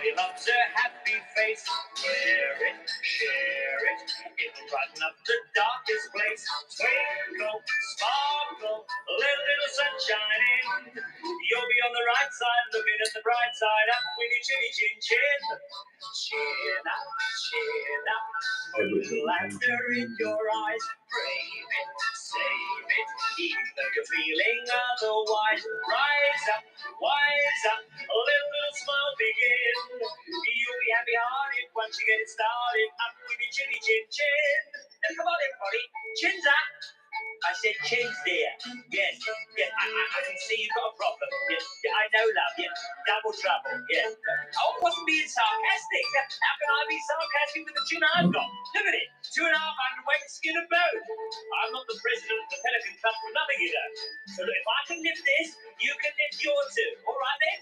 Everybody loves a happy face. Wear it, share it. It'll brighten up the darkest place. Twinkle, sparkle, let a little sunshine in. You'll be on the right side, looking at the bright side. Up with your chinny chin chin. Chin up, chin up. Put a little laughter in your eyes. Brave it, save it. Even though you're feeling otherwise. Rise up, wise up. Let a little smile begin. You'll be happy-hearted once you get it started. Up with your chinny chin chin. Now come on everybody, chins up. I said chins there. Yes, yes, I can see you've got a problem. Yes, yeah, I know, love. Yeah, double trouble. Yes. I wasn't being sarcastic. How can I be sarcastic with the chin I've got? Look at it. 2.5 weight skin and bone. I'm not the president of the Pelican Club for nothing, you know. So look, if I can lift this, you can lift yours too. All right then?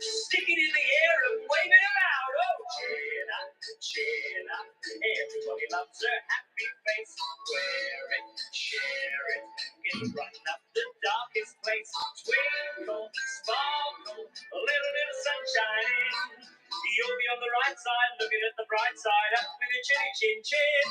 Stick it in the air and wave it about. Oh, chin up, chin up. Everybody loves a happy face. Wear it, share it. It'll brighten up the darkest place. Twinkle, sparkle, a little sunshine in. You'll be on the right side, looking at the bright side. Up with your chinny chin chin.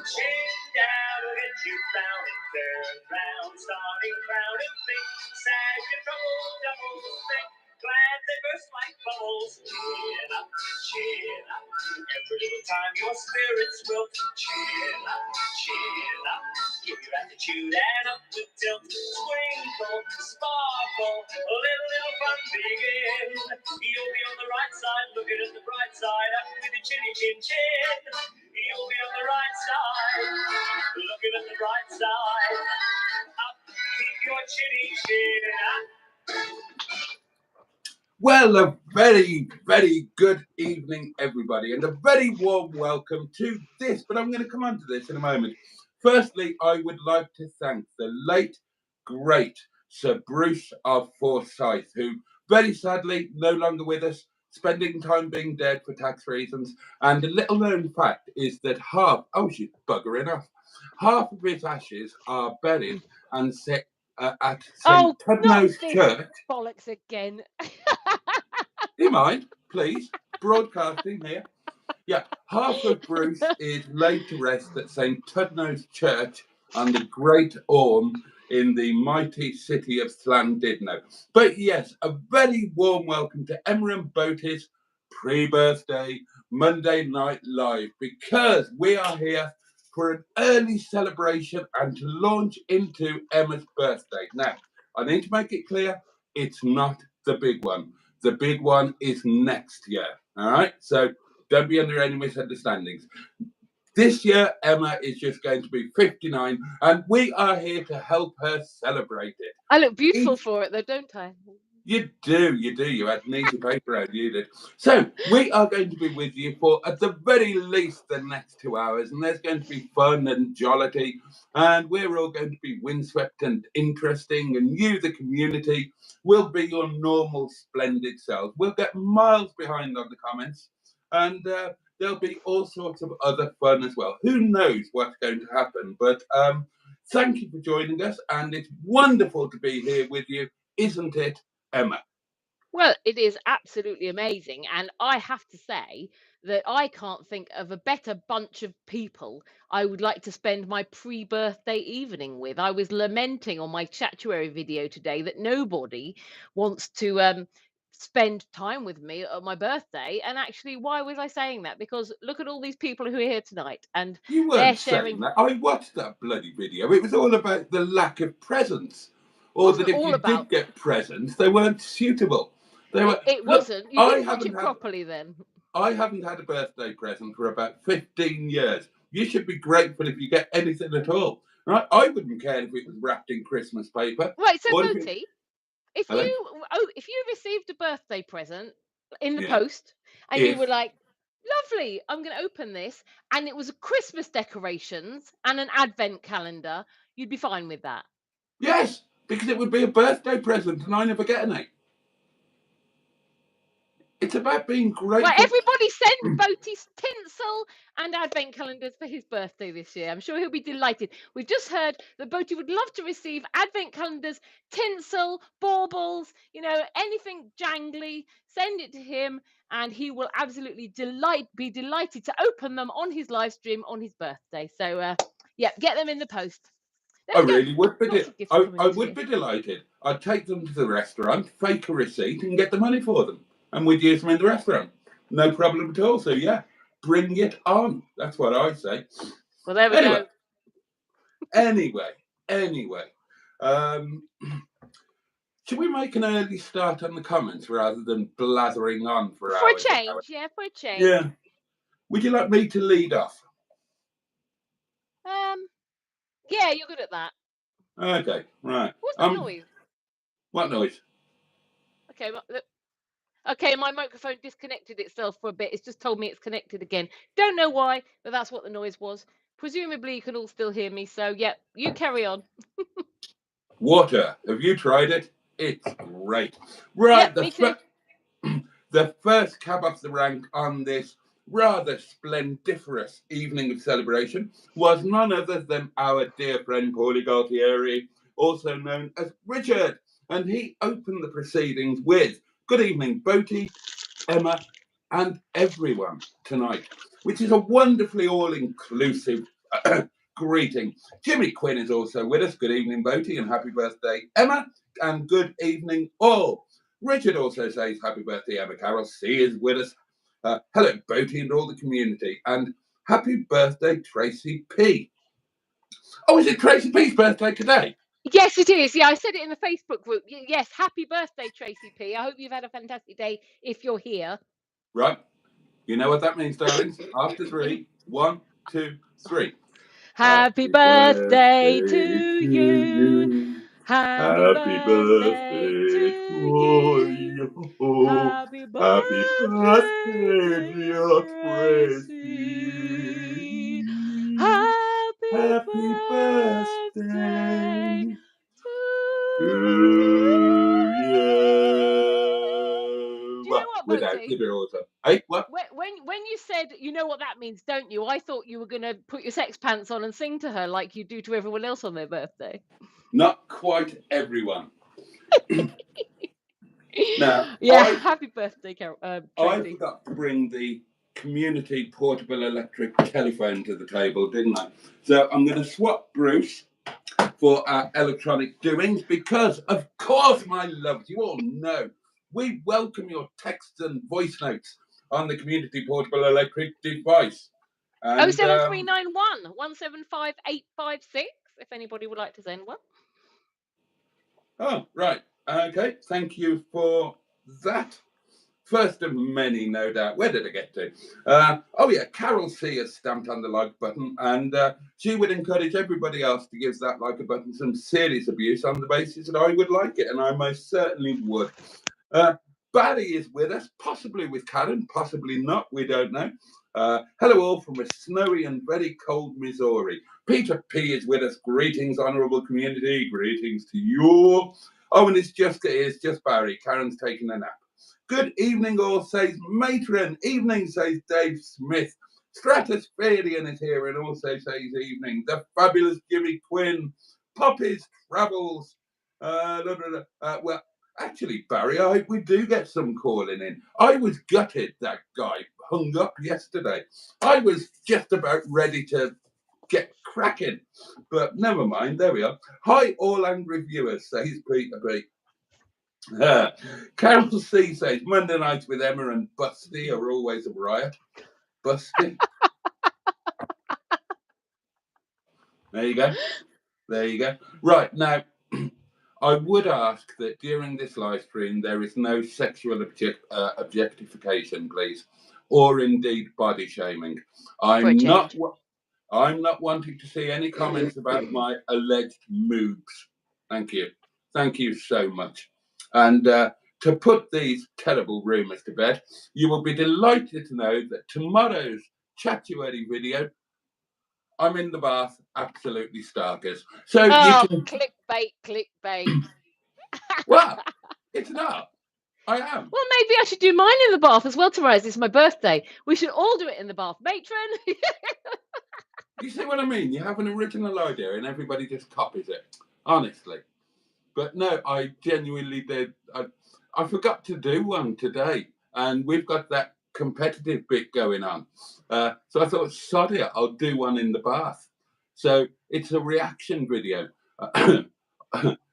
Chin down will get you round and turn round. Starting round and think. Sad your trouble, double think. Glad they burst like bubbles. Chin up, chin up. Every little time your spirits will chin up, chin up. Give your attitude and up the tilt. Twinkle, sparkle, little fun begin. You'll be on the right side, looking at the bright side. Up with the chinny chin chin. You'll be on the right side, looking at the bright side. Up, keep your chinny chin up. Well, a very, very good evening, everybody, and a very warm welcome to this. But I'm going to come on to this in a moment. Firstly, I would like to thank the late, great Sir Bruce of Forsyth, who very sadly no longer with us, spending time being dead for tax reasons. And a little known fact is that she's buggering off. Half of his ashes are buried and set at St. Tudnose Church. Bollocks again. Do you mind, please? Broadcasting here. Yeah, half of Bruce is laid to rest at St. Tudnose Church on the Great Orme in the mighty city of Llandudno. But yes, a very warm welcome to Emma and Boaty's pre-birthday Monday Night Live, because we are here for an early celebration and to launch into Emma's birthday. Now, I need to make it clear, it's not the big one. The big one is next year, all right? So don't be under any misunderstandings. This year, Emma is just going to be 59, and we are here to help her celebrate it. I look beautiful for it, though, don't I? You do. You had an easy paper out, you did. So we are going to be with you for, at the very least, the next 2 hours, and there's going to be fun and jollity, and we're all going to be windswept and interesting, and you, the community, will be your normal, splendid selves. We'll get miles behind on the comments, and there'll be all sorts of other fun as well. Who knows what's going to happen, but thank you for joining us, and it's wonderful to be here with you, isn't it, Emma? Well, it is absolutely amazing, and I have to say that I can't think of a better bunch of people I would like to spend my pre-birthday evening with. I was lamenting on my statuary video today that nobody wants to spend time with me on my birthday, and actually, why was I saying that? Because look at all these people who are here tonight, and you weren't saying that. I watched that bloody video. It was all about the lack of presents. Or that if you did get presents, they weren't suitable. It wasn't. You didn't watch it properly then. I haven't had a birthday present for about 15 years. You should be grateful if you get anything at all. Right? I wouldn't care if it was wrapped in Christmas paper. Right, so Boaty, if you received a birthday present in the post and you were like, lovely, I'm going to open this, and it was Christmas decorations and an advent calendar, you'd be fine with that? Yes, because it would be a birthday present and I never get any. It's about being grateful. Right, everybody send Boaty's tinsel and advent calendars for his birthday this year. I'm sure he'll be delighted. We've just heard that Boaty would love to receive advent calendars, tinsel, baubles, anything jangly. Send it to him, and he will absolutely be delighted to open them on his live stream on his birthday. So, yeah, get them in the post. There I we go. really would be. Lots of gifts I coming to would you. be delighted. I'd take them to the restaurant, fake a receipt, and get the money for them, and we'd use them in the restaurant. No problem at all. So yeah, bring it on. That's what I say. Well, there we go. Anyway. Should we make an early start on the comments rather than blathering on for hours? For a change, yeah, for a change. Yeah. Would you like me to lead off? Yeah, you're good at that. Okay, right. What's that noise? What noise? Okay, my microphone disconnected itself for a bit. It's just told me it's connected again. Don't know why, but that's what the noise was. Presumably you can all still hear me, so yeah, you carry on. Water. Have you tried it? It's great. Right, yep, me too. The first cab off the rank on this rather splendiferous evening of celebration was none other than our dear friend Paulie Galtieri, also known as Richard. And he opened the proceedings with, "Good evening, Boaty, Emma, and everyone tonight," which is a wonderfully all-inclusive greeting. Jimmy Quinn is also with us. Good evening, Boaty, and happy birthday, Emma, and good evening, all. Richard also says happy birthday, Emma Carroll. C is with us. Hello, Boaty and all the community, and happy birthday, Tracy P. Oh, is it Tracy P's birthday today? Yes, it is. Yeah, I said it in the Facebook group. Yes, happy birthday, Tracy P. I hope you've had a fantastic day if you're here. Right. You know what that means, darlings? After 3, 1, 2, 3. Happy birthday to you. Happy birthday to you. Happy birthday, dear Tracy. Happy birthday to you. Do you know what, Boaty? Hey, what? When you said, you know what that means, don't you? I thought you were going to put your sex pants on and sing to her like you do to everyone else on their birthday. Not quite everyone. Now, yeah, happy birthday, Tracy. I forgot to bring the community portable electric telephone to the table, didn't I? So I'm going to swap Bruce for our electronic doings because, of course, my loves, you all know, we welcome your texts and voice notes on the community portable electric device. 07391 175 856 if anybody would like to send one. Oh, right. Okay, thank you for that. First of many, no doubt. Where did I get to? Oh, yeah, Carol C has stamped on the like button, and she would encourage everybody else to give that like button some serious abuse on the basis that I would like it, and I most certainly would. Barry is with us, possibly with Karen, possibly not, we don't know. Hello all from a snowy and very cold Missouri. Peter P is with us. Greetings, honourable community. Greetings to you. Oh, and it's just Barry. Karen's taking a nap. Good evening, all, says Matron. Evening, says Dave Smith. Stratospherian is here and also says evening. The fabulous Jimmy Quinn. Poppy's Travels. Well, actually, Barry, I hope we do get some calling in. I was gutted that guy hung up yesterday. I was just about ready to get cracking, but never mind. There we are. Hi, all angry viewers, says Peter B. Carol C says Monday nights with Emma and Busty are always a riot. Busty. There you go. Right, now, I would ask that during this live stream there is no sexual objectification, please, or indeed body shaming. I'm not wanting to see any comments about my alleged moves. Thank you so much. And to put these terrible rumours to bed, you will be delighted to know that tomorrow's Chatuary video, I'm in the bath, absolutely starkers. So you can clickbait. Well, it's not. I am. Well, maybe I should do mine in the bath as well tomorrow. It's my birthday. We should all do it in the bath. Matron! You see what I mean? You have an original idea and everybody just copies it. Honestly. But no, I genuinely did. I forgot to do one today. And we've got that competitive bit going on. So I thought, sod it, I'll do one in the bath. So it's a reaction video.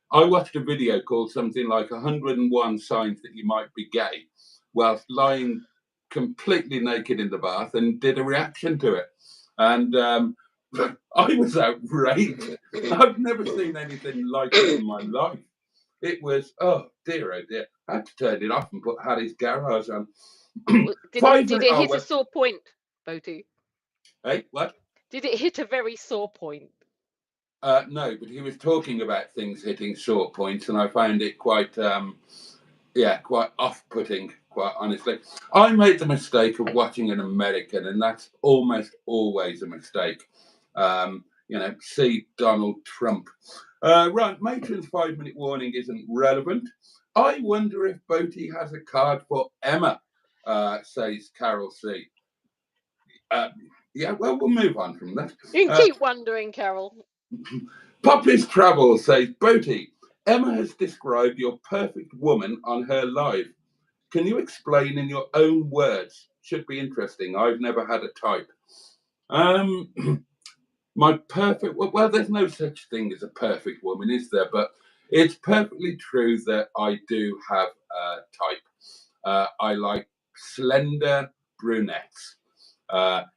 I watched a video called something like 101 Signs That You Might Be Gay whilst lying completely naked in the bath and did a reaction to it. And I was outraged. I've never seen anything like it in my life. It was, oh dear. I had to turn it off and put Harry's Garage on. Did it hit a sore point, Boaty? Hey, what? Did it hit a very sore point? No, but he was talking about things hitting sore points, and I found it quite, quite off-putting, quite honestly. I made the mistake of watching an American, and that's almost always a mistake. See Donald Trump. Right, Matron's 5-minute warning isn't relevant. I wonder if Boaty has a card for Emma, says Carol C. We'll move on from that. You can keep wondering, Carol. Poppy's Travel says, Boaty, Emma has described your perfect woman on her live. Can you explain in your own words? Should be interesting. I've never had a type. My perfect, well, there's no such thing as a perfect woman, is there? But it's perfectly true that I do have a type. I like slender brunettes.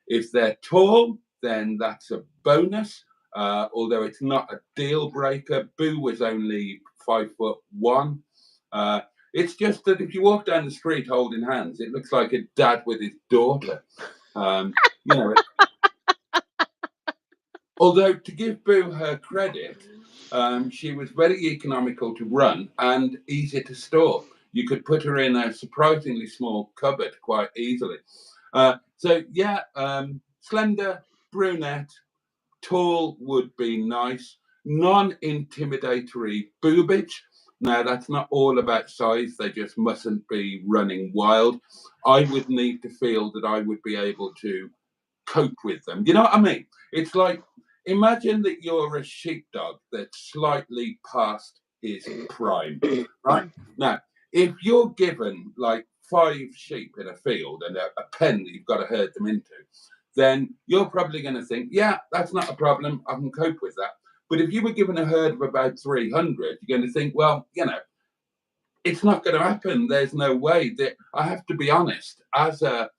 If they're tall, then that's a bonus. Although it's not a deal breaker. Boo was only 5'1". It's just that if you walk down the street holding hands, it looks like a dad with his daughter. Although to give Boo her credit, she was very economical to run and easy to store. You could put her in a surprisingly small cupboard quite easily. Slender, brunette, tall would be nice. Non-intimidatory boobage. Now, that's not all about size. They just mustn't be running wild. I would need to feel that I would be able to cope with them. You know what I mean? It's like, imagine that you're a sheepdog that's slightly past his prime, right? Now, if you're given like 5 sheep in a field and a pen that you've got to herd them into, then you're probably going to think, yeah, that's not a problem. I can cope with that. But if you were given a herd of about 300, you're going to think, well, it's not going to happen. There's no way. That I have to be honest, as a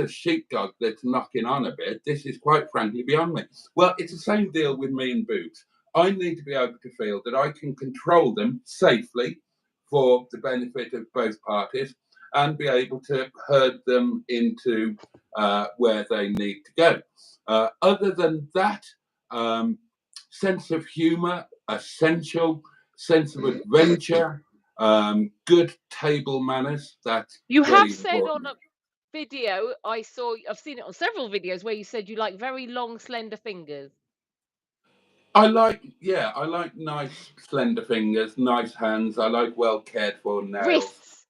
sheepdog that's knocking on a bit, this is quite frankly beyond me. Well, it's the same deal with me and Boots. I need to be able to feel that I can control them safely for the benefit of both parties and be able to herd them into where they need to go. Other than that, sense of humour, essential, sense of adventure, good table manners. That's you very have said important. on a video I've seen it on several videos where you said you like very long, slender fingers. I like nice slender fingers, nice hands. I like well cared for nails. Wrists,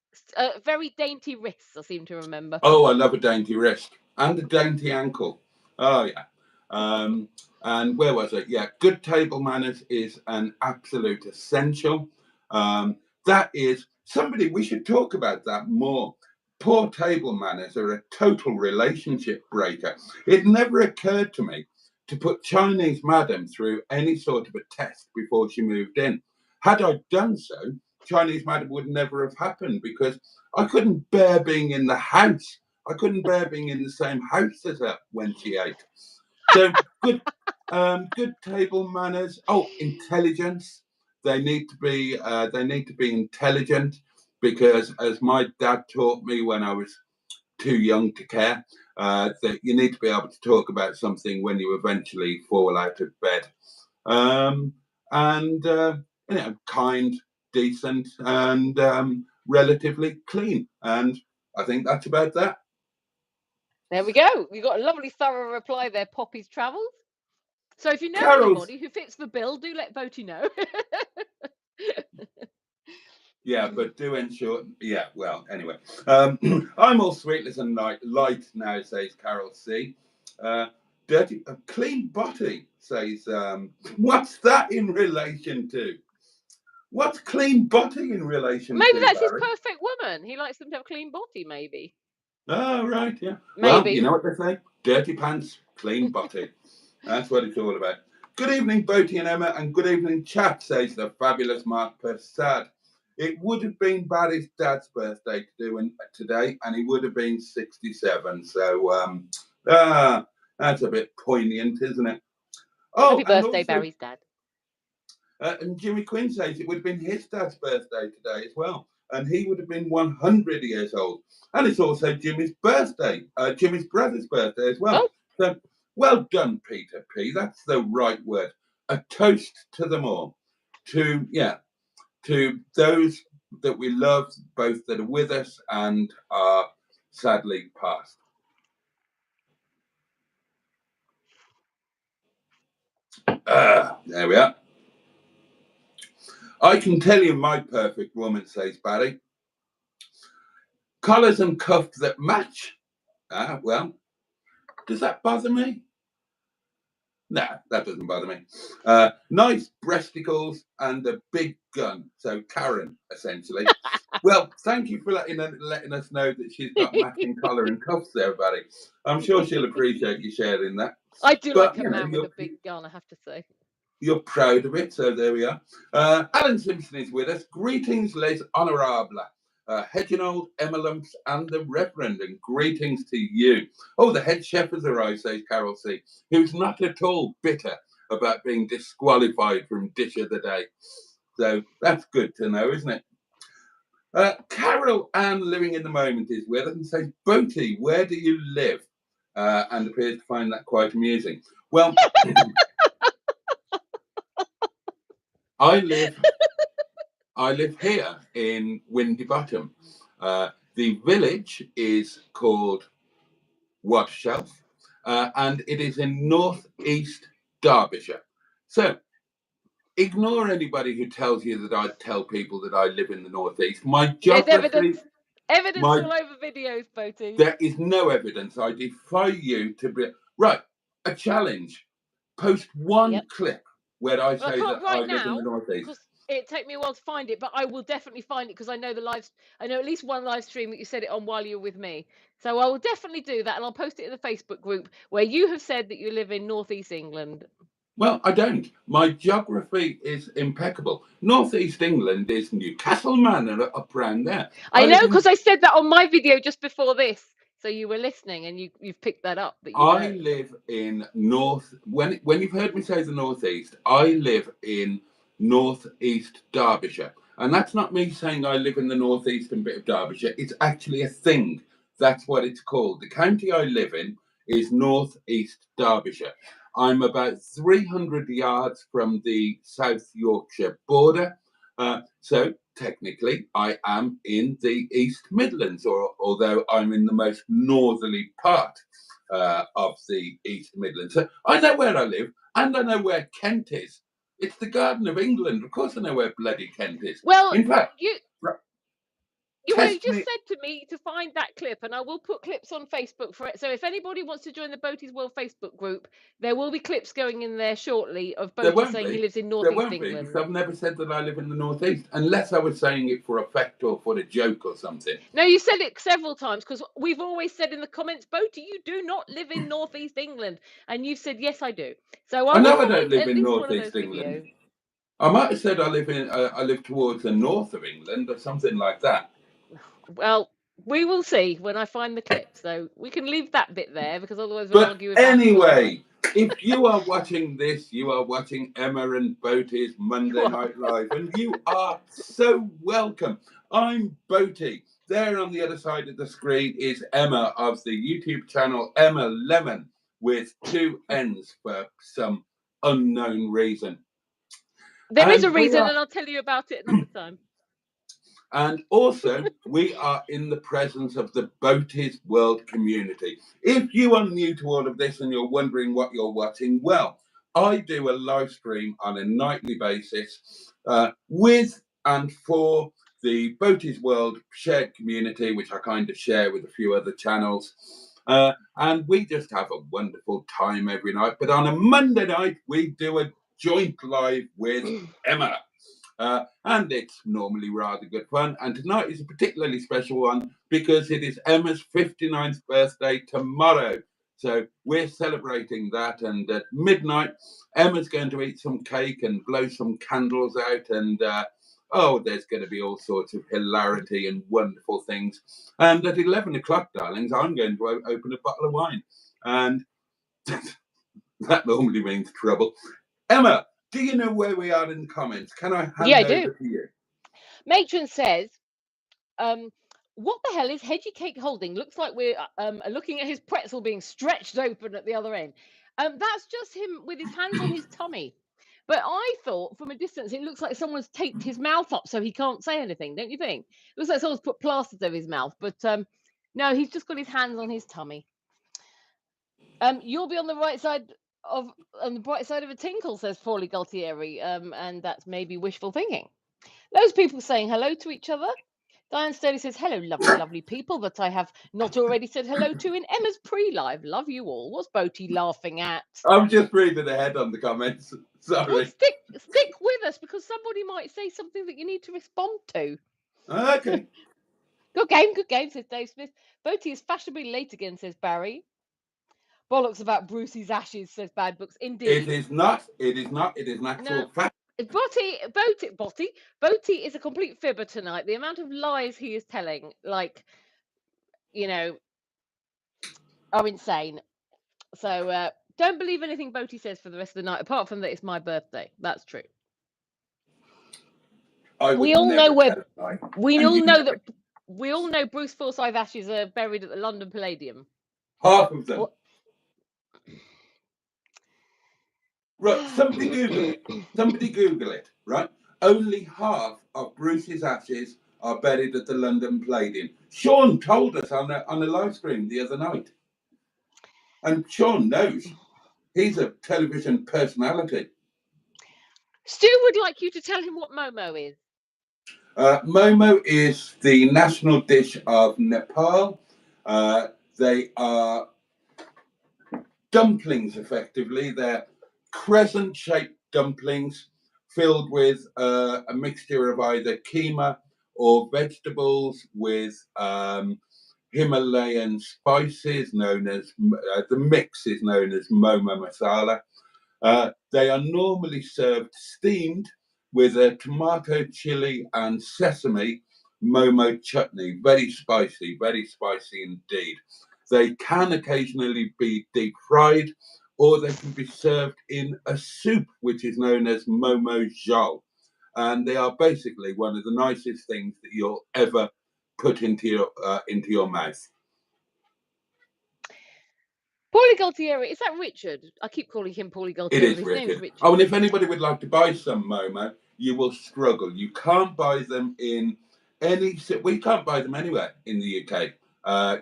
very dainty wrists. I seem to remember. Oh, I love a dainty wrist and a dainty ankle. Oh yeah. And where was it? Yeah, good table manners is an absolute essential. That is somebody we should talk about that more. Poor table manners are a total relationship breaker. It never occurred to me to put Chinese Madam through any sort of a test before she moved in. Had I done so, Chinese Madam would never have happened because I couldn't bear being in the house. I couldn't bear being in the same house as her when she ate. So good table manners. Oh, intelligence. They need to be intelligent because, as my dad taught me when I was too young to care, that you need to be able to talk about something when you eventually fall out of bed. Kind, decent, and relatively clean. And I think that's about that. There we go. You got a lovely thorough reply there, Poppy's Travels. So if you know anybody who fits the bill, do let Boaty know. Yeah, but do ensure. Yeah, well, anyway. I'm all sweetless and light now, says Carol C. Clean Boaty says, what's that in relation to? What's Clean Boaty in relation Maybe to, that's his Barry? perfect woman. He likes them to have clean body, maybe. Oh, right, yeah. Well, Maybe. you know what they say? Dirty pants, clean Boaty. That's what it's all about. Good evening, Boaty and Emma, and good evening, chat, says the fabulous Mark Persad. It would have been Barry's dad's birthday to do today, and he would have been 67. So, that's a bit poignant, isn't it? Oh, Happy and birthday, also, Barry's dad. and Jimmy Quinn says it would have been his dad's birthday today as well, and he would have been 100 years old. And it's also Jimmy's birthday, Jimmy's brother's birthday as well. Oh. So, well done, Peter P. That's the right word. A toast to them all. To those that we love, both that are with us and are sadly past. There we are. I can tell you my perfect woman, says Barry. Collars and cuffs that match. Well, does that bother me? No, that doesn't bother me. Nice breasticles and a big gun. So Karen, essentially. Well, thank you for letting us know that she's got matching collar and cuffs there, Barry. I'm sure she'll appreciate you sharing that. I do But, like a man with a big gun, I have to say. You're proud of it, so there we are. Alan Simpson is with us. Greetings, les honorables. Hedgenold, Emma Lumps, and the Reverend, and greetings to you. Oh, the head chef has arrived, says Carol C., who's not at all bitter about being disqualified from Dish of the Day. So that's good to know, isn't it? Carol Ann, living in the moment, is with us and says, Boaty, where do you live? And appears to find that quite amusing. Well, I live here in Windy Bottom. The village is called Wadshelf, and it is in northeast Derbyshire. So, ignore anybody who tells you that I tell people that I live in the northeast. My geography. There's evidence all over videos, Boaty. There is no evidence. I defy you to be right. A challenge. Post one clip where I say that I live in the northeast. Because it take me a while to find it, but I will definitely find it because I know I know at least one live stream that you said it on while you were with me. So I will definitely do that, and I'll post it in the Facebook group where you have said that you live in northeast England. Well, I don't. My geography is impeccable. Northeast England is Newcastle Manor up around there. I know because I said that on my video just before this. So you were listening and you've picked that up. But I live in when you've heard me say the northeast, I live in northeast Derbyshire. And that's not me saying I live in the northeastern bit of Derbyshire. It's actually a thing. That's what it's called. The county I live in is northeast Derbyshire. I'm about 300 yards from the South Yorkshire border. So technically, I am in the East Midlands, although I'm in the most northerly part of the East Midlands. So I know where I live, and I know where Kent is. It's the Garden of England. Of course I know where bloody Kent is. Well, in fact, you just said to me to find that clip, and I will put clips on Facebook for it. So if anybody wants to join the Boaty's World Facebook group, there will be clips going in there shortly of Boaty saying he lives in northeast England. There won't be, because I've never said that I live in the northeast, unless I was saying it for effect or for a joke or something. No, you said it several times, because we've always said in the comments, Boaty, you do not live in northeast England, and you've said yes, I do. So I know I don't live in northeast England. Videos. I might have said I live towards the north of England or something like that. Well, we will see when I find the clip. So we can leave that bit there because otherwise we'll argue about it. Anyway, if you are watching this, you are watching Emma and Boaty's Monday Night Live, and you are so welcome. I'm Boaty. There on the other side of the screen is Emma of the YouTube channel Emma Lemon with 2 N's for some unknown reason. There is a reason, and I'll tell you about it another time. And also, we are in the presence of the Boaty's World community. If you are new to all of this and you're wondering what you're watching, well, I do a live stream on a nightly basis with and for the Boaty's World shared community, which I kind of share with a few other channels. And we just have a wonderful time every night. But on a Monday night, we do a joint live with Emma. And it's normally rather good fun. And tonight is a particularly special one because it is Emma's 59th birthday tomorrow. So we're celebrating that. And at midnight, Emma's going to eat some cake and blow some candles out. And there's going to be all sorts of hilarity and wonderful things. And at 11 o'clock, darlings, I'm going to open a bottle of wine. And that normally means trouble. Emma, do you know where we are in the comments? Can I hand over to you? Matron says, what the hell is Hedgie Cake holding? Looks like we're looking at his pretzel being stretched open at the other end. That's just him with his hands on his tummy. But I thought from a distance, it looks like someone's taped his mouth up so he can't say anything, don't you think? It looks like someone's put plasters over his mouth. But no, he's just got his hands on his tummy. You'll be on the bright side of a tinkle, says Paulie Galtieri, and that's maybe wishful thinking. Those people saying hello to each other. Diane Sturley says, hello, lovely, lovely people that I have not already said hello to in Emma's pre-live. Love you all. What's Boaty laughing at? I'm just reading ahead on the comments. Sorry. Well, stick with us because somebody might say something that you need to respond to. Okay. Good game, says Dave Smith. Boaty is fashionably late again, says Barry. Bollocks about Brucey's ashes, says Bad Books. Indeed. It is not. It is an actual fact. Boaty is a complete fibber tonight. The amount of lies he is telling, are insane. So don't believe anything Boaty says for the rest of the night, apart from that it's my birthday. That's true. We all know Bruce Forsyth ashes are buried at the London Palladium. Half of them. Right, somebody Google it, right? Only half of Bruce's ashes are buried at the London Palladium. Sean told us on a live stream the other night. And Sean knows. He's a television personality. Stu would like you to tell him what Momo is. Momo is the national dish of Nepal. They are dumplings, effectively. They're crescent-shaped dumplings filled with a mixture of either keema or vegetables with Himalayan spices known as, the mix is known as Momo masala. They are normally served steamed with a tomato, chili and sesame Momo chutney. Very spicy indeed. They can occasionally be deep fried, or they can be served in a soup, which is known as Momo jol. And they are basically one of the nicest things that you'll ever put into your mouth. Paulie Galtieri, is that Richard? I keep calling him Paulie Galtieri. It is Richard. Oh, and if anybody would like to buy some Momo, you will struggle. You can't buy them in any... We can't buy them anywhere in the UK.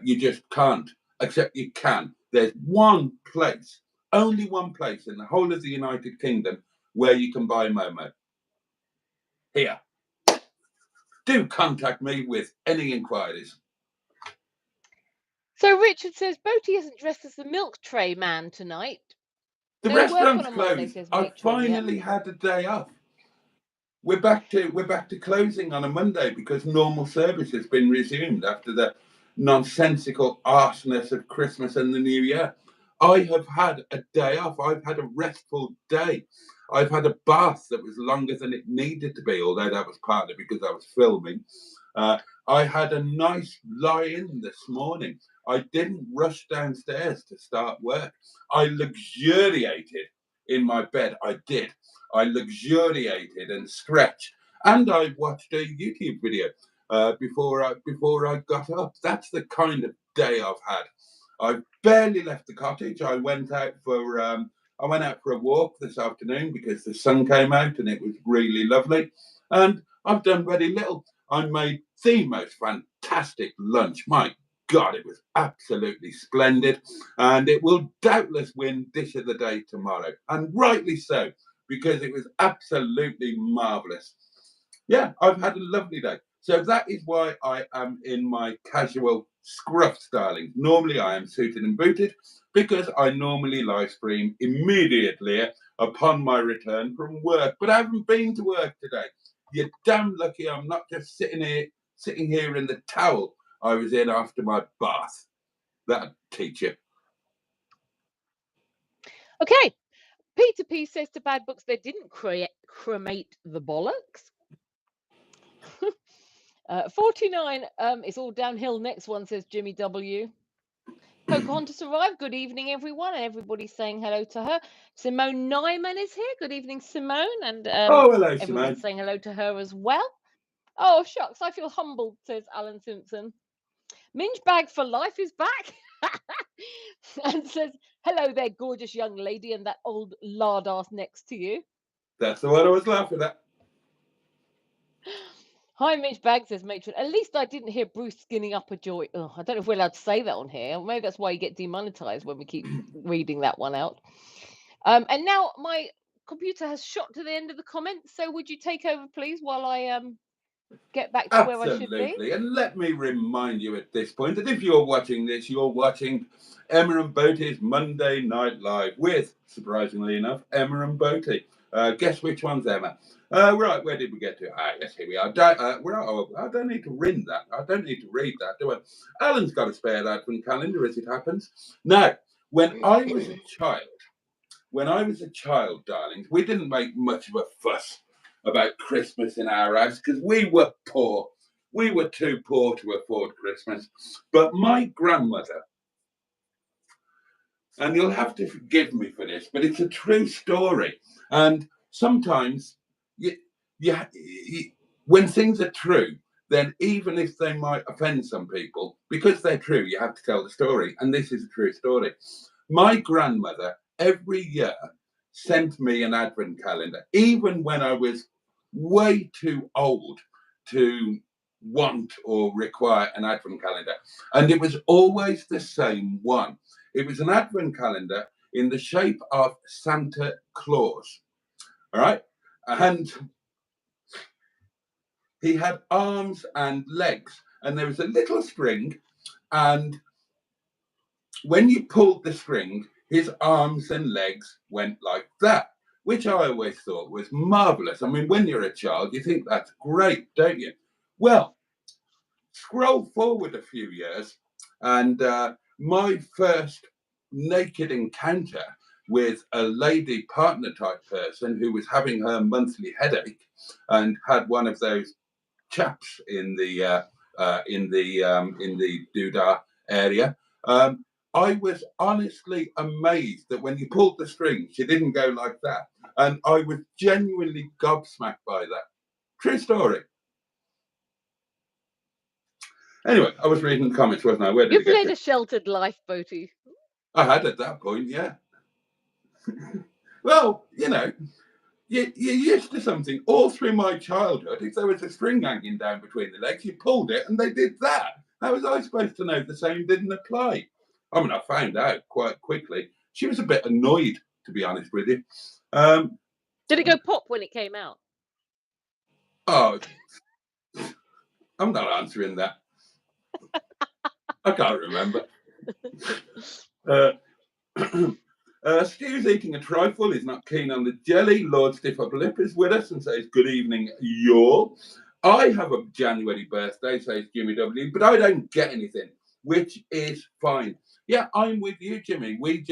You just can't, except you can. There's one place, only one place in the whole of the United Kingdom where you can buy Momo. Here. Do contact me with any inquiries. So Richard says Boaty isn't dressed as the milk tray man tonight. The restaurant's closed. I finally had a day off. We're back to closing on a Monday because normal service has been resumed after the nonsensical arseness of Christmas and the New Year. I have had a day off. I've had a restful day. I've had a bath that was longer than it needed to be, although that was partly because I was filming. I had a nice lie-in this morning. I didn't rush downstairs to start work. I luxuriated in my bed. I did. I luxuriated and stretched. And I watched a YouTube video before I got up. That's the kind of day I've had. I barely left the cottage. I went out for a walk this afternoon because the sun came out and it was really lovely. And I've done very little. I made the most fantastic lunch. My God, it was absolutely splendid. And it will doubtless win Dish of the Day tomorrow. And rightly so, because it was absolutely marvellous. Yeah, I've had a lovely day. So that is why I am in my casual scruff styling. Normally I am suited and booted because I normally live stream immediately upon my return from work. But I haven't been to work today. You're damn lucky I'm not just sitting here in the towel I was in after my bath. That'll teach you. Okay. Peter P says to Bad Books they didn't cremate the bollocks. 49, it's all downhill. Next one, says Jimmy W. Pocahontas arrived. Good evening, everyone. And everybody's saying hello to her. Simone Nyman is here. Good evening, Simone. And Oh, hello, everyone's Simone. saying hello to her as well. Oh, shucks. I feel humbled, says Alan Simpson. Minge Bag for Life is back. And says, hello there, gorgeous young lady, and that old lard ass next to you. That's the one I was laughing at. Hi, Mitch Bag, says Matron. At least I didn't hear Bruce skinning up a joy. Oh, I don't know if we're allowed to say that on here. Maybe that's why you get demonetized when we keep reading that one out. And now my computer has shot to the end of the comments. So would you take over, please, while I get back to where I should be? Absolutely. And let me remind you at this point that if you're watching this, you're watching Emma and Boaty's Monday Night Live with, surprisingly enough, Emma and Boaty. Guess which one's Emma? Right, where did we get to? Yes, here we are. I don't need to read that. I don't need to read that, do I? Alan's got a spare advent calendar, as it happens. Now, when I was a child, darlings, we didn't make much of a fuss about Christmas in our house because we were poor. We were too poor to afford Christmas. But my grandmother, and you'll have to forgive me for this, but it's a true story. And sometimes, when things are true, then even if they might offend some people, because they're true, you have to tell the story. And this is a true story. My grandmother, every year, sent me an advent calendar, even when I was way too old to want or require an advent calendar. And it was always the same one. It was an advent calendar in the shape of Santa Claus. All right. And he had arms and legs, and there was a little string. And when you pulled the string, his arms and legs went like that, which I always thought was marvelous. I mean, when you're a child, you think that's great, don't you? Well, scroll forward a few years, and my first naked encounter with a lady partner type person who was having her monthly headache and had one of those chaps in the doodah area. I was honestly amazed that when you pulled the string, she didn't go like that. And I was genuinely gobsmacked by that. True story. Anyway, I was reading the comments, wasn't I? Where did You've it get led to? a sheltered life, Boaty. I had at that point, yeah. Well, you're used to something. All through my childhood, if there was a string hanging down between the legs, you pulled it and they did that. How was I supposed to know the same didn't apply? I mean, I found out quite quickly. She was a bit annoyed, to be honest with you. Did it go pop when it came out? Oh, I'm not answering that. I can't remember. Stu's eating a trifle. He's not keen on the jelly. Lord Stiff Upper Lip is with us and says, good evening, y'all. I have a January birthday, says Jimmy W, but I don't get anything, which is fine. Yeah, I'm with you, Jimmy. We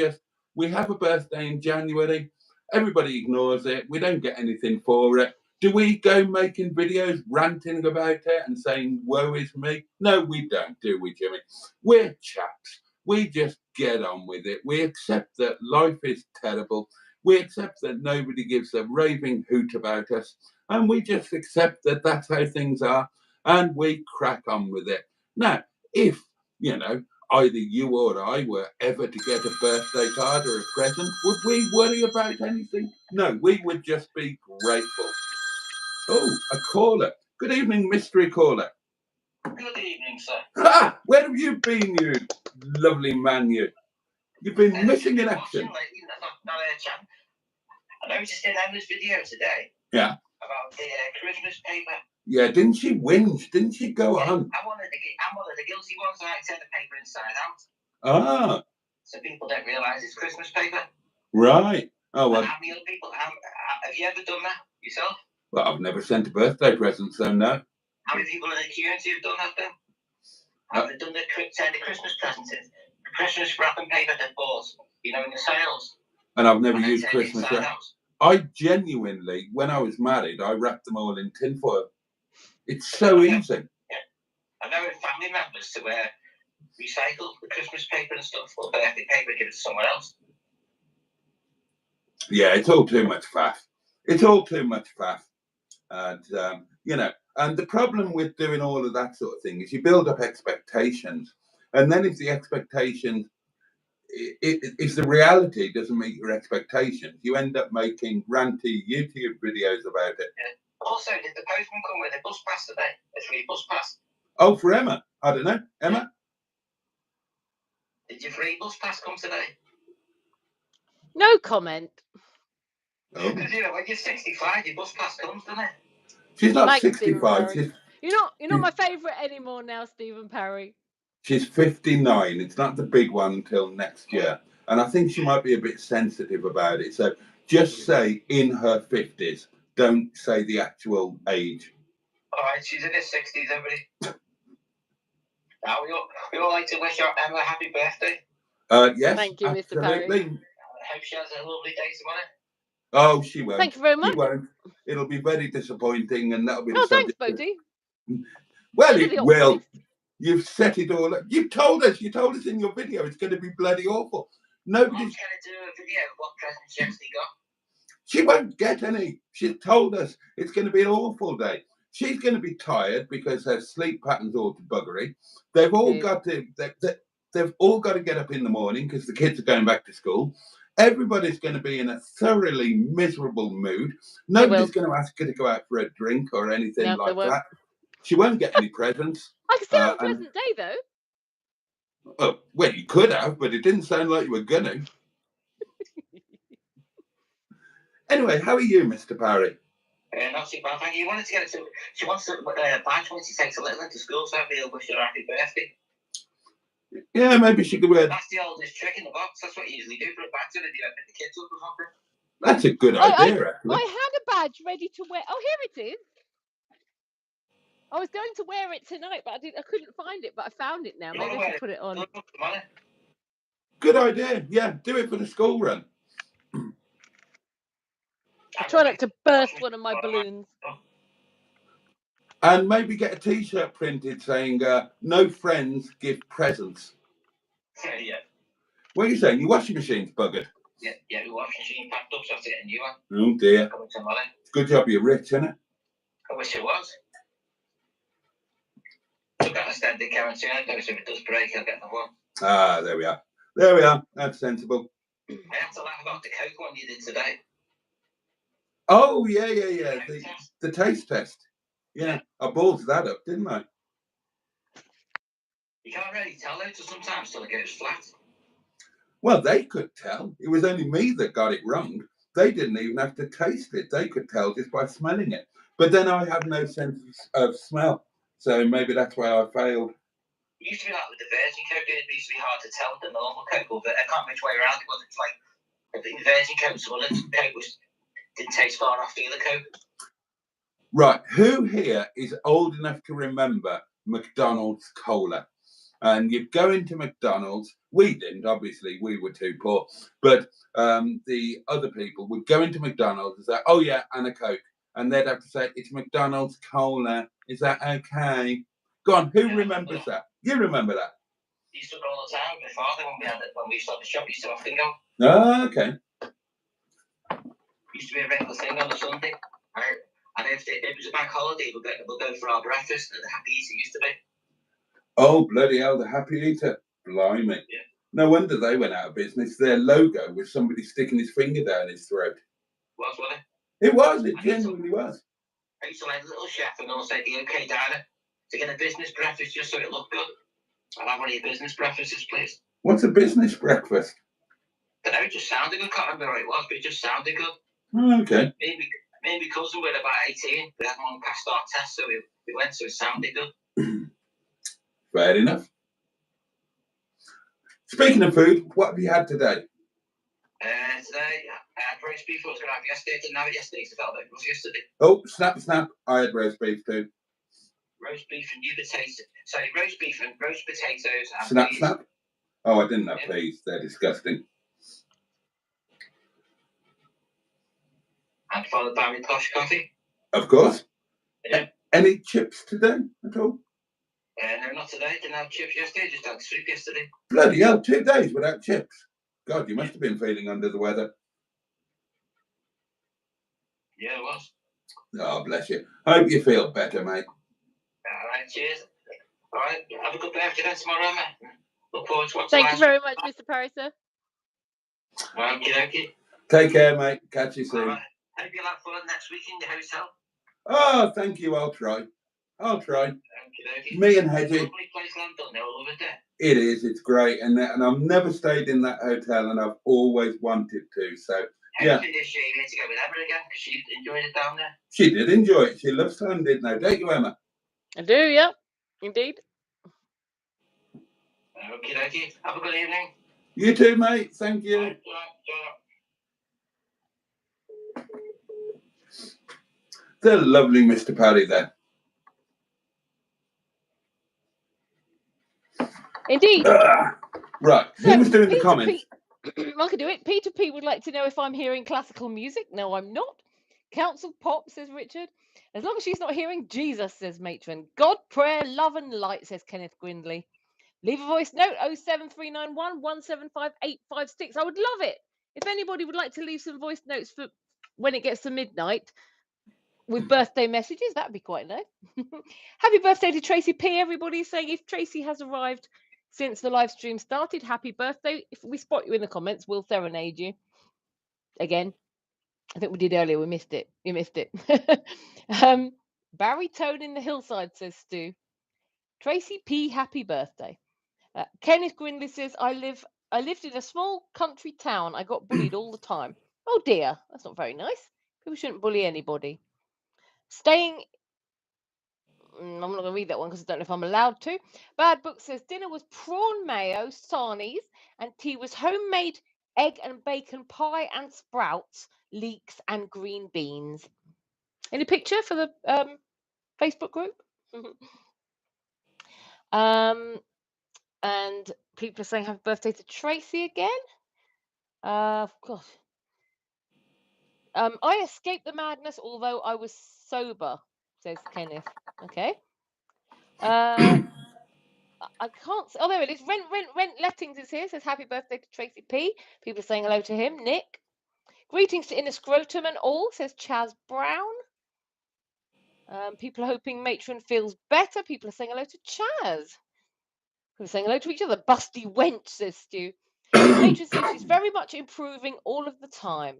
have a birthday in January. Everybody ignores it. We don't get anything for it. Do we go making videos ranting about it and saying, woe is me? No, we don't, do we, Jimmy? We're chaps. We just get on with it. We accept that life is terrible. We accept that nobody gives a raving hoot about us. And we just accept that that's how things are. And we crack on with it. Now, if, either you or I were ever to get a birthday card or a present, would we worry about anything? No, we would just be grateful. Oh, a caller. Good evening, mystery caller. Good evening, sir. Ah, where have you been, you lovely man, you? You've been missing in action. I noticed in Emma's video today. Yeah. About the Christmas paper. Yeah, didn't she whinge? Didn't she go on? I'm one of the guilty ones. I turn the paper inside out. Ah. So people don't realise it's Christmas paper. Right. Oh, well. And how many other people, have you ever done that yourself? Well, I've never sent a birthday present, so no. How many people in the community have done that then? Have they done the Christmas presents in? The Christmas wrapping paper they bought, in the sales? And I've never used Christmas wrap. I genuinely, when I was married, I wrapped them all in tinfoil. It's so easy. Yeah. I know family members to recycle the Christmas paper and stuff, or birthday paper, give it to someone else. Yeah, it's all too much faff. It's all too much faff. And, and the problem with doing all of that sort of thing is you build up expectations. And then if the expectations, if the reality doesn't meet your expectations, you end up making ranty YouTube videos about it. Yeah. Also, did the postman come with a bus pass today? A free bus pass? Oh, for Emma? I don't know. Emma? Did your free bus pass come today? No comment. Oh. Because when you're 65, your bus pass comes, doesn't it? She's not 65. You're not my favourite anymore now, Stephen Parry. She's 59. It's not the big one until next year. And I think she might be a bit sensitive about it. So just say in her 50s. Don't say the actual age. All right, she's in her 60s, everybody. Now, we all like to wish our Emma a happy birthday. Yes, thank you, absolutely. Mr. Parry. I hope she has a lovely day tomorrow. Oh, she won't. Thank you very much. She won't. It'll be very disappointing, and that'll be the thanks, subject. Boaty. Well, it will. You've set it all up. You told us in your video it's going to be bloody awful. Nobody's going to do a video of what presents she actually got. She won't get any. She's told us it's going to be an awful day. She's going to be tired because her sleep pattern's all to buggery. They've all got to. They've all got to get up in the morning because the kids are going back to school. Everybody's going to be in a thoroughly miserable mood. Nobody's going to ask her to go out for a drink or anything like that. She won't get any presents. I can still have a pleasant day, though. Oh, well, you could have, but it didn't sound like you were going to. Anyway, how are you, Mr. Parry? Not too bad, thank you. She wants to badge when she takes a little into school, so I'll wish her a happy birthday. Yeah, maybe she could wear. That's the oldest trick in the box. That's what you usually do for a badge, pick the kids up or something. That's a good idea, actually. I had a badge ready to wear. Oh, here it is. I was going to wear it tonight, but I couldn't find it, but I found it now. Maybe I should put it on. Good idea. Yeah, do it for the school run. I try not to burst one of my balloons. And maybe get a T-shirt printed saying, no friends give presents. Yeah. What are you saying? Your washing machine's buggered? Yeah, the washing machine packed up, so I have to get a new one. Oh, dear. Coming tomorrow. Good job you're rich, isn't it? I wish it was. I've got a standing guarantee. I know if it does break, I'll get another one. Ah, there we are. There we are. That's sensible. I have to laugh about the Coke one you did today. Oh, yeah. The taste test. Yeah, I balled that up, didn't I? You can't really tell though, sometimes till it goes flat. Well, they could tell. It was only me that got it wrong. They didn't even have to taste it. They could tell just by smelling it. But then I have no sense of smell. So maybe that's why I failed. It used to be like with the virgin Coke, it used to be hard to tell the normal Coke, but I can't remember which way around it was. It's like the virgin Coke, so the Coke didn't taste far off the other Coke. Right, who here is old enough to remember McDonald's cola? And you'd go into McDonald's. We didn't, obviously, we were too poor. But the other people would go into McDonald's and say, oh yeah, and a Coke. And they'd have to say, it's McDonald's cola. Is that okay? Go on, who remembers that? You remember that? You used to go all the time with my father when we stopped the shop. Used to often go. Oh, okay. Used to be a regular thing on a Sunday. And if it was a bank holiday, we'll go for our breakfast at the Happy Eater used to be. Oh, bloody hell, the Happy Eater. Blimey. Yeah. No wonder they went out of business. Their logo was somebody sticking his finger down his throat. Wasn't it? It was. It genuinely was. I used to like the little chef and also the OK diner to get a business breakfast just so it looked good. I'll have one of your business breakfasts, please. What's a business breakfast? I don't know, it just sounded good. I can't remember what it was, but it just sounded good. Oh, okay. Maybe Me and my cousin were about 18. We hadn't long passed our test, so we went, so it sounded good. Fair enough. Speaking of food, what have you had today? Today, I had roast beef. I was going to have yesterday. Didn't have it yesterday because I felt like it was yesterday. Oh, snap. I had roast beef too. Roast beef and new potatoes. Sorry, roast beef and roast potatoes and peas. Snap. Oh, I didn't have peas. They're disgusting. And followed by with posh coffee. Of course. Yeah. Any chips today at all? No, not today. Didn't have chips yesterday. Just had soup yesterday. Bloody hell, 2 days without chips. God, you must have been feeling under the weather. Yeah, it was. Oh, bless you. Hope you feel better, mate. All right, cheers. All right, have a good birthday then tomorrow, mate. Look forward to watching. Thank you very much, Mr. Parry, sir. Okay. Take care, mate. Catch you soon. Right. Hope you'll have fun next week in the hotel. Oh, thank you. I'll try. Okay. Me and Hedgie. Lovely place, London. I love it there. It is. It's great, and I've never stayed in that hotel, and I've always wanted to. So yeah. This year you need to go with Emma again because she enjoyed it down there. She did enjoy it. She loves London now, don't you, Emma? I do, yeah, indeed. Okay. Have a good evening. You too, mate. Thank you. Bye. The lovely Mr. Parry there. Indeed. Right. So, who was doing the comments? I can do it. Peter P would like to know if I'm hearing classical music. No, I'm not. Council Pop, says Richard. As long as she's not hearing Jesus, says Matron. God, prayer, love and light, says Kenneth Grindley. Leave a voice note, 07391 175 856. I would love it. If anybody would like to leave some voice notes for when it gets to midnight with birthday messages, that'd be quite nice. Happy birthday to Tracy P. Everybody's saying if Tracy has arrived since the live stream started, happy birthday. If we spot you in the comments, we'll serenade you. Again, I think we did earlier. We missed it. You missed it. Barry Tone in the hillside, says Stu. Tracy P. Happy birthday. Kenneth Grindley says, I lived in a small country town. I got bullied all the time. Oh dear, that's not very nice. People shouldn't bully anybody. I'm not going to read that one because I don't know if I'm allowed to. Bad Book says, dinner was prawn mayo, sarnies, and tea was homemade egg and bacon pie and sprouts, leeks and green beans. Any picture for the Facebook group? And people are saying happy birthday to Tracy again. Gosh. I escaped the madness, although I was sober, says Kenneth. Okay. I can't. Oh, there it is. Rent Lettings is here. Says happy birthday to Tracy P. People are saying hello to him. Nick. Greetings to Inner Scrotum and all, says Chaz Brown. People are hoping Matron feels better. People are saying hello to Chaz. People are saying hello to each other. Busty wench, says Stu. Matron says she's very much improving all of the time.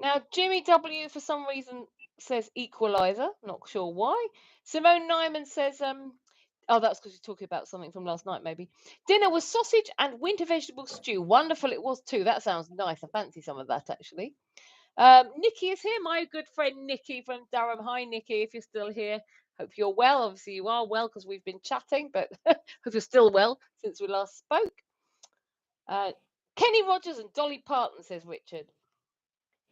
Now, Jimmy W, for some reason, says equalizer. Not sure why. Simone Nyman says, oh, that's because you're talking about something from last night, maybe. Dinner was sausage and winter vegetable stew. Wonderful it was too. That sounds nice. I fancy some of that, actually. Nikki is here, my good friend Nikki from Durham. Hi, Nikki, if you're still here. Hope you're well. Obviously, you are well because we've been chatting, but hope you're still well since we last spoke. Kenny Rogers and Dolly Parton, says Richard.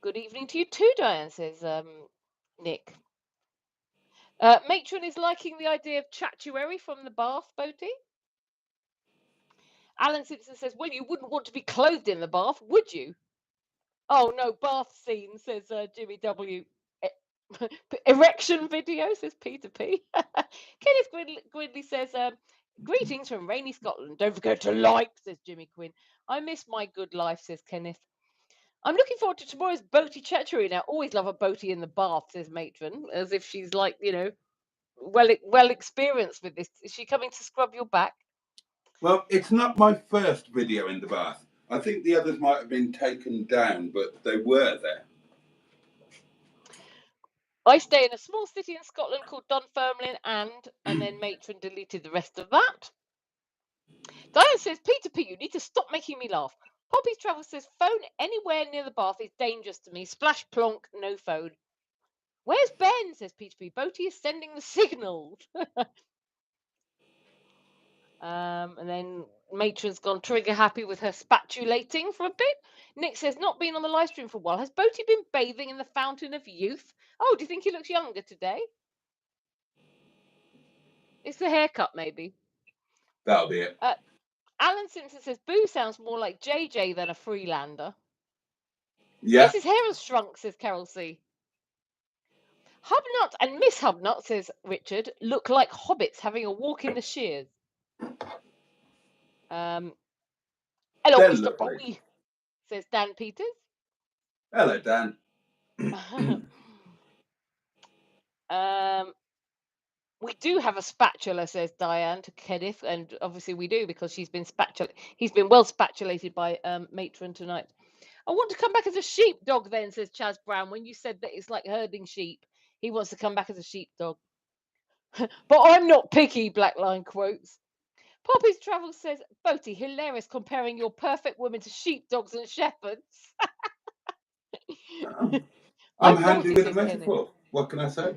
Good evening to you too, Diane, says Nick. Matron is liking the idea of chatuary from the bath, Boaty. Alan Simpson says, well, you wouldn't want to be clothed in the bath, would you? Oh, no, bath scene, says Jimmy W. Erection video, says Peter P. Kenneth Gridley says, greetings from rainy Scotland. Don't forget to like, says Jimmy Quinn. I miss my good life, says Kenneth. I'm looking forward to tomorrow's Boaty Chechery. Now, always love a Boaty in the bath, says Matron, as if she's like, you know, well experienced with this. Is she coming to scrub your back? Well, it's not my first video in the bath. I think the others might have been taken down, but they were there. I stay in a small city in Scotland called Dunfermline, and then Matron deleted the rest of that. Diane says, Peter P, you need to stop making me laugh. Poppy's Travel says, phone anywhere near the bath is dangerous to me. Splash plonk, no phone. Where's Ben? Says Peachtree. Boaty is sending the signals. And then Matron's gone trigger happy with her spatulating for a bit. Nick says, not been on the live stream for a while. Has Boaty been bathing in the fountain of youth? Oh, do you think he looks younger today? It's the haircut, maybe. That'll be it. Alan Simpson says, Boo sounds more like JJ than a Freelander. Yeah. Yes, his hair has shrunk, says Carol C. Hubnut and Miss Hubnut, says Richard, look like hobbits having a walk in the shears. Hello, They're Mr. lovely. Bowie, says Dan Peters. Hello, Dan. We do have a spatula, says Diane to Kenneth, and obviously we do because he's been well spatulated by Matron tonight. I want to come back as a sheepdog then, says Chaz Brown. When you said that it's like herding sheep, he wants to come back as a sheepdog. But I'm not picky, Blackline quotes. Poppy's Travel says, Boaty, hilarious comparing your perfect women to sheepdogs and shepherds. I'm handy with a metaphor. What can I say?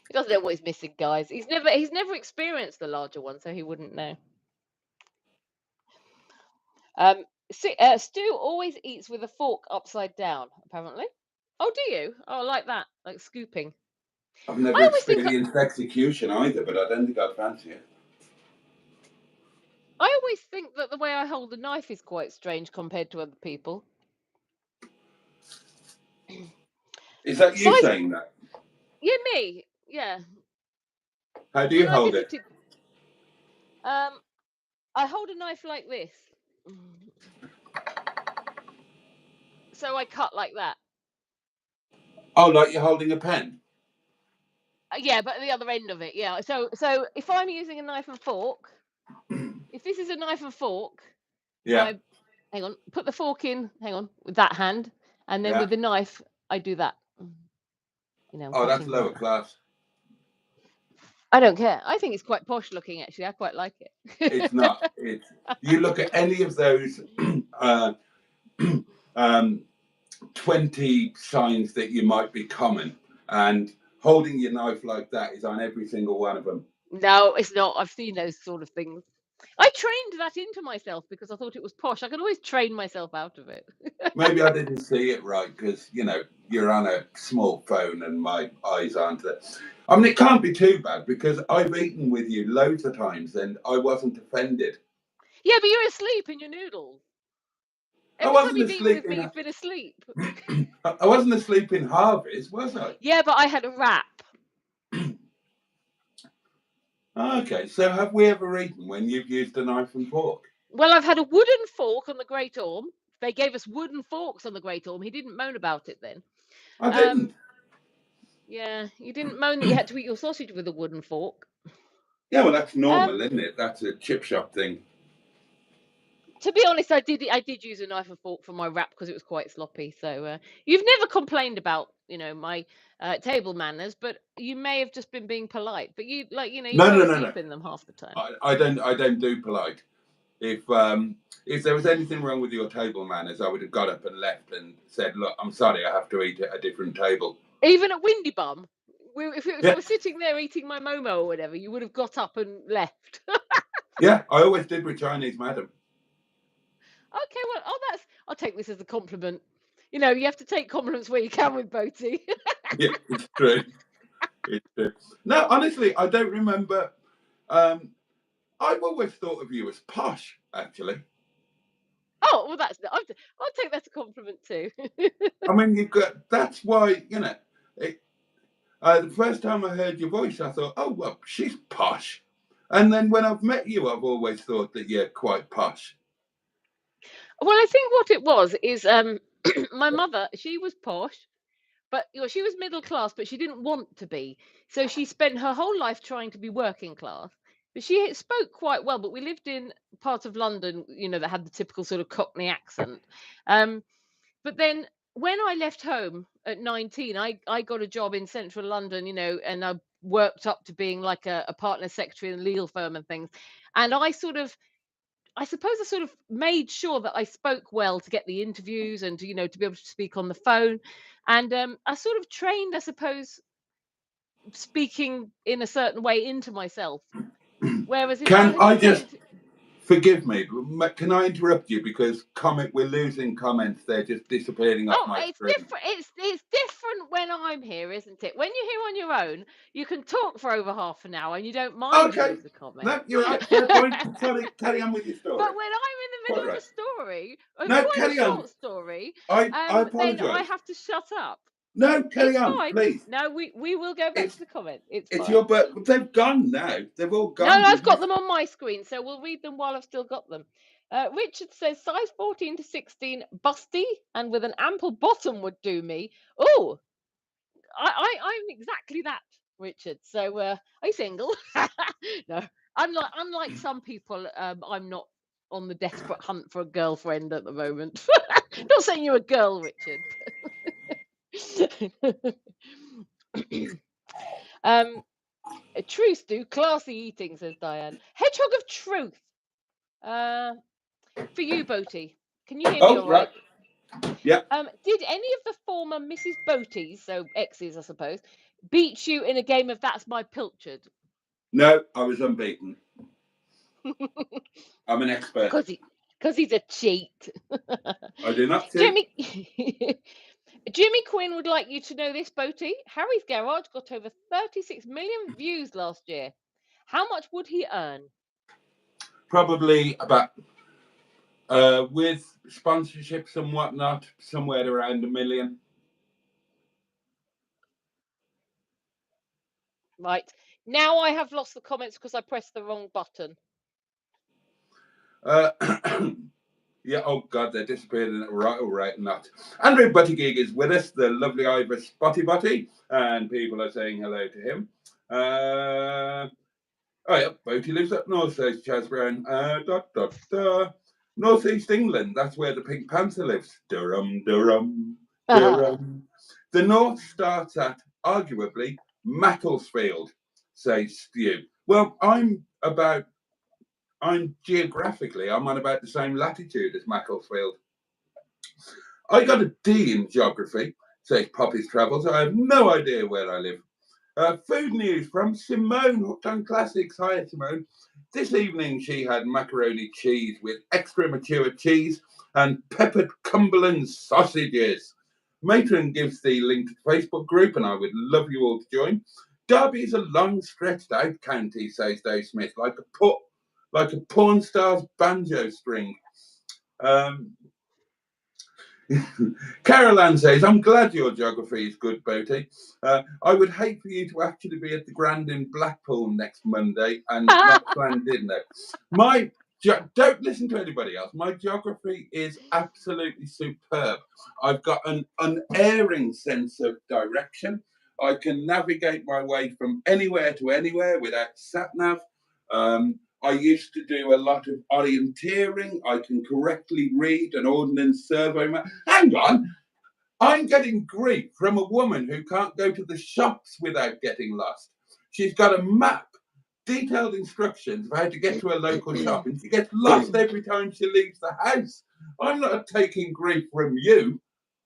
He doesn't know what he's missing, guys. He's never experienced the larger one, so he wouldn't know. Stu always eats with a fork upside down, apparently. Oh, do you? Oh, I like that, like scooping. I've never experienced execution either, but I don't think I'd fancy it. I always think that the way I hold the knife is quite strange compared to other people. Is that you saying that? Yeah, me. Yeah. How do you hold it? I hold a knife like this. So I cut like that. Oh, like you're holding a pen? Yeah, but at the other end of it, yeah. So if I'm using a knife and fork, if this is a knife and fork, yeah. Hang on, put the fork in, hang on, with that hand, and then with the knife, I do that. You know. Oh, that's lower class. I don't care. I think it's quite posh looking, actually. I quite like it. It's not. You look at any of those 20 signs that you might be common, and holding your knife like that is on every single one of them. No, it's not. I've seen those sort of things. I trained that into myself because I thought it was posh. I could always train myself out of it. Maybe I didn't see it right because, you know, you're on a small phone and my eyes aren't there. I mean, it can't be too bad because I've eaten with you loads of times and I wasn't offended. Yeah, but you're asleep in your noodles. Every time you've eaten with me, you've been asleep. I wasn't asleep in Harvey's, was I? Yeah, but I had a wrap. Okay, so have we ever eaten when you've used a knife and fork? Well, I've had a wooden fork on the Great Orme. They gave us wooden forks on the Great Orme. He didn't moan about it then. I didn't. Yeah, you didn't moan that you had to eat your sausage with a wooden fork. Yeah, well, that's normal, isn't it? That's a chip shop thing. To be honest, I did use a knife and fork for my wrap because it was quite sloppy. So you've never complained about, you know, my table manners, but you may have just been being polite. But you fell asleep in them half the time. I don't do polite. If there was anything wrong with your table manners, I would have got up and left and said, "Look, I'm sorry, I have to eat at a different table." Even at Windy Bum, if I was sitting there eating my momo or whatever, you would have got up and left. Yeah, I always did with Chinese madam. Okay, well, I'll take this as a compliment. You know, you have to take compliments where you can with Boaty. Yeah, it's true. It's true. No, honestly, I don't remember. I've always thought of you as posh, actually. Oh, well, I'll take that as a compliment too. I mean, that's why, you know, the first time I heard your voice, I thought, oh, well, she's posh. And then when I've met you, I've always thought that you're quite posh. Well, I think what it was is my mother, she was posh, but she was middle class, but she didn't want to be. So she spent her whole life trying to be working class. But she spoke quite well, but we lived in part of London, you know, that had the typical sort of Cockney accent. But then when I left home at 19, I got a job in central London, you know, and I worked up to being like a partner secretary in a legal firm and things. And I sort of I suppose I sort of made sure that I spoke well to get the interviews and to, to be able to speak on the phone. And I sort of trained, I suppose, speaking in a certain way into myself. Whereas if I Can had I said, just, forgive me, but can I interrupt you, because we're losing comments, they're just disappearing off oh, my it's screen. different. It's different when I'm here, isn't it? When you're here on your own, you can talk for over half an hour and you don't mind Okay, the comments. no, you're right, fair point. Sorry, carry on with your story. But when I'm in the middle Quite of a story, No, quite carry a on. short story, I then I apologise. have to shut up. No, carry It's on, fine. please. No, we will go back to the comment. It's It's fine. your birth. They've gone now. They've all No, gone. I've got them on my screen, so we'll read them while I've still got them. Richard says size 14 to 16, busty, and with an ample bottom would do me. Oh, I'm exactly that, Richard. So are you single? No, unlike some people, I'm not on the desperate hunt for a girlfriend at the moment. Not saying you're a girl, Richard. Truth do classy eating, says Diane. Hedgehog of truth. For you, Boaty. Can you hear me all right? Yeah. Did any of the former Mrs. Boatys, so exes, I suppose, beat you in a game of That's My Pilchard? No, I was unbeaten. I'm an expert. Because he's a cheat. I do not cheat. Jimmy Quinn would like you to know this, Boaty. Harry's Garage got over 36 million views last year. How much would he earn? Probably about, with sponsorships and whatnot, somewhere around $1 million. Right. Now I have lost the comments because I pressed the wrong button. Yeah, oh God, they're disappearing right or right not. Andrew Buttygig is with us, the lovely Ivor Spotty Butty, and people are saying hello to him. Oh yeah, Boaty lives up north, says Chaz Brown. North East England, that's where the Pink Panther lives. Durham. The north starts at, arguably, Macclesfield, says Stu. Well, I'm geographically, I'm on about the same latitude as Macclesfield. I got a D in geography, says Poppy's Travels. I have no idea where I live. Food news from Simone, Hooked on Classics. Hi, Simone. This evening she had macaroni cheese with extra mature cheese and peppered Cumberland sausages. Matron gives the link to the Facebook group, and I would love you all to join. Derby's a long stretched out county, says Dave Smith, like a porn star's banjo string. Carol Ann says, I'm glad your geography is good, Boaty. I would hate for you to actually be at the Grand in Blackpool next Monday and not plan dinner. Don't listen to anybody else. My geography is absolutely superb. I've got an unerring sense of direction. I can navigate my way from anywhere to anywhere without sat-nav. I used to do a lot of orienteering. I can correctly read an ordnance survey map. Hang on. I'm getting grief from a woman who can't go to the shops without getting lost. She's got a map, detailed instructions of how to get to a local shop, and she gets lost every time she leaves the house. I'm not taking grief from you,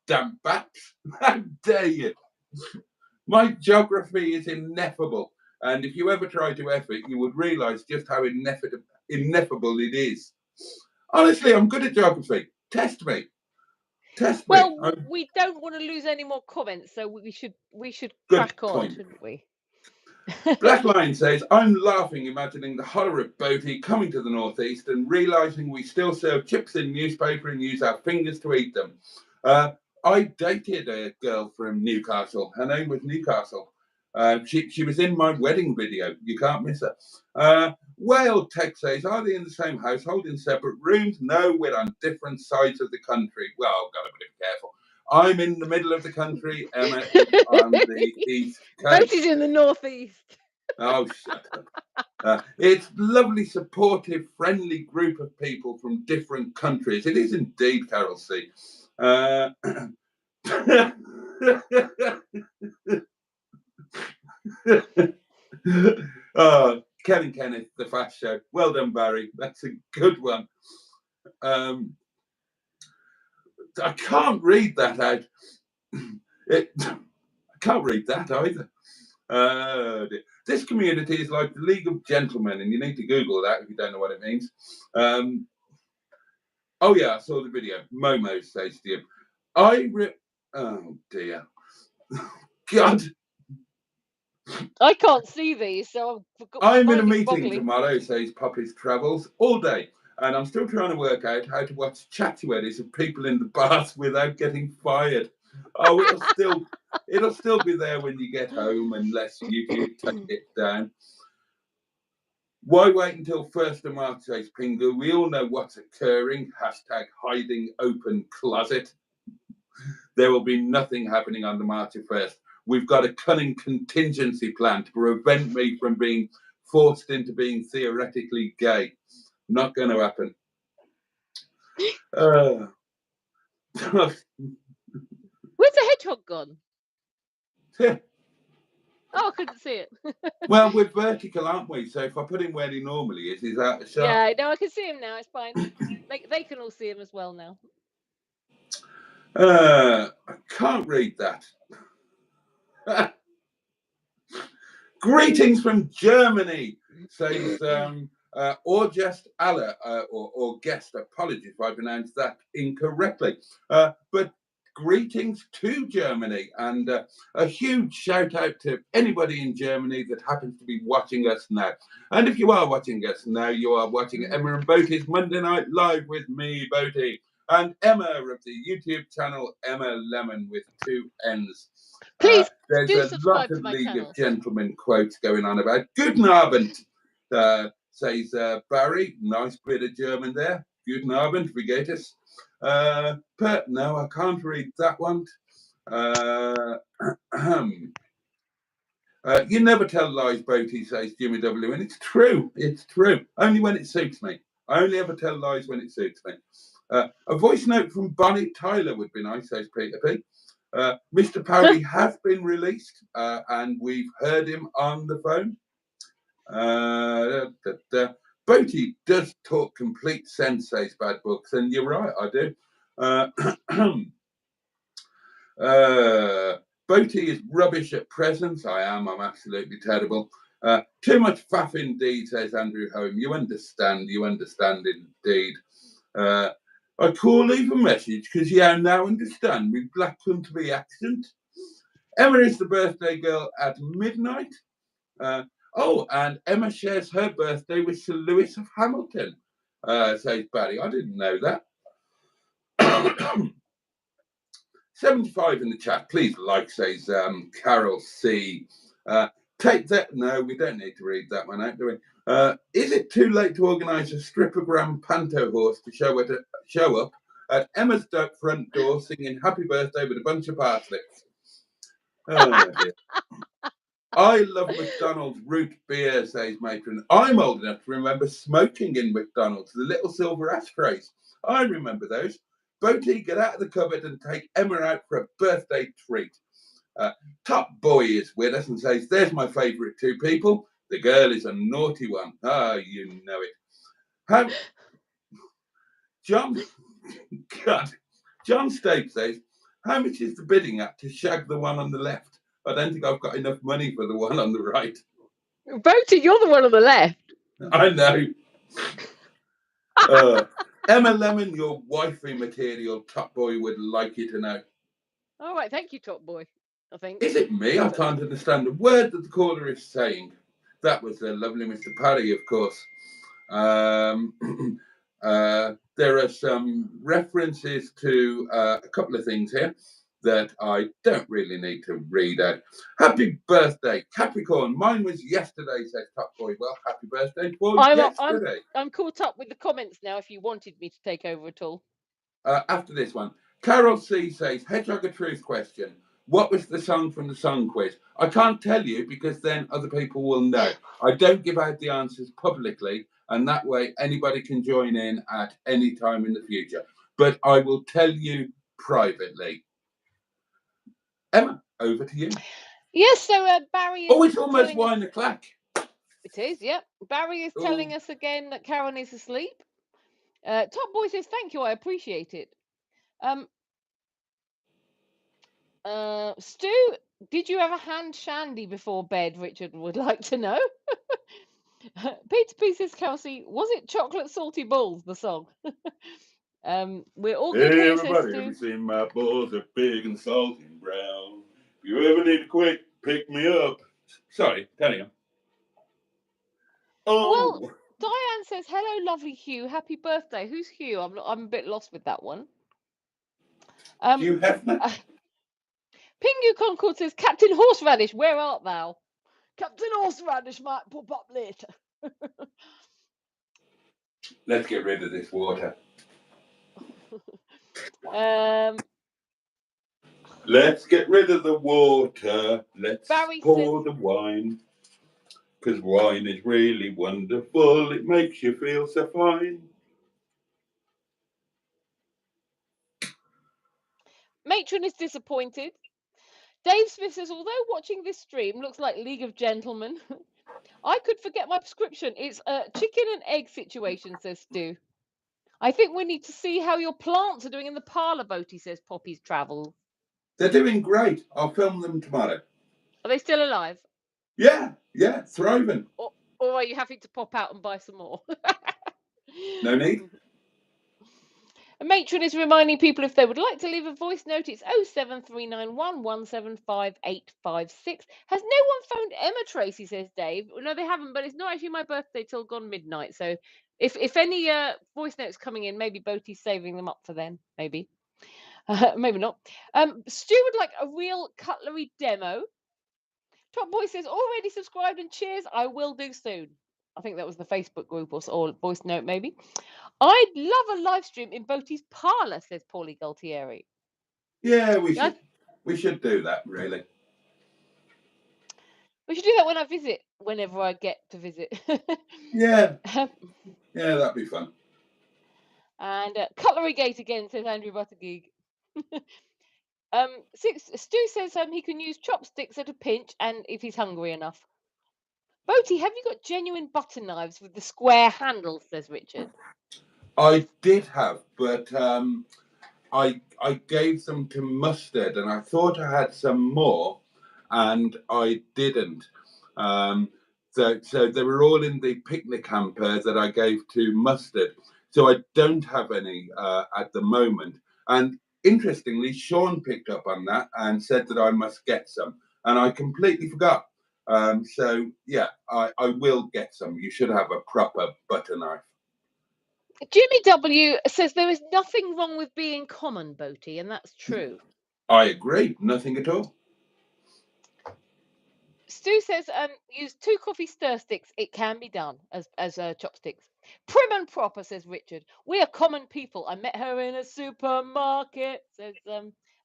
damn bats. How dare you? My geography is ineffable. And if you ever try to F it, you would realise just how ineffable it is. Honestly, I'm good at geography. Test me. Well, we don't want to lose any more comments, so we should crack on, shouldn't we? Black Line says, I'm laughing imagining the horror of Boaty coming to the northeast and realising we still serve chips in newspaper and use our fingers to eat them. I dated a girl from Newcastle. Her name was Newcastle. She was in my wedding video. You can't miss her. Whale Tech says, are they in the same household in separate rooms? No, we're on different sides of the country. Well, I've got to be careful. I'm in the middle of the country. Emma is on the east coast. Boaty's in the northeast. Oh, shut up. It's lovely, supportive, friendly group of people from different countries. It is indeed, Carol C. Ken and Kenneth, the Fast Show. Well done, Barry. That's a good one. I can't read that out. I can't read that either. This community is like the League of Gentlemen, and you need to Google that if you don't know what it means. Oh yeah, I saw the video. Momo says to you, oh dear. God. I can't see these, so I'm in a meeting tomorrow, says Poppy's Travels, all day. And I'm still trying to work out how to watch chatty-weddies of people in the bath without getting fired. Oh, it'll still be there when you get home unless YouTube take it down. Why wait until 1st of March, says Pingu? We all know what's occurring. Hashtag hiding open closet. There will be nothing happening on the March of 1st. We've got a cunning contingency plan to prevent me from being forced into being theoretically gay. Not going to happen. Where's the hedgehog gone? Oh, I couldn't see it. Well, we're vertical, aren't we? So if I put him where he normally is, he's out of shot. Yeah, no, I can see him now. It's fine. They can all see him as well now. I can't read that. Greetings from Germany, says or just Allah or guest. Apologies if I pronounced that incorrectly. But greetings to Germany, and a huge shout out to anybody in Germany that happens to be watching us now. And if you are watching us now, you are watching Emma and Boaty's Monday Night Live with me, Boaty, and Emma of the YouTube channel Emma Lemon with 2 N's. Please there's do a subscribe lot of to my League channel. of Gentlemen quotes going on about Guten Abend, says Barry. Nice bit of German there. Guten Abend, wie geht es? But no, I can't read that one. You never tell lies, Boaty, says Jimmy W. And it's true. It's true. Only when it suits me. I only ever tell lies when it suits me. A voice note from Bonnie Tyler would be nice, says Peter P. Mr. Parry has been released, and we've heard him on the phone. Boaty does talk complete sense, says Bad Books, and you're right, I do. Boaty is rubbish at present. I'm absolutely terrible. Too much faff indeed, says Andrew Home. You understand indeed. I call leave a message because you now understand with Black Country accent. Emma is the birthday girl at midnight. And Emma shares her birthday with Sir Lewis of Hamilton, says Barry. I didn't know that. 75 in the chat. Please like, says Carol C. Take that. No, we don't need to read that one out, do we? Is it too late to organise a strippogram panto horse to show up at Emma's front door singing happy birthday with a bunch of parsnips? Oh, dear. I love McDonald's root beer, says Matron. I'm old enough to remember smoking in McDonald's, the little silver ashtrays. I remember those. Boaty, get out of the cupboard and take Emma out for a birthday treat. Top Boy is with us and says, there's my favourite 2 people. The girl is a naughty one. Ah, you know it. John Stape says, how much is the bidding at to shag the one on the left? I don't think I've got enough money for the one on the right. Boaty, you're the one on the left. I know. Emma Lemon, your wifey material, Top Boy would like you to know. All right, thank you, Top Boy. I think. Is it me? I can't understand a word that the caller is saying. That was the lovely Mr. Parry, of course. There are some references to a couple of things here that I don't really need to read out. Happy birthday, Capricorn. Mine was yesterday, says Top Boy. Well, happy birthday for yesterday. I'm caught up with the comments now if you wanted me to take over at all. After this one, Carol C says, Hedgehog a truth question. What was the song from the song quiz? I can't tell you because then other people will know. I don't give out the answers publicly, and that way anybody can join in at any time in the future. But I will tell you privately. Emma, over to you. Yes, so Barry is... Oh, it's almost 1 o'clock. It is, yep. Barry is telling us again that Karen is asleep. Top Boy says, thank you, I appreciate it. Stu, did you ever hand shandy before bed? Richard would like to know. Peter P says, Kelsey, was it Chocolate Salty Balls, the song? We're all good here, says Everybody, Stu. have you seen my balls are big and salty and brown? If you ever need a quick pick me up. Sorry, carry on. Oh. Well, Diane says, hello, lovely Hugh. Happy birthday. Who's Hugh? I'm a bit lost with that one. Hugh Hefner? Pingu Concord says, Captain Horseradish, where art thou? Captain Horseradish might pop up later. Let's get rid of this water. Let's get rid of the water. Let's Barry pour says, the wine. Because wine is really wonderful. It makes you feel so fine. Matron is disappointed. Dave Smith says, although watching this stream looks like League of Gentlemen, I could forget my prescription. It's a chicken and egg situation, says Stu. I think we need to see how your plants are doing in the parlour, Boaty, says Poppy's Travel. They're doing great. I'll film them tomorrow. Are they still alive? Yeah, thriving. Or are you having to pop out and buy some more? No need. A matron is reminding people if they would like to leave a voice note, it's 07391 175 856. Has no one phoned Emma Tracy, says Dave? No, they haven't, but it's not actually my birthday till gone midnight. So if any voice notes coming in, maybe Boaty's saving them up for then. Maybe. Maybe not. Stu would like a real cutlery demo. Top Boy says, already subscribed and cheers. I will do soon. I think that was the Facebook group or voice note, maybe. I'd love a live stream in Boaty's parlour, says Paulie Galtieri. Yeah, we should do that, really. We should do that when I visit, whenever I get to visit. Yeah, that'd be fun. And Cutlery Gate again, says Andrew Buttergeek. Stu says he can use chopsticks at a pinch and if he's hungry enough. Boaty, have you got genuine butter knives with the square handles, says Richard? I did have, but I gave them to Mustard, and I thought I had some more, and I didn't. So they were all in the picnic hamper that I gave to Mustard. So I don't have any at the moment. And interestingly, Sean picked up on that and said that I must get some, and I completely forgot. So yeah, I will get some. You should have a proper butter knife. Jimmy W says there is nothing wrong with being common, Boaty, and that's true. I agree. Nothing at all. Stu says use 2 coffee stir sticks. It can be done as chopsticks. Prim and proper, says Richard. We are common people. I met her in a supermarket, says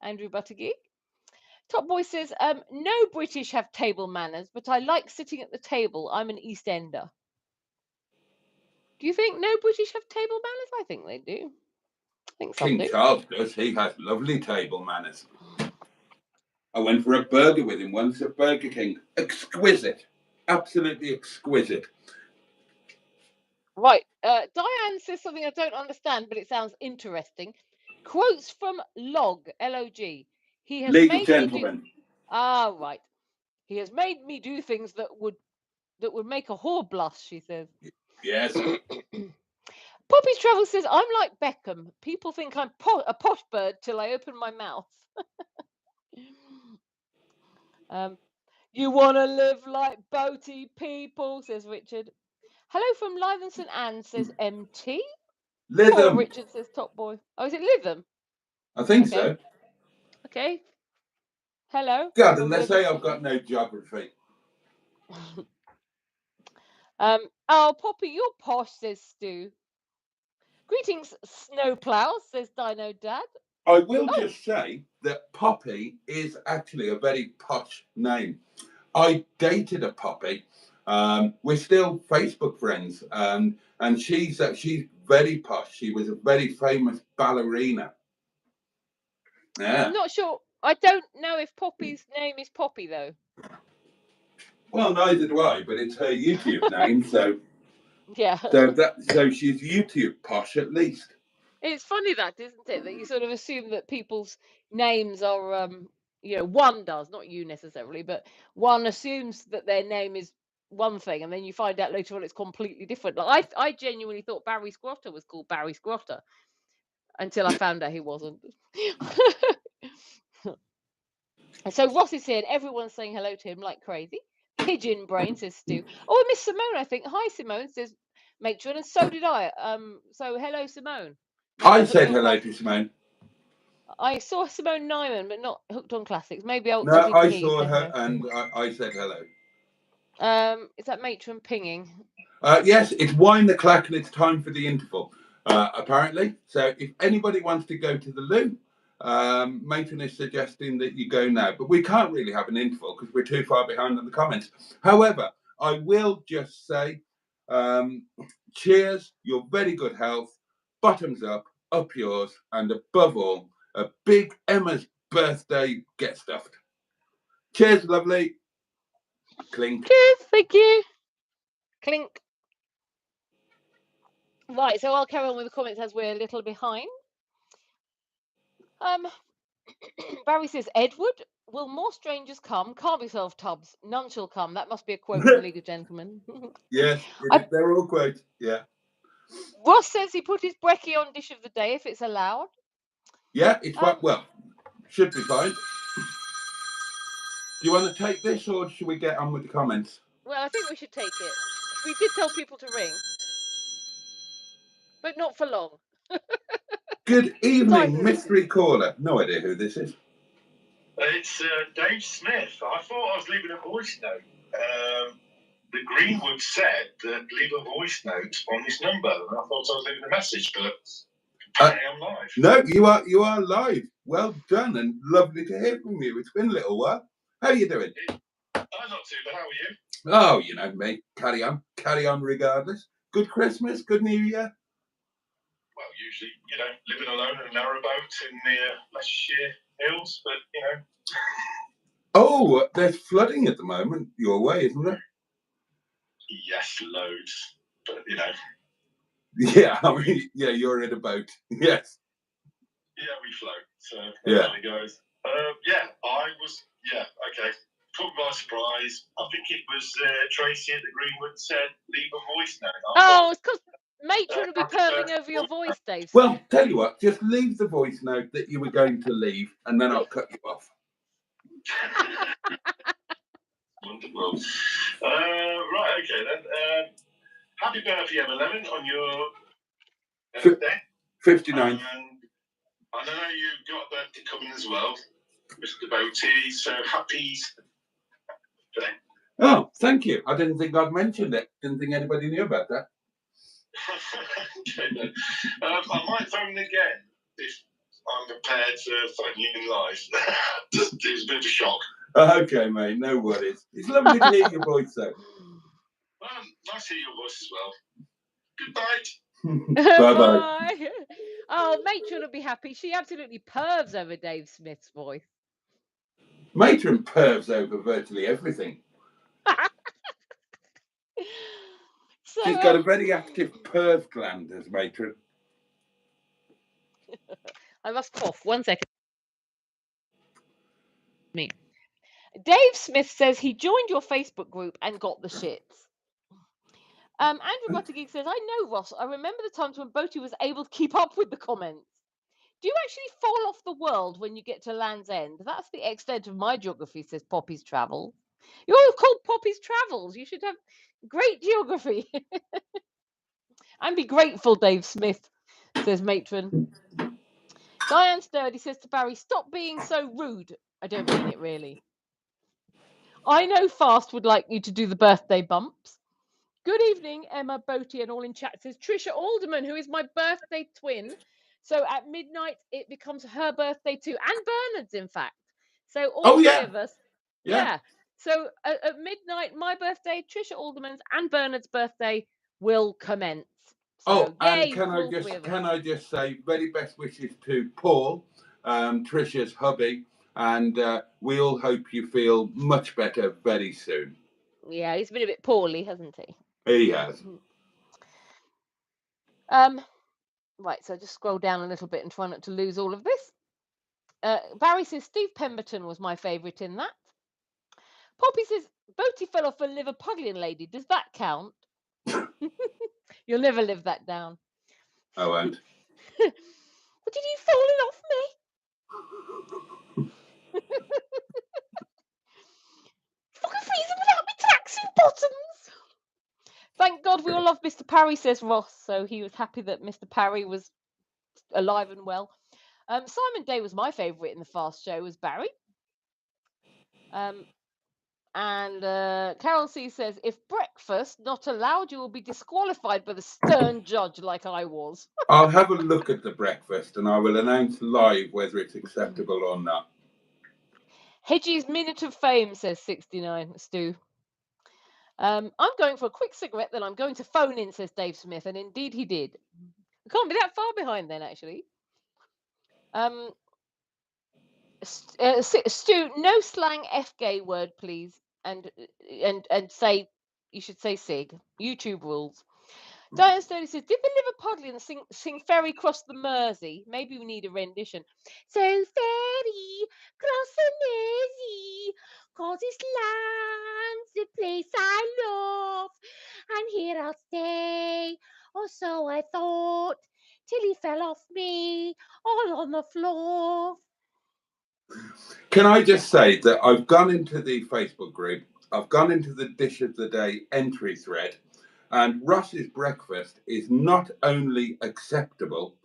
Andrew Buttergeek. Top Boy says no British have table manners, but I like sitting at the table. I'm an East Ender. Do you think no British have table manners? I think they do. I think some do. King Charles does. He has lovely table manners. I went for a burger with him once at Burger King. Exquisite. Absolutely exquisite. Right. Diane says something I don't understand, but it sounds interesting. Quotes from Log, L-O-G. He has League made of Gentlemen. right. He has made me do things that would make a whore blush, she says. Yes. Poppy's Travel says, I'm like Beckham. People think I'm a posh bird till I open my mouth. You want to live like Boaty people, says Richard. Hello from Lytham St Anne, says MT. Lytham. Richard says Top Boy. Oh, is it Lytham? I think so. Okay. Hello. God, and they say I've got no geography. Oh, Poppy, you're posh, says Stu. Greetings, Snowplow, says Dino Dad. I will just say that Poppy is actually a very posh name. I dated a Poppy. We're still Facebook friends, and she's very posh. She was a very famous ballerina. Yeah. I'm not sure. I don't know if Poppy's name is Poppy though. Well, neither do I, but it's her YouTube name, so Yeah. so she's YouTube posh at least. It's funny that, isn't it? That you sort of assume that people's names are, one does, not you necessarily, but one assumes that their name is one thing, and then you find out later on it's completely different. Like I genuinely thought Barry Scrotter was called Barry Scrotter until I found out he wasn't. So Ross is here, and everyone's saying hello to him like crazy. Pigeon brain, says Stu. Oh, and Miss Simone, I think. Hi, Simone, says Matron, and so did I. So hello, Simone. I said hello to Simone. I saw Simone Nyman, but not Hooked on Classics. Maybe I didn't I hear you saw say her, hello. and I said hello. Is that Matron pinging? Yes, it's wind the clack, and it's time for the interval. Apparently, so if anybody wants to go to the loo, Matron is suggesting that you go now, but we can't really have an interval because we're too far behind on the comments. However, I will just say, cheers, your very good health, bottoms up yours, and above all, a big Emma's birthday get stuffed. Cheers, lovely. Clink. Cheers, thank you. Clink. Right, so I'll carry on with the comments as we're a little behind. Barry says, Edward, will more strangers come? Calm yourself, Tubbs. None shall come. That must be a quote from League of Gentlemen. Yes, they're all quotes. Yeah. Ross says he put his brekkie on dish of the day if it's allowed. Yeah, it's fine. Well, should be fine. Do you want to take this, or should we get on with the comments? Well, I think we should take it. We did tell people to ring, but not for long. Good evening, mystery caller. No idea who this is. It's Dave Smith. I thought I was leaving a voice note. The Greenwood said that leave a voice note on this number, and I thought I was leaving a message, but apparently I'm live. No, you are live. Well done, and lovely to hear from you. It's been a little while. How are you doing? I'm not too bad. How are you? Oh, you know me. Carry on regardless. Good Christmas, good New Year. Well, usually, living alone in a narrowboat in the Leicestershire Hills, but Oh, there's flooding at the moment your way, isn't there? Yes, loads. But Yeah, I mean, yeah, you're in a boat. Yes. Yeah, we float. So yeah, there it goes. Okay. Caught me by surprise. I think it was Tracy at the Greenwood said leave a voice note. It's because Matron will be perving over your voice, Dave. Well, tell you what, just leave the voice note that you were going to leave, and then I'll cut you off. Wonderful. Right, okay then. Happy birthday, Emma on your birthday. 59. And I know you've got a birthday coming as well, Mr. Boaty, so happy birthday. Oh, thank you. I didn't think I'd mentioned it. Didn't think anybody knew about that. Okay, then. I might phone again if I'm prepared to phone you in live. It was a bit of a shock. Okay, mate, no worries. It's lovely to hear your voice, though. Nice to hear your voice as well. Good night. Bye-bye. Oh, Matron will be happy. She absolutely pervs over Dave Smith's voice. Matron pervs over virtually everything. She's got a very active perv gland, as Matron. I must cough. 1 second. Me. Dave Smith says he joined your Facebook group and got the shits. Andrew Buttergeek says, I know, Ross. I remember the times when Boaty was able to keep up with the comments. Do you actually fall off the world when you get to Land's End? That's the extent of my geography, says Poppy's Travels. You're all called Poppy's Travels. You should have great geography. And be grateful, Dave Smith, says Matron. Diane Sturdy says to Barry, stop being so rude. I don't mean it, really. I know Fast would like you to do the birthday bumps. Good evening, Emma, Boaty, and all in chat, says Trisha Alderman, who is my birthday twin. So at midnight, it becomes her birthday too, and Bernard's, in fact. So all three of us. Yeah. So at midnight, my birthday, Trisha Alderman's, and Bernard's birthday will commence. So, and can I just say very best wishes to Paul, Trisha's hubby, and we all hope you feel much better very soon. Yeah, he's been a bit poorly, hasn't he? He has. Right, so just scroll down a little bit and try not to lose all of this. Barry says Steve Pemberton was my favourite in that. Poppy says Boaty fell off a Liverpudlian lady. Does that count? You'll never live that down. I won't. What did you falling off me? Fucking freezing without me tracksuit bottoms. Thank God we all love Mr. Parry, says Ross. So he was happy that Mr. Parry was alive and well. Simon Day was my favourite in the Fast Show, was Barry. And Carol C says, if breakfast not allowed, you will be disqualified by the stern judge like I was. I'll have a look at the breakfast and I will announce live whether it's acceptable or not. Hedgie's Minute of Fame, says 69, Stu. I'm going for a quick cigarette, then I'm going to phone in, says Dave Smith. And indeed he did. We can't be that far behind then, actually. Stu, no slang F-gay word, please. And say, you should say SIG. YouTube rules. Diane Stoney says, did the Liverpudlians sing Ferry Cross the Mersey? Maybe we need a rendition. So ferry cross the Mersey, 'cause this land's the place I love, and here I'll stay, or so I thought, till he fell off me, all on the floor. Can I just say that I've gone into the Facebook group, I've gone into the Dish of the Day entry thread, and Ross's breakfast is not only acceptable,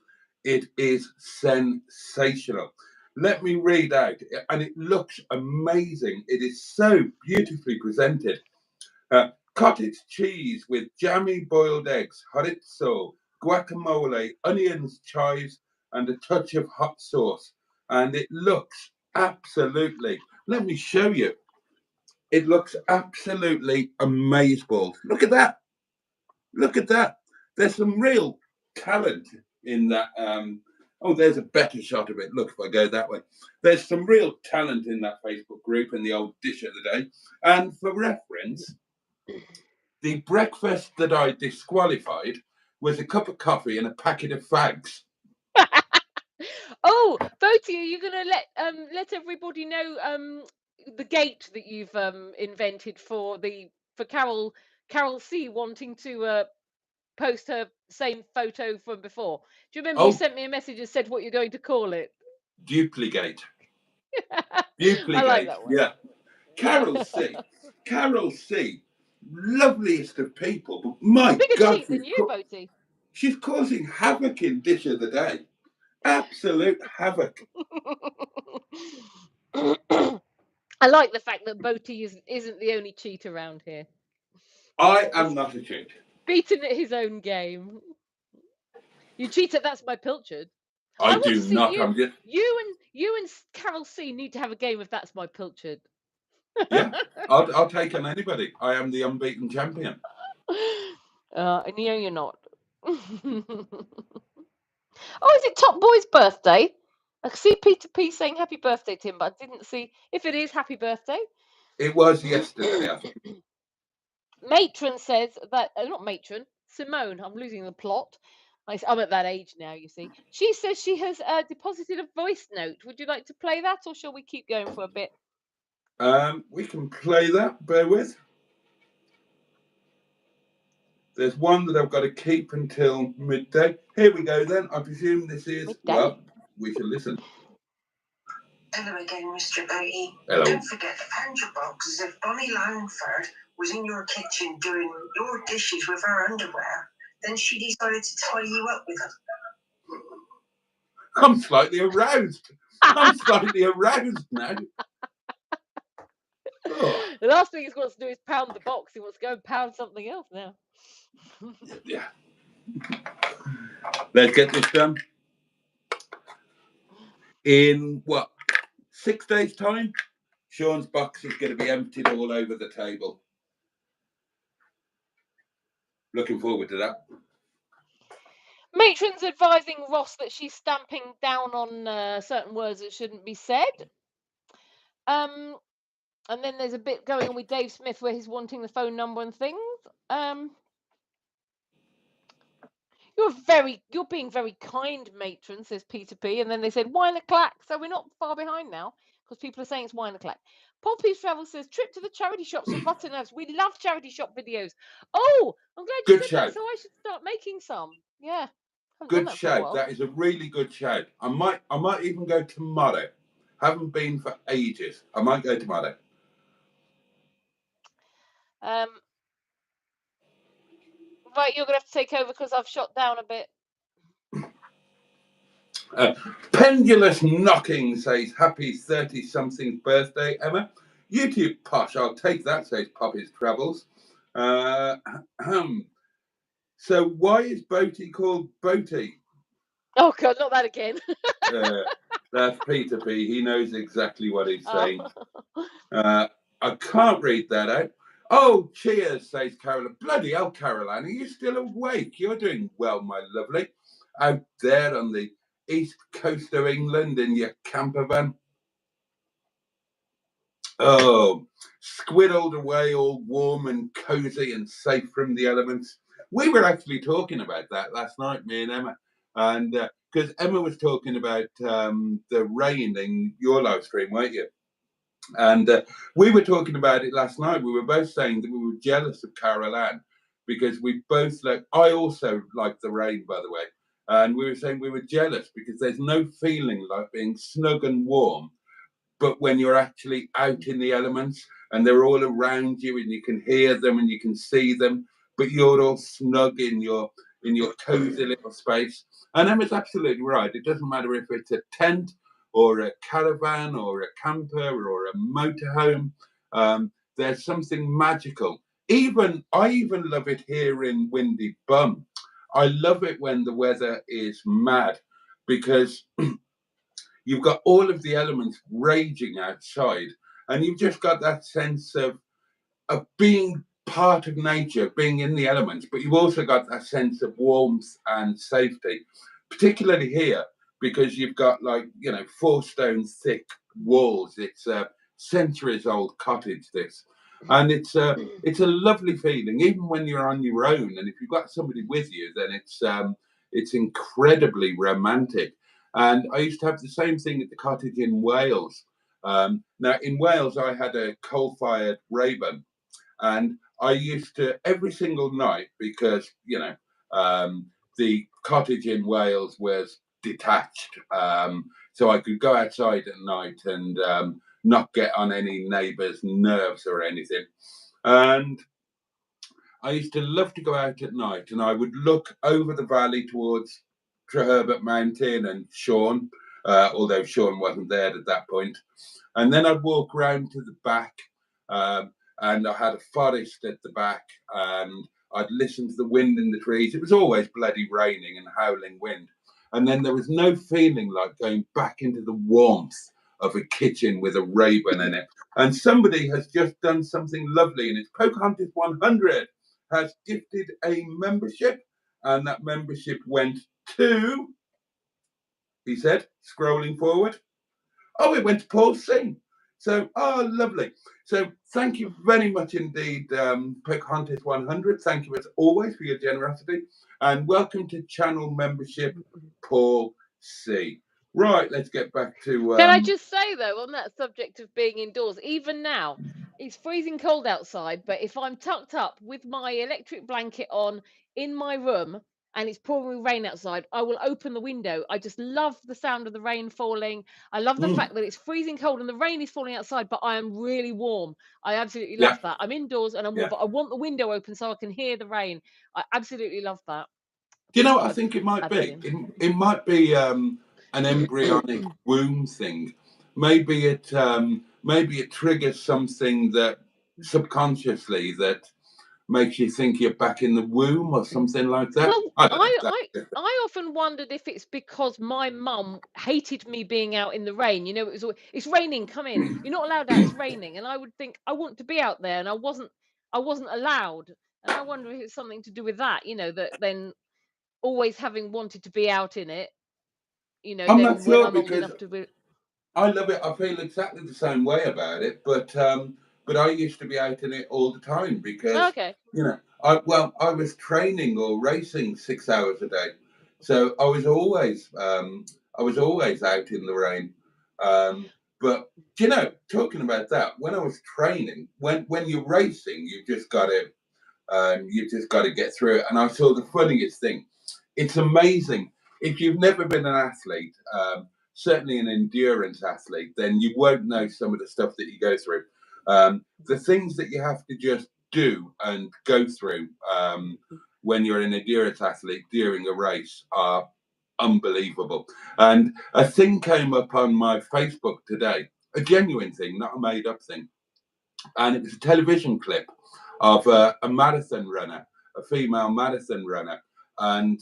it is sensational. Let me read out, and it looks amazing. It is so beautifully presented. Cottage cheese with jammy boiled eggs, chorizo, guacamole, onions, chives, and a touch of hot sauce. And it looks absolutely, let me show you. It looks absolutely amazeballs. Look at that. Look at that. There's some real talent in that. Oh, there's a better shot of it. Look, if I go that way. There's some real talent in that Facebook group in the old Dish of the Day. And for reference, the breakfast that I disqualified was a cup of coffee and a packet of fags. Oh, Boaty, are you going to let everybody know the gate that you've invented for Carol C wanting to post her same photo from before? Do you remember you sent me a message and said what you're going to call it? Duplicate. Duplicate. I like that one. Yeah. Carol C. Loveliest of people, but my bigger God, cheat than you, Boaty. She's causing havoc in Dish of the Day. Absolute havoc. I like the fact that Boaty isn't the only cheat around here. I am not a cheat. Beaten at his own game. You cheat at That's My Pilchard. I do not. You and Carol C need to have a game of That's My Pilchard. Yeah, I'll take on anybody. I am the unbeaten champion. No, you're not. Oh, is it Top Boy's birthday? I see Peter P saying happy birthday to him, but I didn't see if it is happy birthday. It was yesterday, I think. Matron says that, not Matron, Simone, I'm losing the plot. I'm at that age now, you see. She says she has deposited a voice note. Would you like to play that, or shall we keep going for a bit? We can play that, bear with. There's one that I've got to keep until midday. Here we go then. I presume this is, midday. Well, we shall listen. Hello again, Mr. Boaty. Hello. Don't forget to pound your box as if Bonnie Langford was in your kitchen doing your dishes with her underwear. Then she decided to tie you up with it. I'm slightly aroused. I'm slightly aroused now. Oh. The last thing he's got to do is pound the box. He wants to go and pound something else now. Yeah. Let's get this done. In what? 6 days' time? Sean's box is going to be emptied all over the table. Looking forward to that. Matron's advising Ross that she's stamping down on certain words that shouldn't be said. And then there's a bit going on with Dave Smith where he's wanting the phone number and things. You're being very kind, matron, says Peter P. And then they said wine o'clock, so we're not far behind now because people are saying it's wine o'clock. Poppy's Travel says trip to the charity shops for butternose. We love charity shop videos. Oh, I'm glad you said that. So I should start making some. Yeah, haven't done Good that for a shout. while. That is a really good shout. I might even go tomorrow. Haven't been for ages. I might go tomorrow. Right, you're gonna have to take over because I've shot down a bit. Pendulous Knocking says happy 30-something birthday, Emma. YouTube posh, I'll take that, says Poppy's Travels. So why is Boaty called Boaty? Oh God, not that again. That's Peter P. He knows exactly what he's saying. I can't read that out. Oh, cheers, says Caroline. Bloody hell, Caroline, are you still awake? You're doing well, my lovely. Out there on the east coast of England in your camper van. Oh, squiddled away all warm and cozy and safe from the elements. We were actually talking about that last night, me and Emma. And because Emma was talking about the rain in your live stream, weren't you? And we were talking about it last night. We were both saying that we were jealous of Carol Ann because we both I also like the rain, by the way. And we were saying we were jealous because there's no feeling like being snug and warm. But when you're actually out in the elements and they're all around you and you can hear them and you can see them, but you're all snug in your cozy little space. And Emma's absolutely right. It doesn't matter if it's a tent or a caravan or a camper or a motorhome. There's something magical. I even love it here in Windy Bum. I love it when the weather is mad because you've got all of the elements raging outside, and you've just got that sense of being part of nature, being in the elements, but you've also got that sense of warmth and safety, particularly here, because you've got 4 stone thick walls. It's a centuries old cottage, this. And it's a lovely feeling, even when you're on your own. And if you've got somebody with you, then it's incredibly romantic. And I used to have the same thing at the cottage in Wales. Now, in Wales, I had a coal-fired Rayburn, and I used to, every single night, because, the cottage in Wales was detached, so I could go outside at night and not get on any neighbours' nerves or anything. And I used to love to go out at night, and I would look over the valley towards Treherbert Mountain and Sean, although Sean wasn't there at that point. And then I'd walk round to the back, and I had a forest at the back, and I'd listen to the wind in the trees. It was always bloody raining and howling wind. And then there was no feeling like going back into the warmth of a kitchen with a Rayburn in it. And somebody has just done something lovely, and it's Pocahontas 100 has gifted a membership, and that membership went to, he said, scrolling forward. Oh, it went to Paul C. So, lovely. So thank you very much indeed, Pocahontas 100. Thank you as always for your generosity. And welcome to channel membership, Paul C. Right, let's get back to... Can I just say, though, on that subject of being indoors, even now, it's freezing cold outside, but if I'm tucked up with my electric blanket on in my room and it's pouring rain outside, I will open the window. I just love the sound of the rain falling. I love the fact that it's freezing cold and the rain is falling outside, but I am really warm. I absolutely love that. I'm indoors and I'm warm, but I want the window open so I can hear the rain. I absolutely love that. Do you know what I think it might be? It might be an embryonic womb thing. Maybe it triggers something that subconsciously that makes you think you're back in the womb or something like that. Well, I often wondered if it's because my mum hated me being out in the rain. You know, it's raining, come in. You're not allowed out, it's raining. And I would think I want to be out there, and I wasn't allowed. And I wonder if it's something to do with that, you know, that then always having wanted to be out in it, you know, I'm then not when sure I'm old enough to be. I love it. I feel exactly the same way about it, but I used to be out in it all the time because Okay. I was training or racing 6 hours a day, so I was always out in the rain. But talking about that, when I was training, when you're racing, you just got to get through it. And I saw the funniest thing. It's amazing. If you've never been an athlete, certainly an endurance athlete, then you won't know some of the stuff that you go through. The things that you have to just do and go through when you're an endurance athlete during a race are unbelievable. And a thing came up on my Facebook today, a genuine thing, not a made up thing. And it was a television clip of a marathon runner, a female marathon runner. And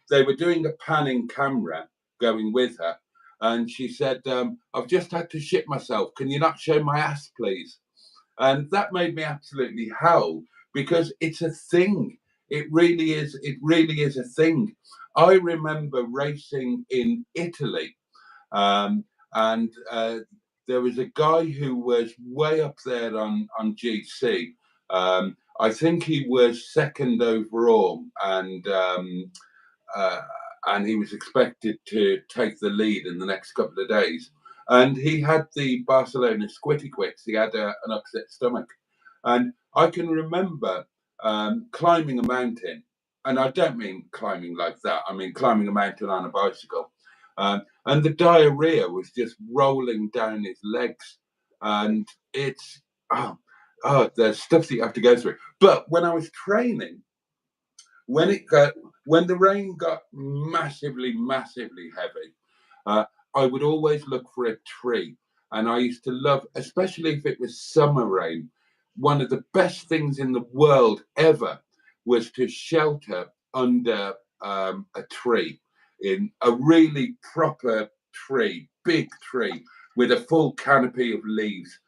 they were doing a panning camera going with her. And she said, I've just had to shit myself. Can you not show my ass, please? And that made me absolutely howl because it's a thing. It really is. It really is a thing. I remember racing in Italy, and there was a guy who was way up there on GC. I think he was second overall, and he was expected to take the lead in the next couple of days. And he had the Barcelona squitty quicks. He had an upset stomach. And I can remember climbing a mountain. And I don't mean climbing like that. I mean climbing a mountain on a bicycle. And the diarrhea was just rolling down his legs. And it's, there's stuff that you have to go through. But when I was training, when the rain got massively heavy, I would always look for a tree, and I used to love, especially if it was summer rain. One of the best things in the world ever was to shelter under a tree, in a really proper tree, big tree with a full canopy of leaves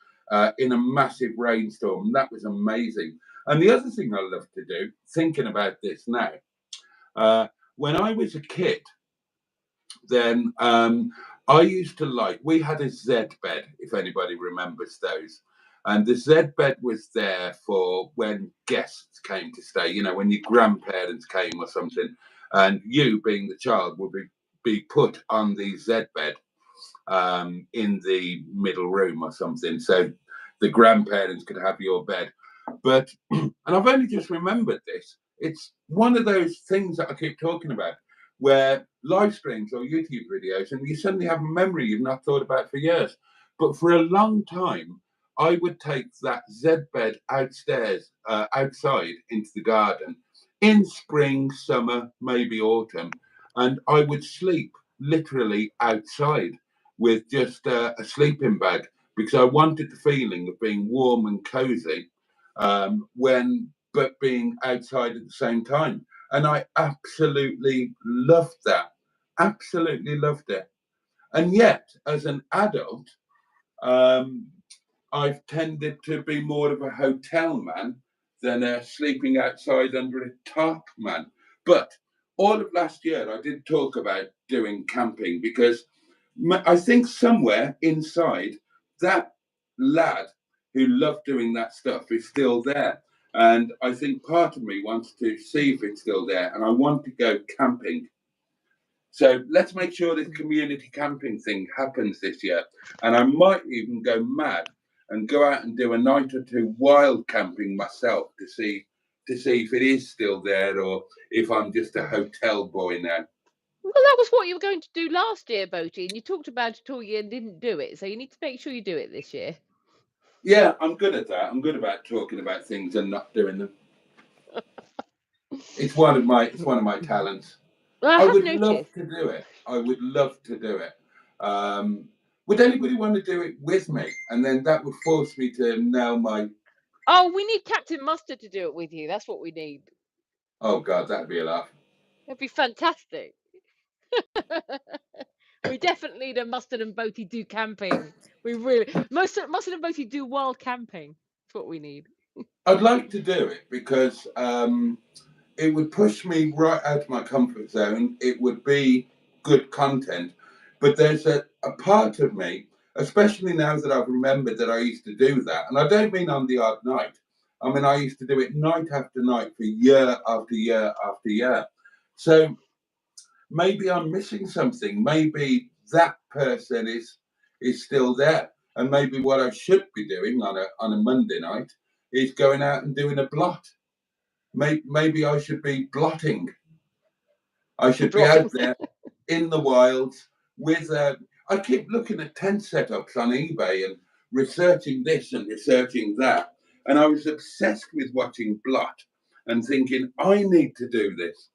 in a massive rainstorm. That was amazing. And the other thing I love to do, thinking about this now, when I was a kid, then I used to we had a Z bed, if anybody remembers those. And the Z bed was there for when guests came to stay, when your grandparents came or something, and you, being the child, would be put on the Z bed in the middle room or something. So the grandparents could have your bed. But, and I've only just remembered this, it's one of those things that I keep talking about, where live streams or YouTube videos, and you suddenly have a memory you've not thought about for years. But for a long time, I would take that Z bed outstairs, outside into the garden in spring, summer, maybe autumn, and I would sleep literally outside with just a sleeping bag because I wanted the feeling of being warm and cozy but being outside at the same time. And I absolutely loved that. Absolutely loved it. And yet, as an adult, I've tended to be more of a hotel man than a sleeping outside under a tarp man. But all of last year, I did talk about doing camping because I think somewhere inside, that lad who loved doing that stuff is still there. And I think part of me wants to see if it's still there. And I want to go camping. So let's make sure this community camping thing happens this year. And I might even go mad and go out and do a night or two wild camping myself to see if it is still there or if I'm just a hotel boy now. Well, that was what you were going to do last year, Boaty, and you talked about it all year and didn't do it. So you need to make sure you do it this year. Yeah, I'm good at that. I'm good about talking about things and not doing them. It's one of my talents. Well, I have would noticed. love to do it. I would love to do it. Would anybody want to do it with me? And then that would force me to nail my. Oh, we need Captain Mustard to do it with you. That's what we need. Oh God, that'd be a laugh. That'd be fantastic. We definitely need a Mustard and Boaty do camping. We really Mustard and Boaty do wild camping. That's what we need. I'd like to do it because it would push me right out of my comfort zone. It would be good content, but there's a part of me especially now that I've remembered that I used to do that. And I don't mean on the odd night. I mean, I used to do it night after night for year after year after year. So maybe I'm missing something. Maybe that person is still there. And maybe what I should be doing on a Monday night is going out and doing a blot. Maybe I should be blotting. I should be out there in the wilds with. I keep looking at tent setups on eBay and researching this and researching that, and I was obsessed with watching blot and thinking I need to do this.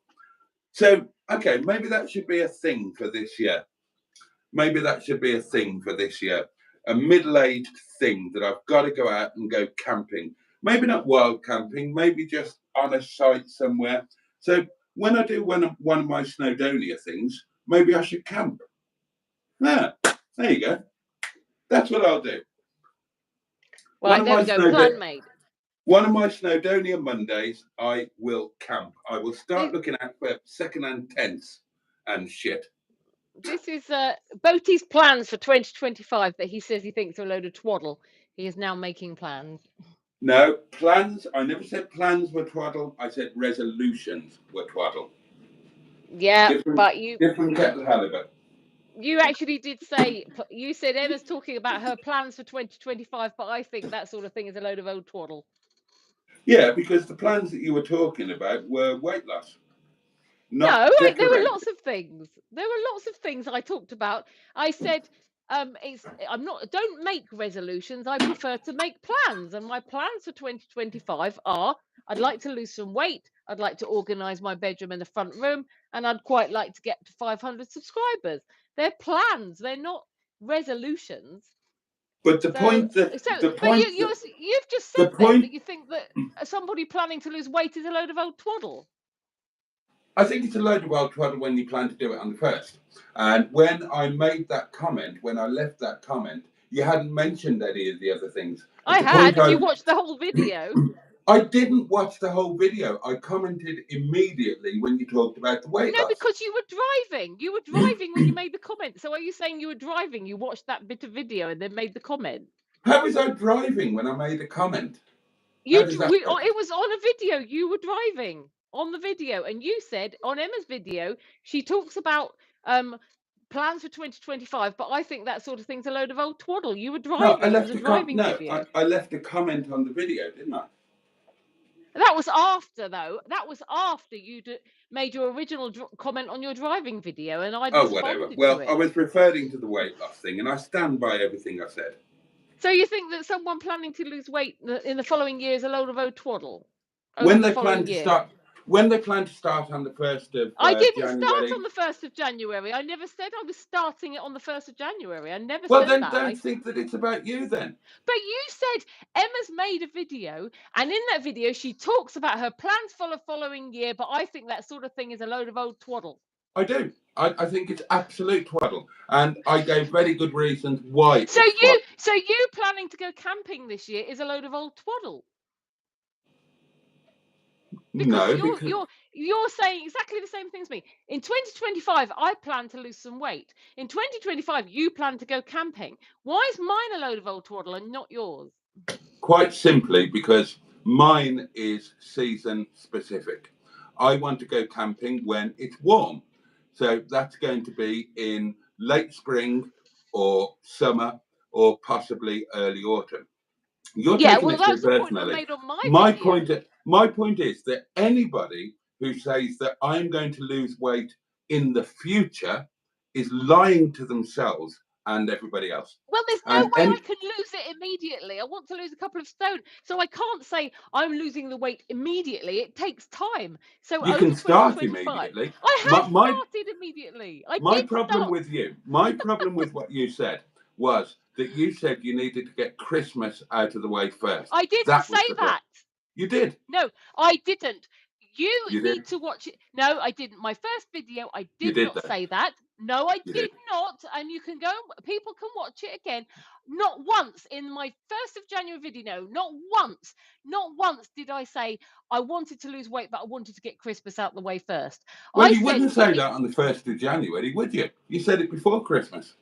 So okay, maybe that should be a thing for this year. Maybe that should be a thing for this year. A middle-aged thing that I've got to go out and go camping. Maybe not wild camping, maybe just on a site somewhere. So when I do one of my Snowdonia things, maybe I should camp. Yeah, there you go. That's what I'll do. Right, there we go. Plan made. One of my Snowdonia Mondays, I will camp. I will start looking out for second-hand tents and shit. This is Boaty's plans for 2025 that he says he thinks are a load of twaddle. He is now making plans. No, plans. I never said plans were twaddle. I said resolutions were twaddle. Yeah, but different kettle halibut. You actually did say, you said Emma's talking about her plans for 2025, but I think that sort of thing is a load of old twaddle. Yeah, because the plans that you were talking about were weight loss. No, there were lots of things. There were lots of things I talked about. I said, don't make resolutions. I prefer to make plans. And my plans for 2025 are, I'd like to lose some weight. I'd like to organise my bedroom and the front room. And I'd quite like to get to 500 subscribers. They're plans. They're not resolutions. But the point that you've just said that you think that somebody planning to lose weight is a load of old twaddle. I think it's a load of old twaddle when you plan to do it on the 1st. And when I made that comment, when I left that comment, you hadn't mentioned any of the other things. I had. You watched the whole video. I didn't watch the whole video. I commented immediately when you talked about the weight loss. No, because you were driving. You were driving when you made the comment. So are you saying you were driving? You watched that bit of video and then made the comment? How was I driving when I made a comment? It was on a video. You were driving on the video, and you said on Emma's video she talks about plans for 2025, but I think that sort of thing's a load of old twaddle. You were driving. I left a comment on the video, didn't I? That was after, though. That was after you made your original comment on your driving video, and I whatever. Well, I was referring to the weight loss thing, and I stand by everything I said. So you think that someone planning to lose weight in the following year is a load of old twaddle? When they plan to start on the 1st of I didn't start on the 1st of January. I never said I was starting it on the 1st of January. I never said that. Well, then don't think that it's about you then. But you said Emma's made a video, and in that video she talks about her plans for the following year, but I think that sort of thing is a load of old twaddle. I do. I think it's absolute twaddle, and I gave very good reasons why. So you planning to go camping this year is a load of old twaddle. Because you're saying exactly the same thing as me. In 2025, I plan to lose some weight. In 2025, you plan to go camping. Why is mine a load of old twaddle and not yours? Quite simply because mine is season specific. I want to go camping when it's warm. So that's going to be in late spring or summer or possibly early autumn. You're taking it too personally. My point is that anybody who says that I'm going to lose weight in the future is lying to themselves and everybody else. Well, there's no way I can lose it immediately. I want to lose a couple of stone, so I can't say I'm losing the weight immediately. It takes time. So you can start immediately. I have started immediately. My problem with what you said was that you said you needed to get Christmas out of the way first. I didn't say that. You did. No, I didn't. You need to watch it. No, I didn't. My first video, I did not say that. No, I did not. And you can go, people can watch it again. Not once in my 1st of January video, not once did I say I wanted to lose weight, but I wanted to get Christmas out the way first. Well, you wouldn't say that on the 1st of January, would you? You said it before Christmas.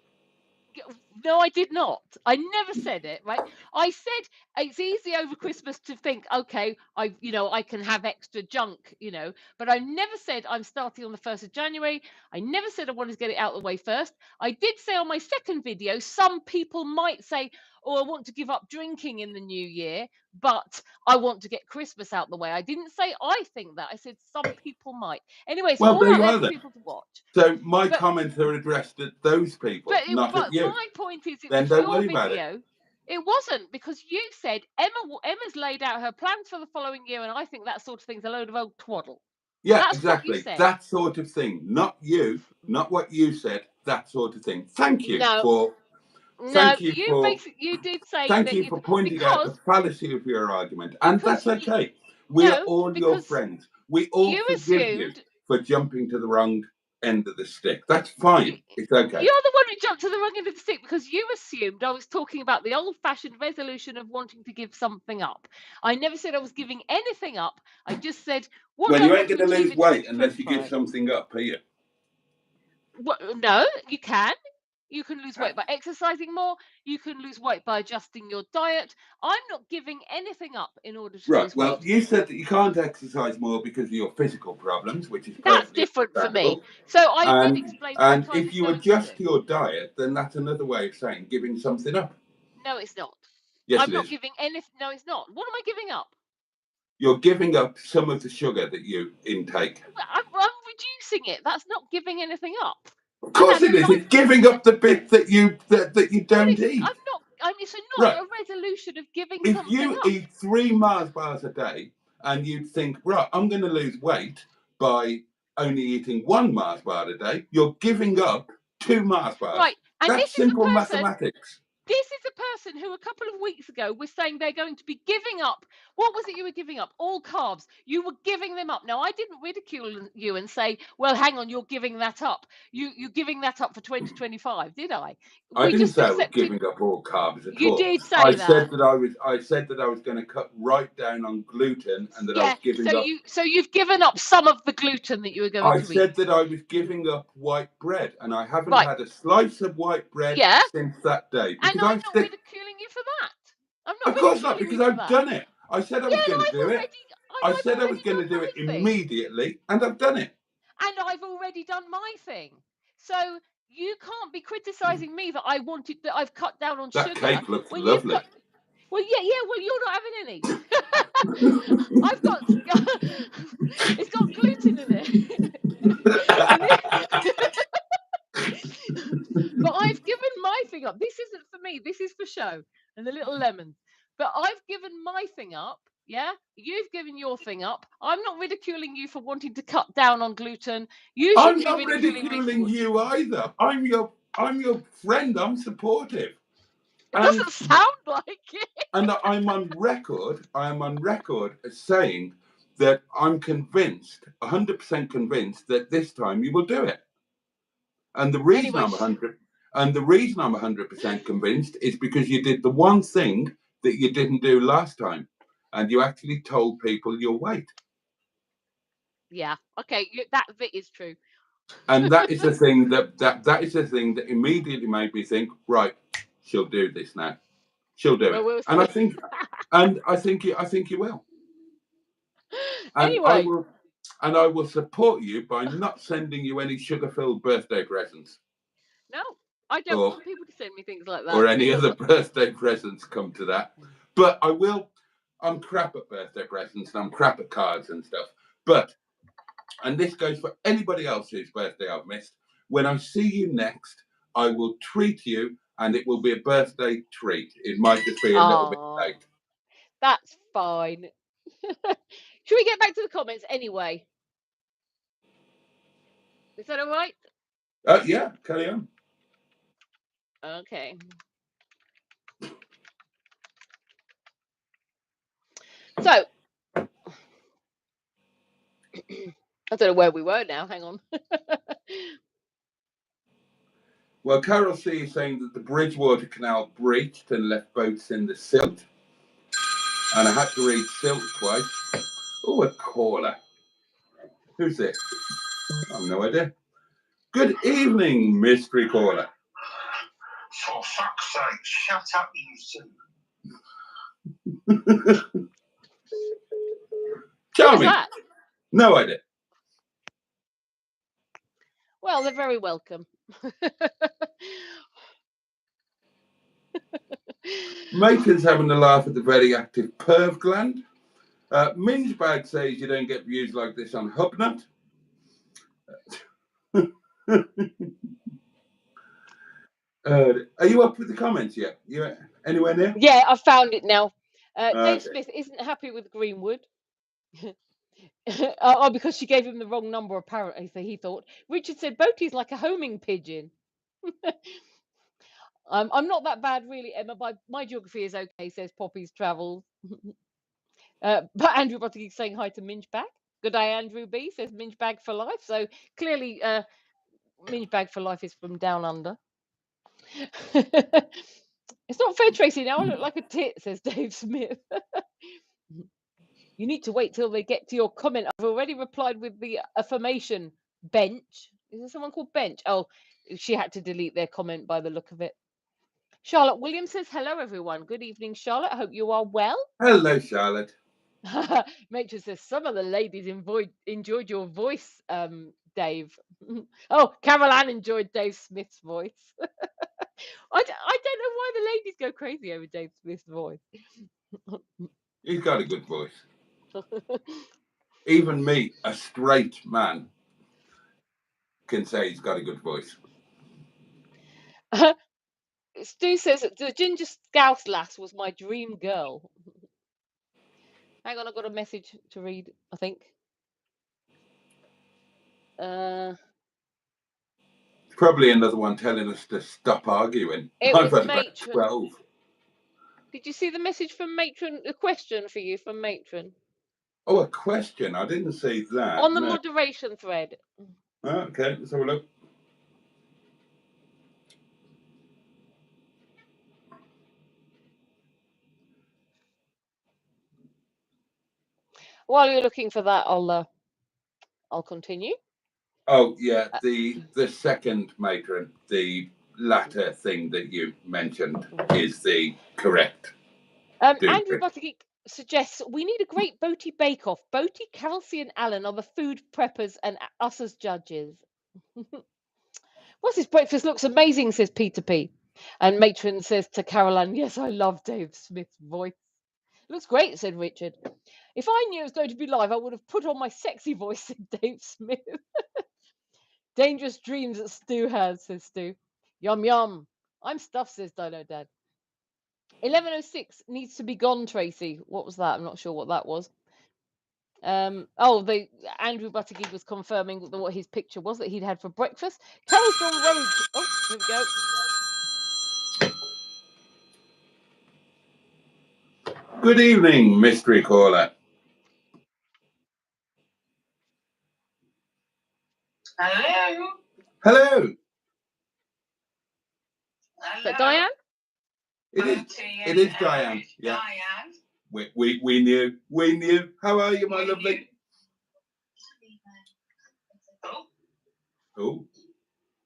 No, I did not. I never said it, right? I said it's easy over Christmas to think, okay, I can have extra junk, but I never said I'm starting on the 1st of January. I never said I wanted to get it out of the way first. I did say on my second video, some people might say, oh, I want to give up drinking in the new year, but I want to get Christmas out the way. I didn't say I think that. I said some people might. Anyway, it's Well, all there out you there are for then. people to watch. So my But comments are addressed at those people, not at you. my point is, it Then was don't your worry about it. video. It wasn't, because you said Emma's laid out her plans for the following year, and I think that sort of thing's a load of old twaddle. Yeah, That's what you exactly. said. That sort of thing. Not you, not what you said. That sort of thing. Thank you for You did say thank that you for pointing out the fallacy of your argument, and that's okay. We are all your friends. We all forgive you for jumping to the wrong end of the stick. That's fine. It's okay. You're the one who jumped to the wrong end of the stick, because you assumed I was talking about the old-fashioned resolution of wanting to give something up. I never said I was giving anything up. I just said, Well, you ain't going to lose weight unless you give 2025? something up, are you? No, you can. You can lose weight by exercising more. You can lose weight by adjusting your diet. I'm not giving anything up in order to lose weight. Well, you said that you can't exercise more because of your physical problems, which is That's perfectly different for me. understandable. So I did explain what I'm trying if to you go adjust to. your diet, then that's another way of saying giving something up. No, it's not. Yes, I'm it not is. giving anything. No, it's not. What am I giving up? You're giving up some of the sugar that you intake. I'm reducing it. That's not giving anything up. Of course it is. It's giving up the bit that you don't eat. I'm not. It's not a resolution of giving something up. If you eat 3 Mars bars a day and you think, right, I'm going to lose weight by only eating 1 Mars bar a day, you're giving up 2 Mars bars. Right, and that's simple mathematics. This is a person who a couple of weeks ago was saying they're going to be giving up. What was it you were giving up? All carbs. You were giving them up. Now, I didn't ridicule you and say, well, hang on, you're giving that up. You're giving that up for 2025, did I? I didn't say I was giving up all carbs at all. You did say I that. I said that I was going to cut right down on gluten and that I was giving up. So you've given up some of the gluten that you were going to eat. I said that I was giving up white bread, and I haven't had a slice of white bread since that day. And I'm not ridiculing you for that. I'm not. Of course not, because I've done it. I said I was going to do it. I said I was going to do it immediately, and I've done it. And I've already done my thing. So you can't be criticising me that I've cut down on sugar. That cake looks lovely. Well, you're not having any. It's got gluten in it. But I've given my thing up. This isn't for me. This is for show and the little lemons. But I've given my thing up. Yeah, you've given your thing up. I'm not ridiculing you for wanting to cut down on gluten. I'm not ridiculing you either. I'm your friend. I'm supportive. It doesn't sound like it. And I'm on record. I am on record as saying that I'm convinced, 100% convinced, that this time you will do it. And the reason I'm 100% convinced is because you did the one thing that you didn't do last time, and you actually told people your weight. Yeah. Okay. That bit is true. And that is the thing that is the thing that immediately made me think, right, she'll do this now. She'll do it. We'll and I think you will. And anyway. I will support you by not sending you any sugar-filled birthday presents. No, I don't want people to send me things like that. Or any other birthday presents, come to that. But I will. I'm crap at birthday presents and I'm crap at cards and stuff. But, and this goes for anybody else whose birthday I've missed, when I see you next, I will treat you, and it will be a birthday treat. It might just be a little bit late. That's fine. Should we get back to the comments anyway? Is that all right? Yeah, carry on. Okay. So, I don't know where we were now. Hang on. Well, Carol C is saying that the Bridgewater Canal breached and left boats in the silt. And I had to read silt twice. Oh, a caller. Who's this? I have no idea. Good evening, mystery caller. For fuck's sake, shut up, you two. Who was Charming. that? No idea. Well, they're very welcome. Matron's having a laugh at the very active perv gland. Mingebag says you don't get views like this on Hubnut. Are you up with the comments yet? You anywhere near? Yeah, I found it now. Dave Okay. Smith isn't happy with Greenwood. Oh, because she gave him the wrong number, apparently, so he thought. Richard said, Boaty's like a homing pigeon. I'm not that bad, really, Emma. My geography is okay, says Poppy's Travels. But Andrew Buttigieg saying hi to Mingebag. Good day, Andrew B, says Mingebag for life. So clearly, Mingebag for life is from down under. It's not fair, Tracy. Now I look like a tit, says Dave Smith. You need to wait till they get to your comment. I've already replied with the affirmation bench. Is there someone called Bench? Oh, she had to delete their comment by the look of it. Charlotte Williams says, hello, everyone. Good evening, Charlotte. Hope you are well. Hello, Charlotte. Matron says, some of the ladies enjoyed your voice, Dave. Oh, Carol Ann enjoyed Dave Smith's voice. I don't know why the ladies go crazy over Dave Smith's voice. He's got a good voice. Even me, a straight man, can say he's got a good voice. Stu says the ginger scouse lass was my dream girl. Hang on, I've got a message to read, I think. Probably another one telling us to stop arguing. It I've was had about Matron. 12. Did you see the message from Matron? A question for you from Matron. Oh, a question. I didn't see that. On the no. moderation thread. Okay, let's have a look. While you're looking for that, I'll continue. Oh, yeah, the second matron, the latter thing that you mentioned is the correct. Andrew Buttigieg suggests we need a great Boaty bake-off. Boaty, Kelsey and Alan are the food preppers and us as judges. What's this breakfast looks amazing, says Peter P. And Matron says to Caroline, yes, I love Dave Smith's voice. Looks great, said Richard. If I knew it was going to be live, I would have put on my sexy voice, said Dave Smith. Dangerous dreams that Stu has, says Stu. Yum, yum. I'm stuffed, says Dino Dad. 11:06 needs to be gone, Tracy. What was that? I'm not sure what that was. Andrew Buttigieg was confirming what his picture was that he'd had for breakfast. Carol's gone rogue. Oh, there we go. Good evening, mystery caller. Hello. Hello. Is that Diane? It is Diane. Yeah. Diane. We knew. How are you, my lovely? Oh.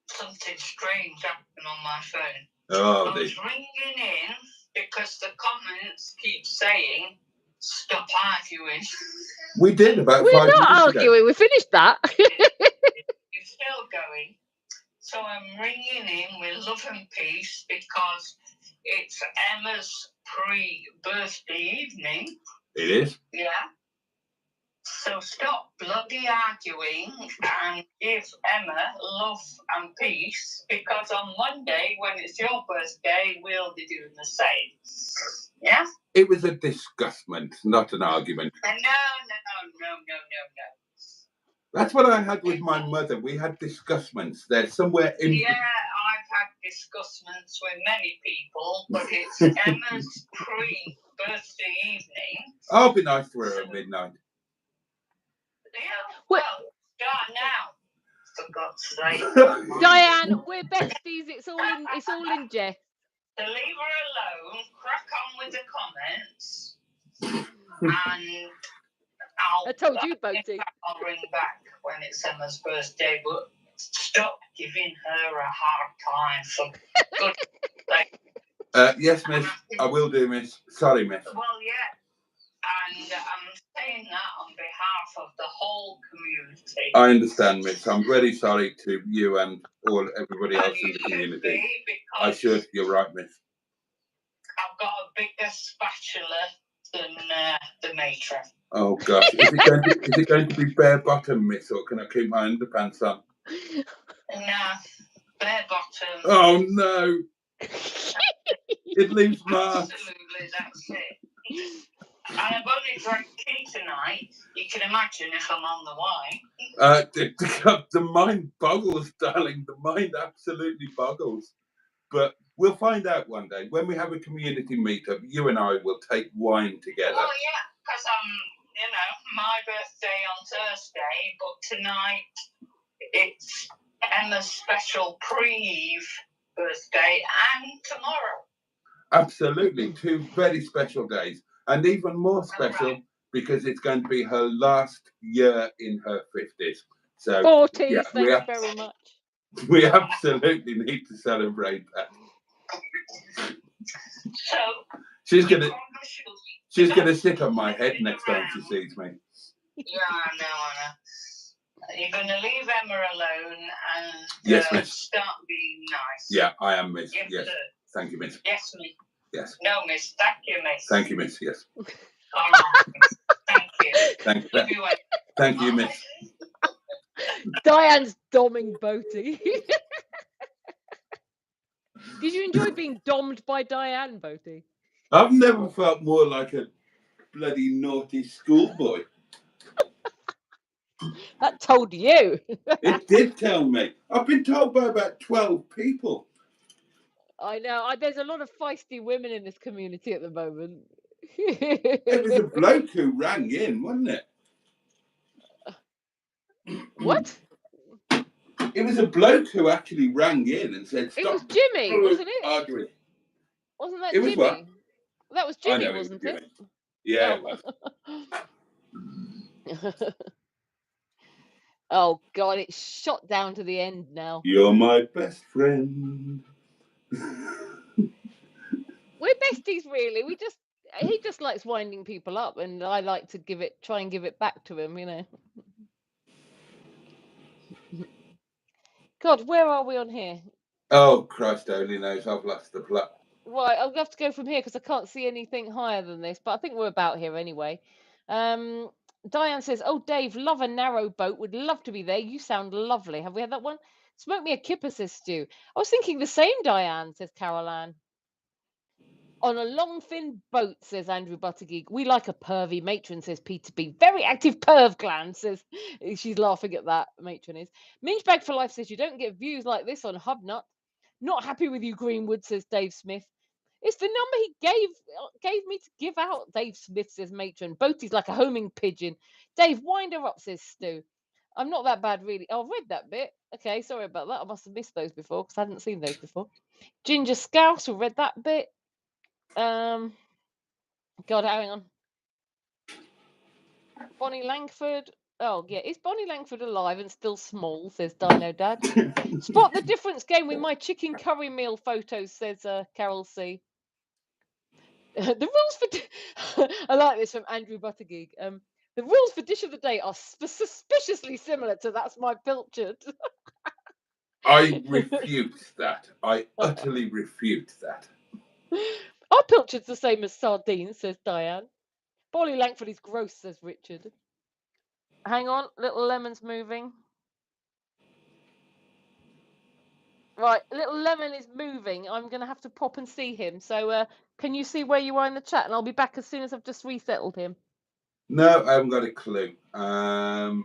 Something strange happened on my phone. Oh, I was ringing in because the comments keep saying, stop arguing. We did about 5 We're minutes not arguing. ago. We finished that. You're still going. So I'm ringing in with love and peace because it's Emma's pre-birthday evening. It is? Yeah. So stop bloody arguing and give Emma love and peace because on Monday, when it's your birthday, we'll be doing the same. Yeah? It was a disgustment, not an argument. No. That's what I had with my mother. We had disgustments. They're somewhere in... Yeah, I've had disgustments with many people, but it's Emma's pre-birthday evening. I'll be nice to her at midnight. Yeah, well, start now. For God's sake. Diane, we're besties. It's all in jest. So leave her alone, crack on with the comments, and I told you, Boaty. I'll ring back when it's Emma's birthday, but stop giving her a hard time, for goodness Yes, miss. I will do, miss. Sorry, miss. Well, yeah. And I'm saying that on behalf of the whole community. I understand, miss. I'm very sorry to you and everybody else in the community. I should. You're right, miss. I've got a bigger spatula than the matron. Oh gosh, is it going to be bare bottom, miss, or can I keep my underpants on? Nah, bare bottom. Oh no! It leaves marks. Absolutely, that's it. And I've only drank tea tonight. You can imagine if I'm on the wine. The mind boggles, darling. The mind absolutely boggles. But we'll find out one day when we have a community meetup. You and I will take wine together. Oh yeah, because my birthday on Thursday, but tonight it's Emma's special pre-eve birthday and tomorrow. Absolutely, 2 very special days, and even more special because it's going to be her last year in her 50s. So 40s, yeah, thanks very much. We absolutely need to celebrate that. So she's gonna sit on my head next time she sees me. Yeah, I know. You're going to leave Emma alone and yes, miss. Start being nice. Yeah, I am, miss. Yes. Sir. Thank you, miss. Yes, miss. Yes. No, miss. Thank you, miss. Thank you, miss. Yes. All right, miss. Thank you. Thank you. Thank you, miss. Diane's doming Boaty. Did you enjoy being dommed by Diane, Boaty? I've never felt more like a bloody naughty schoolboy. That told you. It did tell me. I've been told by about 12 people. I know. There's a lot of feisty women in this community at the moment. It was a bloke who rang in, wasn't it? What? It was a bloke who actually rang in and said, "Stop." It was Jimmy, wasn't it? Arguing. Wasn't that it Jimmy? Was what? That was Jimmy, wasn't it? Yeah. Oh. Oh God, it's shot down to the end now. You're my best friend. We're besties, really. He just likes winding people up, and I like to try and give it back to him, you know. God, where are we on here? Oh, Christ only knows. I've lost the plot. Right, I'll have to go from here because I can't see anything higher than this, but I think we're about here anyway. Diane says, "Oh, Dave, love a narrow boat. Would love to be there. You sound lovely." Have we had that one? Smoke me a kipper, says Stu. I was thinking the same, Diane, says Carol Ann. On a long, thin boat, says Andrew Buttergeek. We like a pervy matron, says Peter B. Very active perv gland, says she's laughing at that, matron is. Mingebag for Life says, you don't get views like this on Hubnut. Not happy with you, Greenwood, says Dave Smith. It's the number he gave me to give out, Dave Smith, says matron. Boaty's like a homing pigeon. Dave, wind her up, says Stu. I'm not that bad, really. Oh, I've read that bit. Okay, sorry about that. I must have missed those before because I hadn't seen those before. Ginger Scouse, who read that bit. God, hang on. Bonnie Langford. Oh, yeah. Is Bonnie Langford alive and still small, says Dino Dad. Spot the difference game with my chicken curry meal photos, says Carol C. The rules for... I like this from Andrew Buttergeek. The rules for Dish of the Day are suspiciously similar to That's My Pilchard. I refute that. I utterly refute that. Our pilchard's the same as sardines, says Diane. Bonnie Langford is gross, says Richard. Hang on, Little Lemon's moving. Right, Little Lemon is moving. I'm going to have to pop and see him. So can you see where you are in the chat? And I'll be back as soon as I've just resettled him. No, I haven't got a clue. God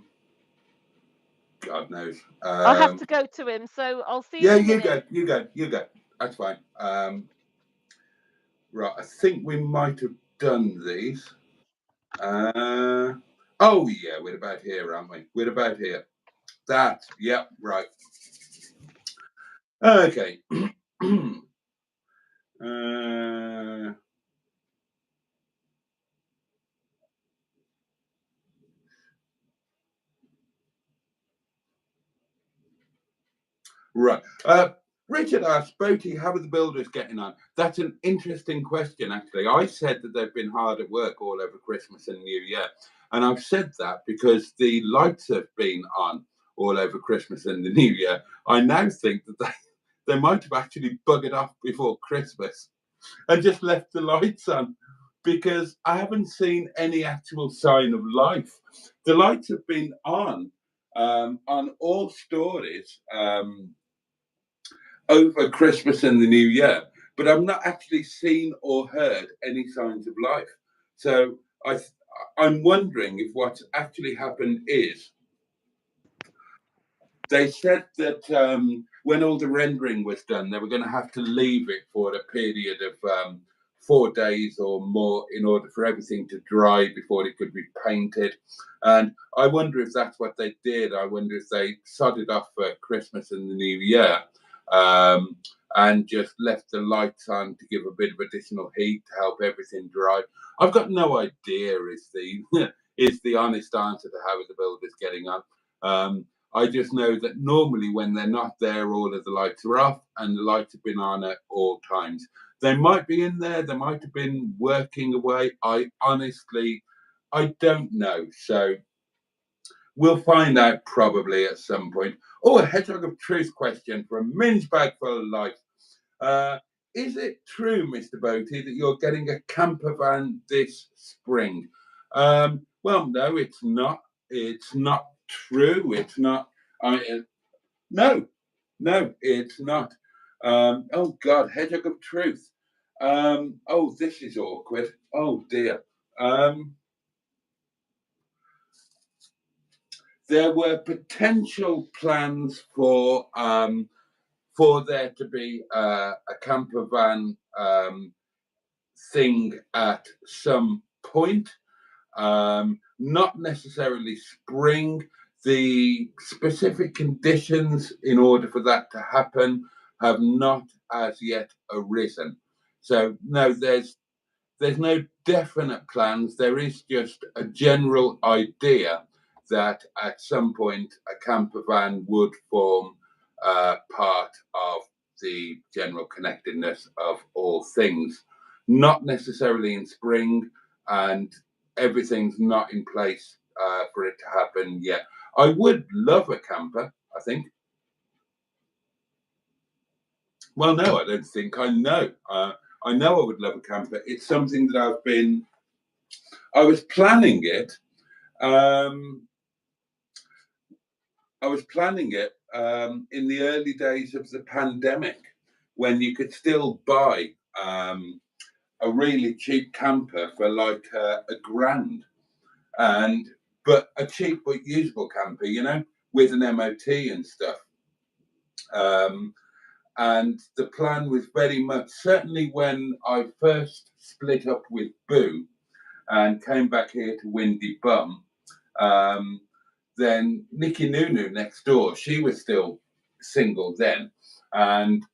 knows. I have to go to him, so I'll see you. Yeah, in a minute. You go. That's fine. Right, I think we might have done these. Oh yeah, we're about here, aren't we? We're about here. That, yeah, right. Okay. Right. Richard asked, Boaty, how are the builders getting on? That's an interesting question, actually. I said that they've been hard at work all over Christmas and New Year. And I've said that because the lights have been on all over Christmas and the New Year. I now think that they might have actually buggered off before Christmas and just left the lights on, because I haven't seen any actual sign of life. The lights have been on all stories over Christmas and the New Year, but I've not actually seen or heard any signs of life. So I'm wondering if what's actually happened is they said that when all the rendering was done, they were going to have to leave it for a period of 4 days or more in order for everything to dry before it could be painted. And I wonder if that's what they did. I wonder if they sodded off for Christmas and the New Year and just left the lights on to give a bit of additional heat to help everything dry. I've got no idea is the honest answer to how the builder's getting on. I just know that normally when they're not there, all of the lights are off and the lights have been on at all times. They might be in there, they might have been working away. I don't know. So we'll find out probably at some point. Oh, a Hedgehog of Truth question from Minge Bag Full of Life. Is it true, Mr. Boaty, that you're getting a camper van this spring? Well, no, it's not. It's not true. It's not. No, it's not. Oh God, Hedgehog of Truth. Oh, this is awkward. Oh dear. There were potential plans for there to be a camper van thing at some point. Not necessarily spring. The specific conditions in order for that to happen have not as yet arisen. So no, there's no definite plans. There is just a general idea that at some point a camper van would form part of the general connectedness of all things. Not necessarily in spring, and everything's not in place for it to happen yet. I would love a camper, I think. Well, no, I don't think. I know. I know I would love a camper. It's something that I was planning it. In the early days of the pandemic, when you could still buy a really cheap camper for like $1,000, but a cheap but usable camper, with an MOT and stuff. And the plan was very much, certainly when I first split up with Boo and came back here to Windy Bum, then Nikki Nunu next door, she was still single then. And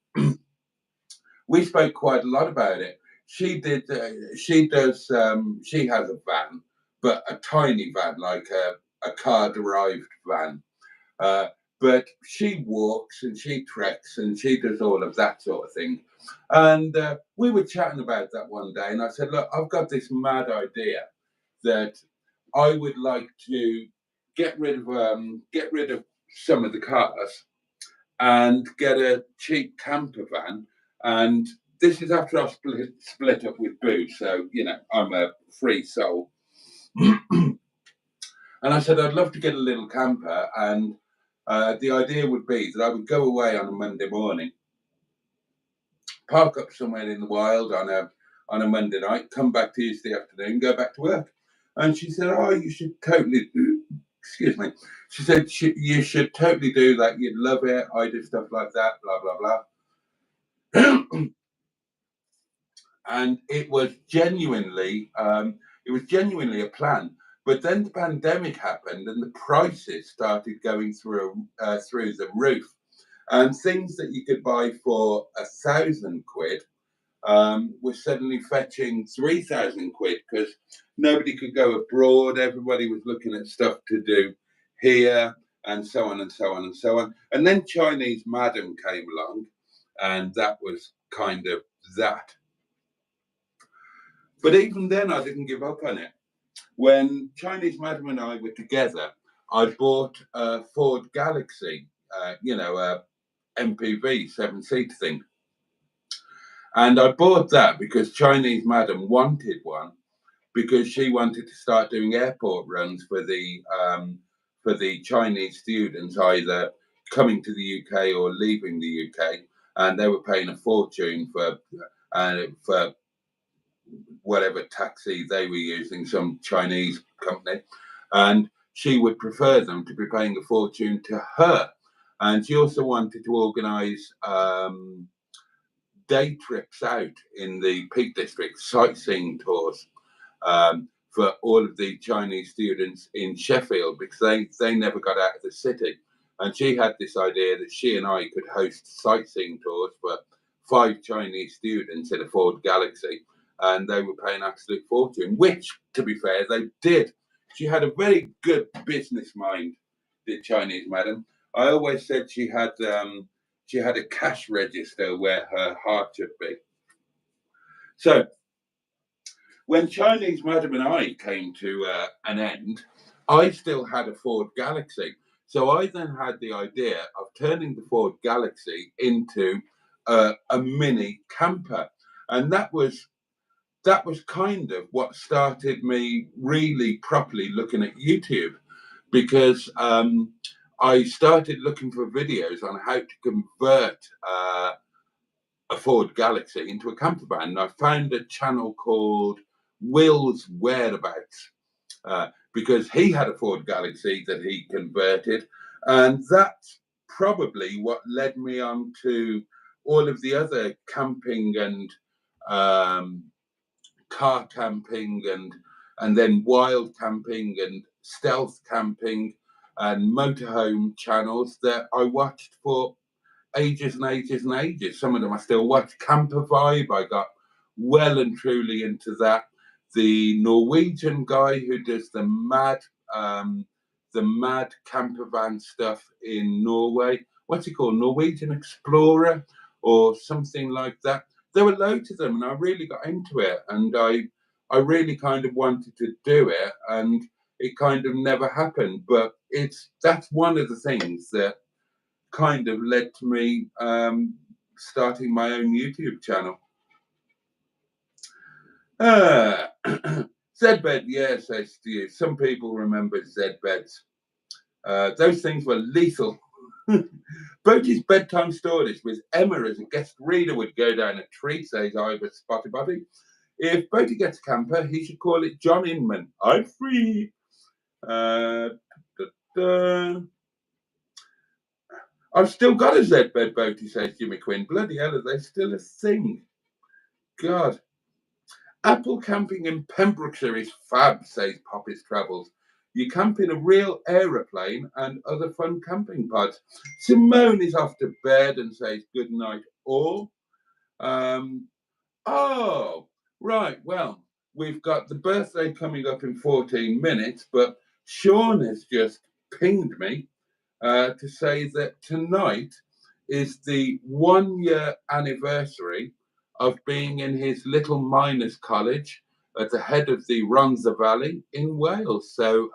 we spoke quite a lot about it. She has a van, but a tiny van, like a car-derived van. But she walks and she treks and she does all of that sort of thing. And we were chatting about that one day, and I said, look, I've got this mad idea that I would like to get rid of some of the cars and get a cheap camper van. And this is after I split up with Boo, so I'm a free soul. And I said I'd love to get a little camper, and the idea would be that I would go away on a Monday morning, park up somewhere in the wild on a Monday night, come back Tuesday afternoon, go back to work. And she said, oh, you should totally do, excuse me. She said, you should totally do that. You'd love it. I do stuff like that, blah, blah, blah. And it was genuinely a plan. But then the pandemic happened and the prices started going through the roof. And things that you could buy for £1,000 were suddenly fetching £3,000 because nobody could go abroad. Everybody was looking at stuff to do here, and so on and so on and so on. And then Chinese Madam came along and that was kind of that. But even then, I didn't give up on it. When Chinese Madam and I were together, I bought a Ford Galaxy, a MPV 7-seater thing. And I bought that because Chinese Madam wanted one, because she wanted to start doing airport runs for the Chinese students, either coming to the UK or leaving the UK, and they were paying a fortune for whatever taxi they were using, some Chinese company, and she would prefer them to be paying a fortune to her. And she also wanted to organise day trips out in the Peak District, sightseeing tours, for all of the Chinese students in Sheffield, because they never got out of the city. And she had this idea that she and I could host sightseeing tours for 5 Chinese students in a Ford Galaxy, and they were paying absolute fortune, which, to be fair, they did. She had a very good business mind, the Chinese Madam. I always said she had a cash register where her heart should be. So when Chinese Madam and I came to an end, I still had a Ford Galaxy. So I then had the idea of turning the Ford Galaxy into a mini camper. And that was kind of what started me really properly looking at YouTube, because I started looking for videos on how to convert a Ford Galaxy into a camper van. And I found a channel called Will's Whereabouts, because he had a Ford Galaxy that he converted, and that's probably what led me on to all of the other camping and car camping and then wild camping and stealth camping and motorhome channels that I watched for ages and ages and ages. Some of them I still watch. Camper Vibe, I got well and truly into that. The Norwegian guy who does the mad camper van stuff in Norway, what's he called? Norwegian Explorer or something like that. There were loads of them, and I really got into it, and I really kind of wanted to do it, and it kind of never happened. But that's one of the things that kind of led to me starting my own YouTube channel. Z-bed, yeah, says to you. Some people remember Z-beds. Those things were lethal. Boaty's bedtime stories with Emma as a guest reader would go down a tree, says Ivor Spotty Body. If Boaty gets a camper, he should call it John Inman. I'm free. I've still got a Z-bed, Boaty, says Jimmy Quinn. Bloody hell, are they still a thing? God. Apple camping in Pembrokeshire is fab, says Poppy's Travels. You camp in a real aeroplane and other fun camping pods. Simone is off to bed and says good night all. Oh, right. Well, we've got the birthday coming up in 14 minutes, but Sean has just pinged me to say that tonight is the 1-year anniversary of being in his little miners' college at the head of the Rhondda Valley in Wales. So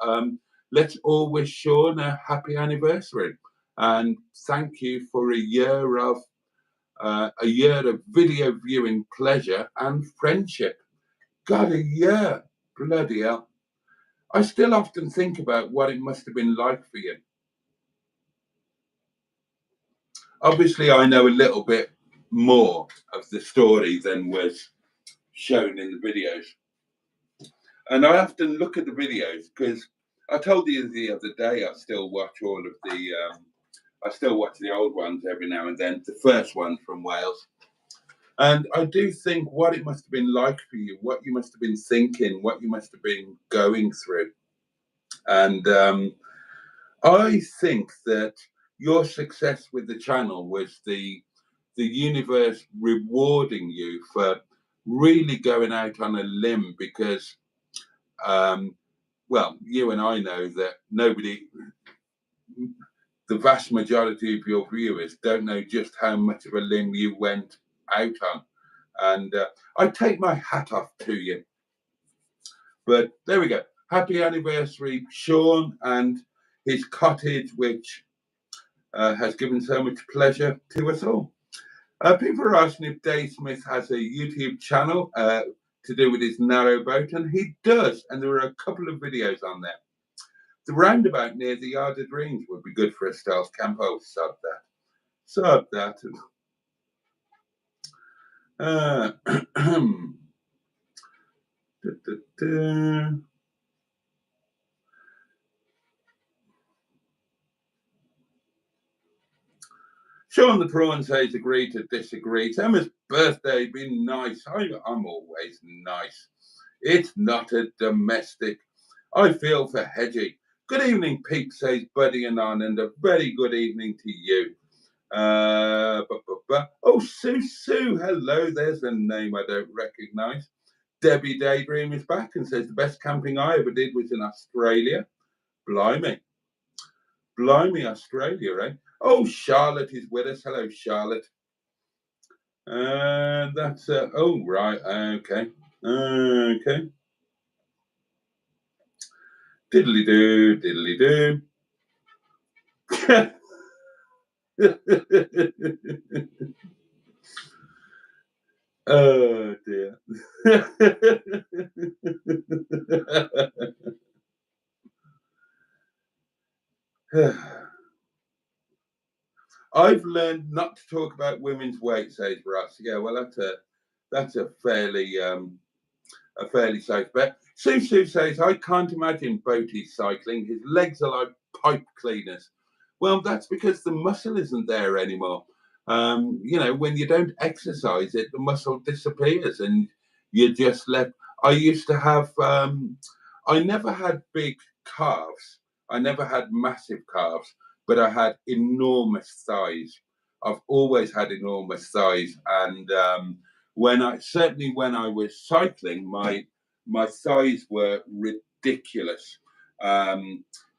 let's all wish Sean a happy anniversary, and thank you for a year of video viewing pleasure and friendship. God, a year, bloody hell! I still often think about what it must have been like for you. Obviously, I know a little bit more of the story than was shown in the videos. And I often look at the videos because I told you the other day I still watch all of the, I still watch the old ones every now and then, the first one from Wales. And I do think what it must have been like for you, what you must have been thinking, what you must have been going through. And I think that your success with the channel was the universe rewarding you for really going out on a limb, because well, you and I know that the vast majority of your viewers don't know just how much of a limb you went out on. And I take my hat off to you. But there we go. Happy anniversary, Sean, and his cottage, which has given so much pleasure to us all. People are asking if Dave Smith has a YouTube channel to do with his narrowboat, and he does. And there are a couple of videos on there. The roundabout near the Yard of Dreams would be good for a Styles camp. Oh, sod that. Sod that. Sean the Prawn says agree to disagree. Emma's birthday been nice. I'm always nice. It's not a domestic. I feel for Hedgie. Good evening, Pete, says Buddy and a very good evening to you. Oh, Sue. Hello, there's a name I don't recognise. Debbie Daydream is back and says the best camping I ever did was in Australia. Blimey, Australia, eh? Oh, Charlotte is with us. Hello, Charlotte. That's oh right, okay. Diddly do. Oh dear. I've learned not to talk about women's weight, says Russ. Yeah, well, that's a fairly safe bet. Sue says, I can't imagine Boaty cycling. His legs are like pipe cleaners. Well, that's because the muscle isn't there anymore. When you don't exercise it, the muscle disappears and you're just left. I used to have, I never had big calves. I never had massive calves, but I had enormous thighs. I've always had enormous thighs. And when I was cycling, my thighs were ridiculous.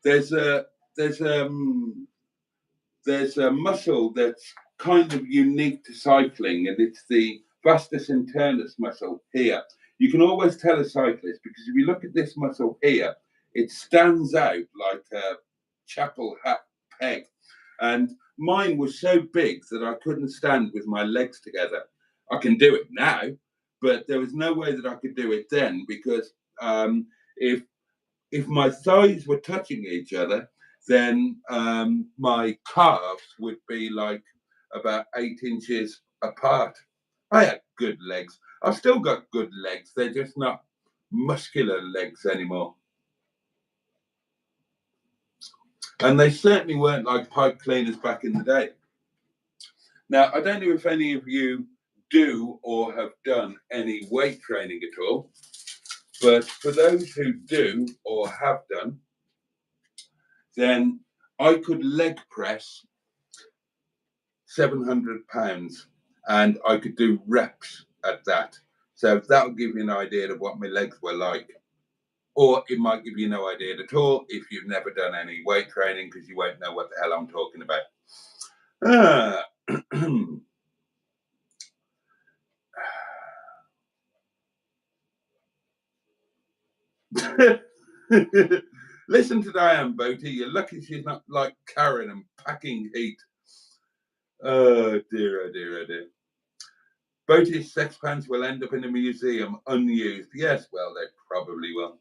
There's a muscle that's kind of unique to cycling, and it's the vastus internus muscle here. You can always tell a cyclist because if you look at this muscle here, it stands out like a chapel hat peg. And mine was so big that I couldn't stand with my legs together. I can do it now, but there was no way that I could do it then because if my thighs were touching each other, then my calves would be like about 8 inches apart. I had good legs. I've still got good legs. They're just not muscular legs anymore. And they certainly weren't like pipe cleaners back in the day. Now, I don't know if any of you do or have done any weight training at all, but for those who do or have done, then I could leg press 700 pounds and I could do reps at that. So that'll give you an idea of what my legs were like. Or it might give you no idea at all if you've never done any weight training because you won't know what the hell I'm talking about. Listen to Diane, Boaty. You're lucky she's not like Karen and packing heat. Oh dear. Boaty's sex pants will end up in a museum unused. Yes, well, they probably will.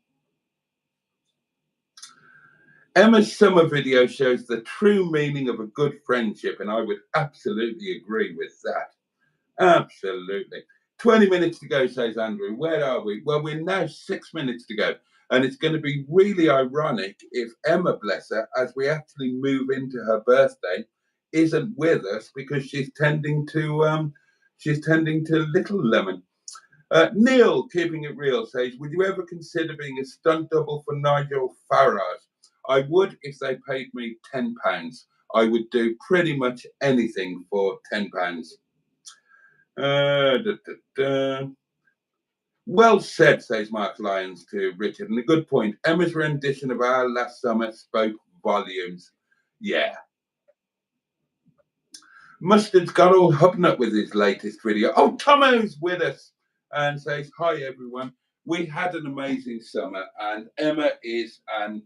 Emma's summer video shows the true meaning of a good friendship, and I would absolutely agree with that. Absolutely. 20 minutes to go, says Andrew. Where are we? Well, we're now 6 minutes to go. And it's going to be really ironic if Emma, bless her, as we actually move into her birthday, isn't with us because she's tending to Little Lemon. Neil, keeping it real, says, would you ever consider being a stunt double for Nigel Farage? I would if they paid me £10. I would do pretty much anything for £10. Well said, says Mark Lyons to Richard, and a good point. Emma's rendition of Our Last Summer spoke volumes. Yeah, Mustard's got all hubnut with his latest video. Oh, Tomo's with us and says, hi, everyone. We had an amazing summer, and Emma is an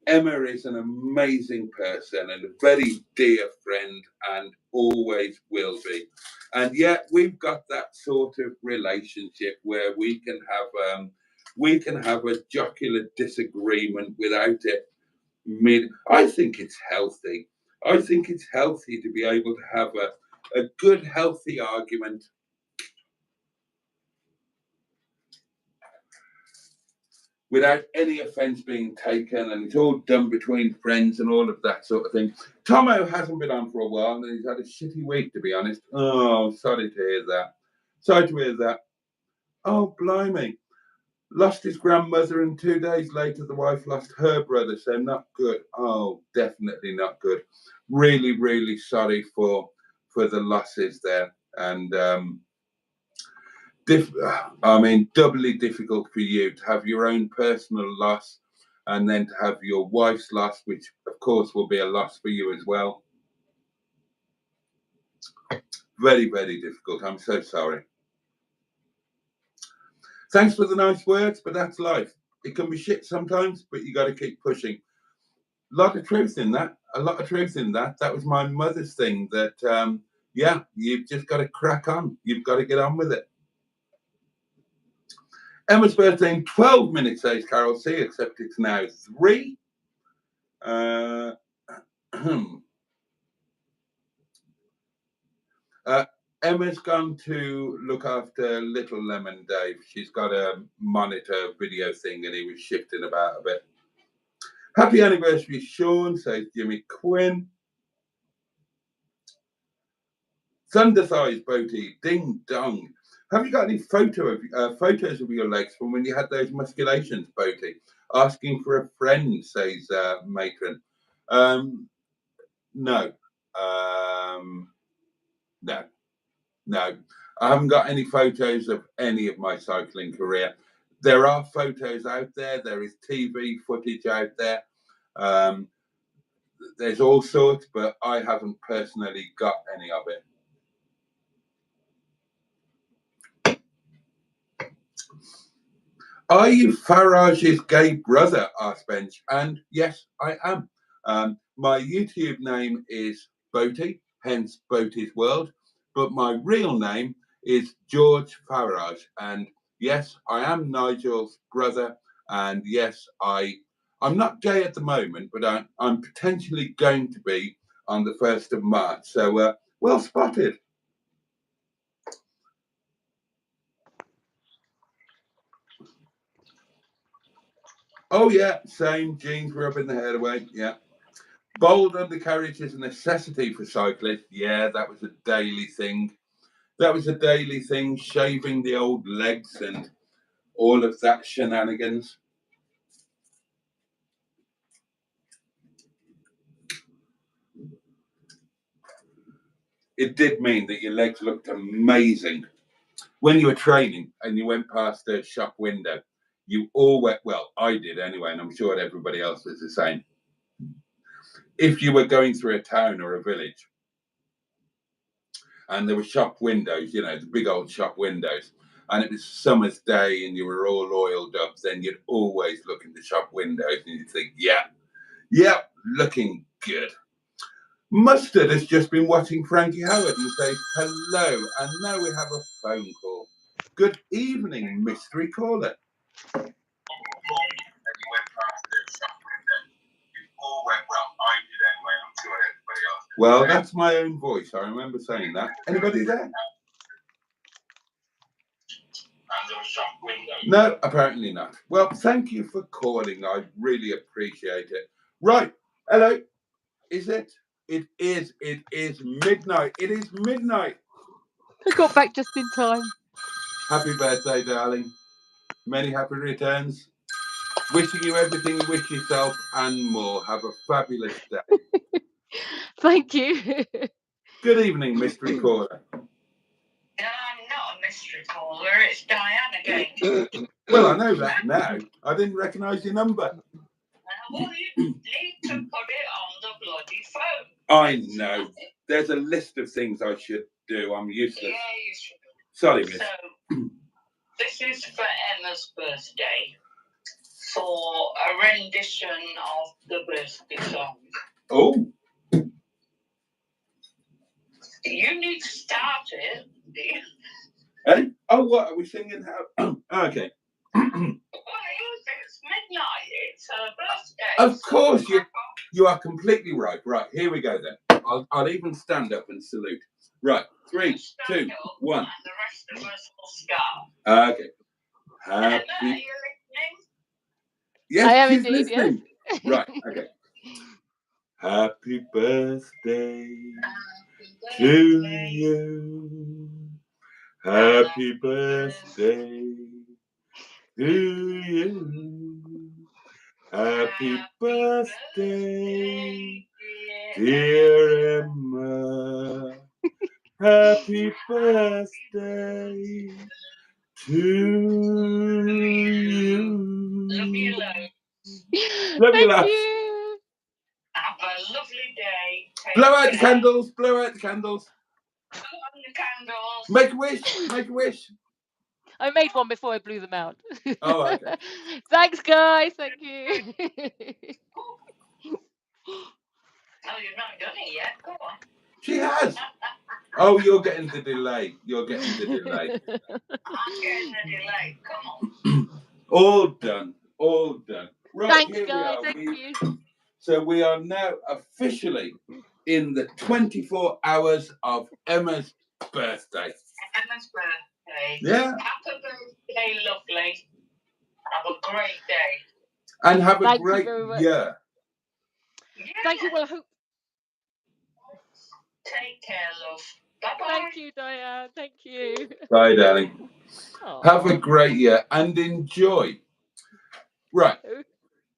amazing person and a very dear friend and always will be. And yet we've got that sort of relationship where we can have a jocular disagreement without it. I think it's healthy. I think it's healthy to be able to have a good, healthy argument without any offence being taken, and it's all done between friends and all of that sort of thing. Tomo hasn't been on for a while, and he's had a shitty week, to be honest. Oh, sorry to hear that. Sorry to hear that. Oh, blimey. Lost his grandmother, and 2 days later, the wife lost her brother, so not good. Oh, definitely not good. Really, really sorry for the losses there. And doubly difficult for you to have your own personal loss and then to have your wife's loss, which of course will be a loss for you as well. Very, very difficult. I'm so sorry. Thanks for the nice words, but that's life. It can be shit sometimes, but you got to keep pushing. A lot of truth in that. That was my mother's thing, that you've just got to crack on. You've got to get on with it. Emma's birthday in 12 minutes, says Carol C, except it's now 3. Emma's gone to look after little Lemon Dave. She's got a monitor video thing and he was shifting about a bit. Happy anniversary, Sean, says Jimmy Quinn. Thunder thighs, Boaty, ding dong. Have you got any photos of your legs from when you had those musculations, Boaty? Asking for a friend, says Matron. No. No. I haven't got any photos of any of my cycling career. There are photos out there. There is TV footage out there. There's all sorts, but I haven't personally got any of it. Are you Farage's gay brother? Asked Bench. And yes, I am. My YouTube name is Boaty, hence Boaty's World, but my real name is George Farage. And yes, I am Nigel's brother. And yes, I'm not gay at the moment, but I'm potentially going to be on the 1st of March. So well spotted. Oh, yeah, same. Jeans rubbing the hair away. Yeah. Bold undercarriage is a necessity for cyclists. Yeah, that was a daily thing. Shaving the old legs and all of that shenanigans. It did mean that your legs looked amazing. When you were training and you went past the shop window, you always, well, I did anyway, and I'm sure everybody else was the same. If you were going through a town or a village and there were shop windows, the big old shop windows, and it was summer's day and you were all oiled up, then you'd always look in the shop windows and you'd think, yeah, looking good. Mustard has just been watching Frankie Howard and says hello, and now we have a phone call. Good evening, mystery caller. Well, that's my own voice. I remember saying that. Anybody there? No, apparently not. Well, thank you for calling. I really appreciate it. Right. Hello. Is it? It is midnight. It is midnight. I got back just in time. Happy birthday, darling. Many happy returns. Wishing you everything you wish yourself and more. Have a fabulous day. Thank you. Good evening, mystery caller. I'm not a mystery caller. It's Diane again. Well, I know that now. I didn't recognise your number. Well, you need to put it on the bloody phone. I know. there's a list of things I should do. I'm useless. Yeah, you should. Sorry, miss. So, this is for Emma's birthday. For a rendition of the birthday song. Oh. You need to start it, dear. Hey? Oh, what? Are we singing how? Okay. Well, it's midnight. It's her birthday. Of course, you are completely right. Right, here we go then. I'll even stand up and salute. Right, 3, 2, 1. And the rest of us will start. Okay. Emma, are Happy. you listening? Yes, I am she's indeed, listening. yes. Right, okay. Happy birthday Happy to birthday. you. Happy birthday to you. Happy birthday, dear Emma. Happy birthday to you. Love you loads. Love you, Thank lads. you. Have a lovely day. Take Blow out the care. candles. Blow out the candles. Blow on the candles. Make a wish. Make a wish. I made one before I blew them out. Oh, okay. Thanks, guys. Thank you. Oh, you've not done it yet. Go on. She has. Oh, you're getting the delay. You're getting the delay. I'm getting the delay. Come on. All done. All done. Right, Thanks, here guys. we are. Thank you. So we are now officially in the 24 hours of Emma's birthday. Emma's birthday. Yeah. Happy birthday, lovely. Have a great day. And have a Thank you great very much. year. Yeah. Thank you. Well, I hope. Take care, love. Bye-bye. Thank you, Diane. Thank you. Bye, darling. Aw. Have a great year and enjoy. Right.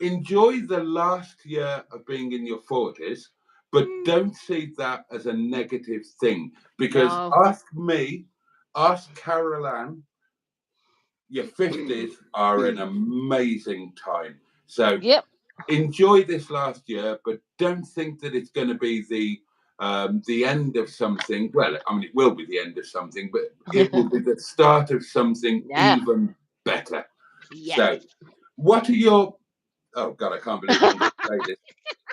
Enjoy the last year of being in your 40s, but don't see that as a negative thing. Because No. ask me, ask Carol Ann, your 50s are an amazing time. So Yep. enjoy this last year, but don't think that it's going to be the end of something. Well, I mean, it will be the end of something, but it will be the start of something Yeah. even better. Yes. So, what are your... Oh, God, I can't believe I'm going to say this.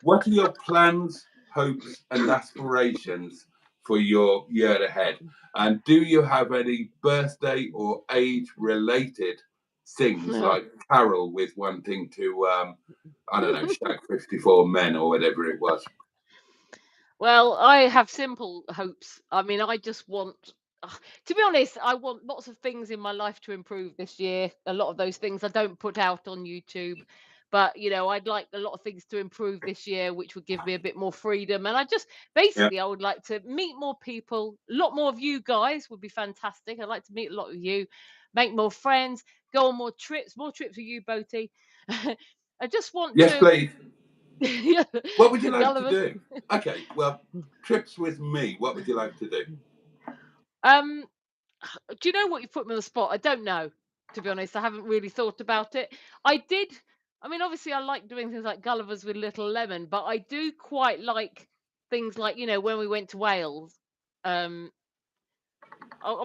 What are your plans, hopes, and aspirations for your year ahead? And do you have any birthday or age-related things like Carol with wanting to, I don't know, shag 54 men or whatever it was? Well, I have simple hopes. I mean, I just want, to be honest, I want lots of things in my life to improve this year. A lot of those things I don't put out on YouTube. But, you know, I'd like a lot of things to improve this year, which would give me a bit more freedom. And I just, basically, I would like to meet more people. A lot more of you guys would be fantastic. I'd like to meet a lot of you, make more friends, go on more trips with you, Boaty. I just want Yes, to... please. Yeah. What would you like to Gullivers. do? Okay, well, trips with me. What would you like to do? Do you know what, you put me on the spot? I don't know, to be honest. I haven't really thought about it. I mean, obviously I like doing things like Gulliver's with Little Lemon, but I do quite like things like, you know, when we went to Wales. I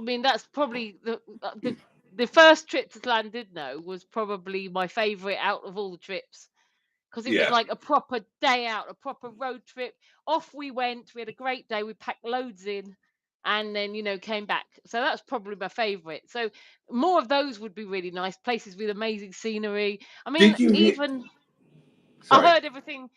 mean, that's probably the first trip to Llandudno was probably my favourite out of all the trips, because it was like a proper day out, a proper road trip. Off we went. We had a great day. We packed loads in, and then, you know, came back. So that's probably my favourite. So more of those would be really nice. Places with amazing scenery. I mean, Did you even... Sorry. I heard everything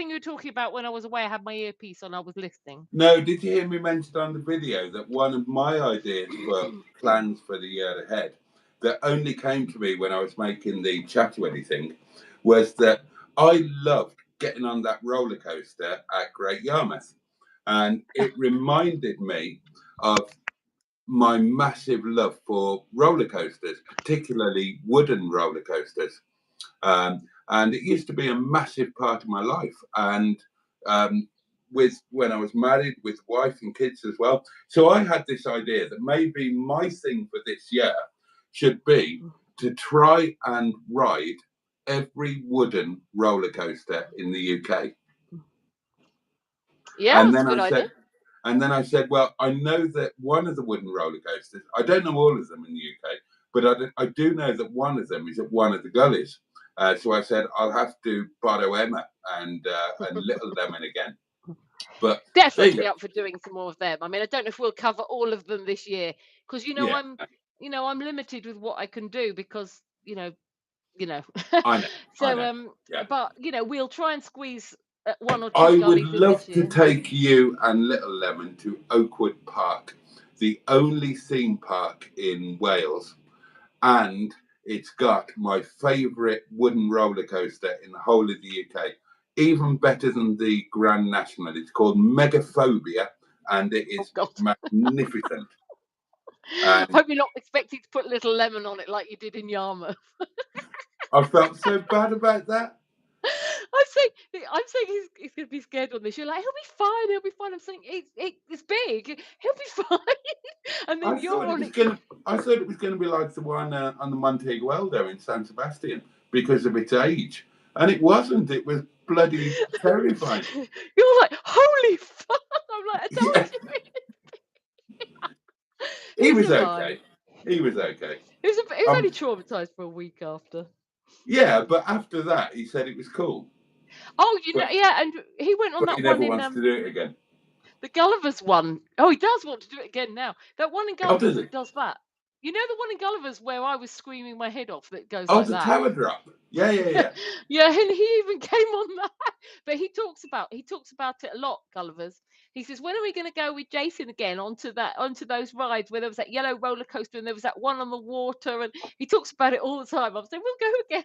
you were talking about when I was away. I had my earpiece on. I was listening. No, did you hear me mention on the video that one of my ideas for plans for the year ahead that only came to me when I was making the Chat to Anything was that I loved getting on that roller coaster at Great Yarmouth. And it reminded me of my massive love for roller coasters, particularly wooden roller coasters. And it used to be a massive part of my life. And when I was married with wife and kids as well. So I had this idea that maybe my thing for this year should be to try and ride every wooden roller coaster in the UK. Yeah, And that's then a good idea. And then I said, well, I know that one of the wooden roller coasters, I don't know all of them in the UK, but I do know that one of them is at one of the gullies. So I said, I'll have to borrow Emma and Little Lemon again. But definitely up for doing some more of them. I mean, I don't know if we'll cover all of them this year because I'm limited with what I can do because I know. So I know. Yeah. but we'll try and squeeze one or two I would gullies in love this to year. take you and Little Lemon to Oakwood Park, the only theme park in Wales, and it's got my favourite wooden roller coaster in the whole of the UK, even better than the Grand National. It's called Megaphobia, and it is magnificent. I hope you're not expecting to put Little Lemon on it like you did in Yarmouth. I felt so bad about that. I'm saying he's going to be scared on this. You're like, he'll be fine. I'm saying it's big. He'll be fine. And then you're on it. I thought it was going to be like the one on the Montego Eldo in San Sebastian because of its age, and it wasn't. It was bloody terrifying. You're like, holy fuck! I'm like, I told you. He was okay. He was okay. He was only traumatized for a week after. Yeah, but after that, he said it was cool. Oh, yeah, and he went on that he one never wants to do it again. The Gulliver's one. Oh, he does want to do it again now. That one in Gulliver's that does that. You know the one in Gulliver's where I was screaming my head off that goes like that? Oh, the tower drop. Yeah. Yeah, and he even came on that. But he talks about it a lot, Gulliver's. He says, when are we going to go with Jason again onto those rides where there was that yellow roller coaster and there was that one on the water, and he talks about it all the time. I'm saying, we'll go again.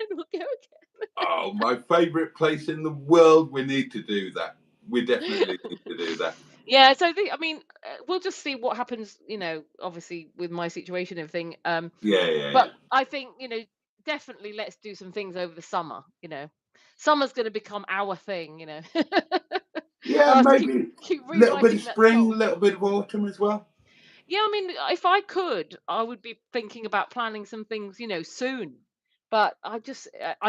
Oh, my favourite place in the world. We need to do that. We definitely need to do that. Yeah, so we'll just see what happens, obviously with my situation and everything. But I think, definitely let's do some things over the summer, Summer's going to become our thing, Yeah, maybe a little bit of spring, a little bit of autumn as well. Yeah, I mean, if I could, I would be thinking about planning some things, soon. But I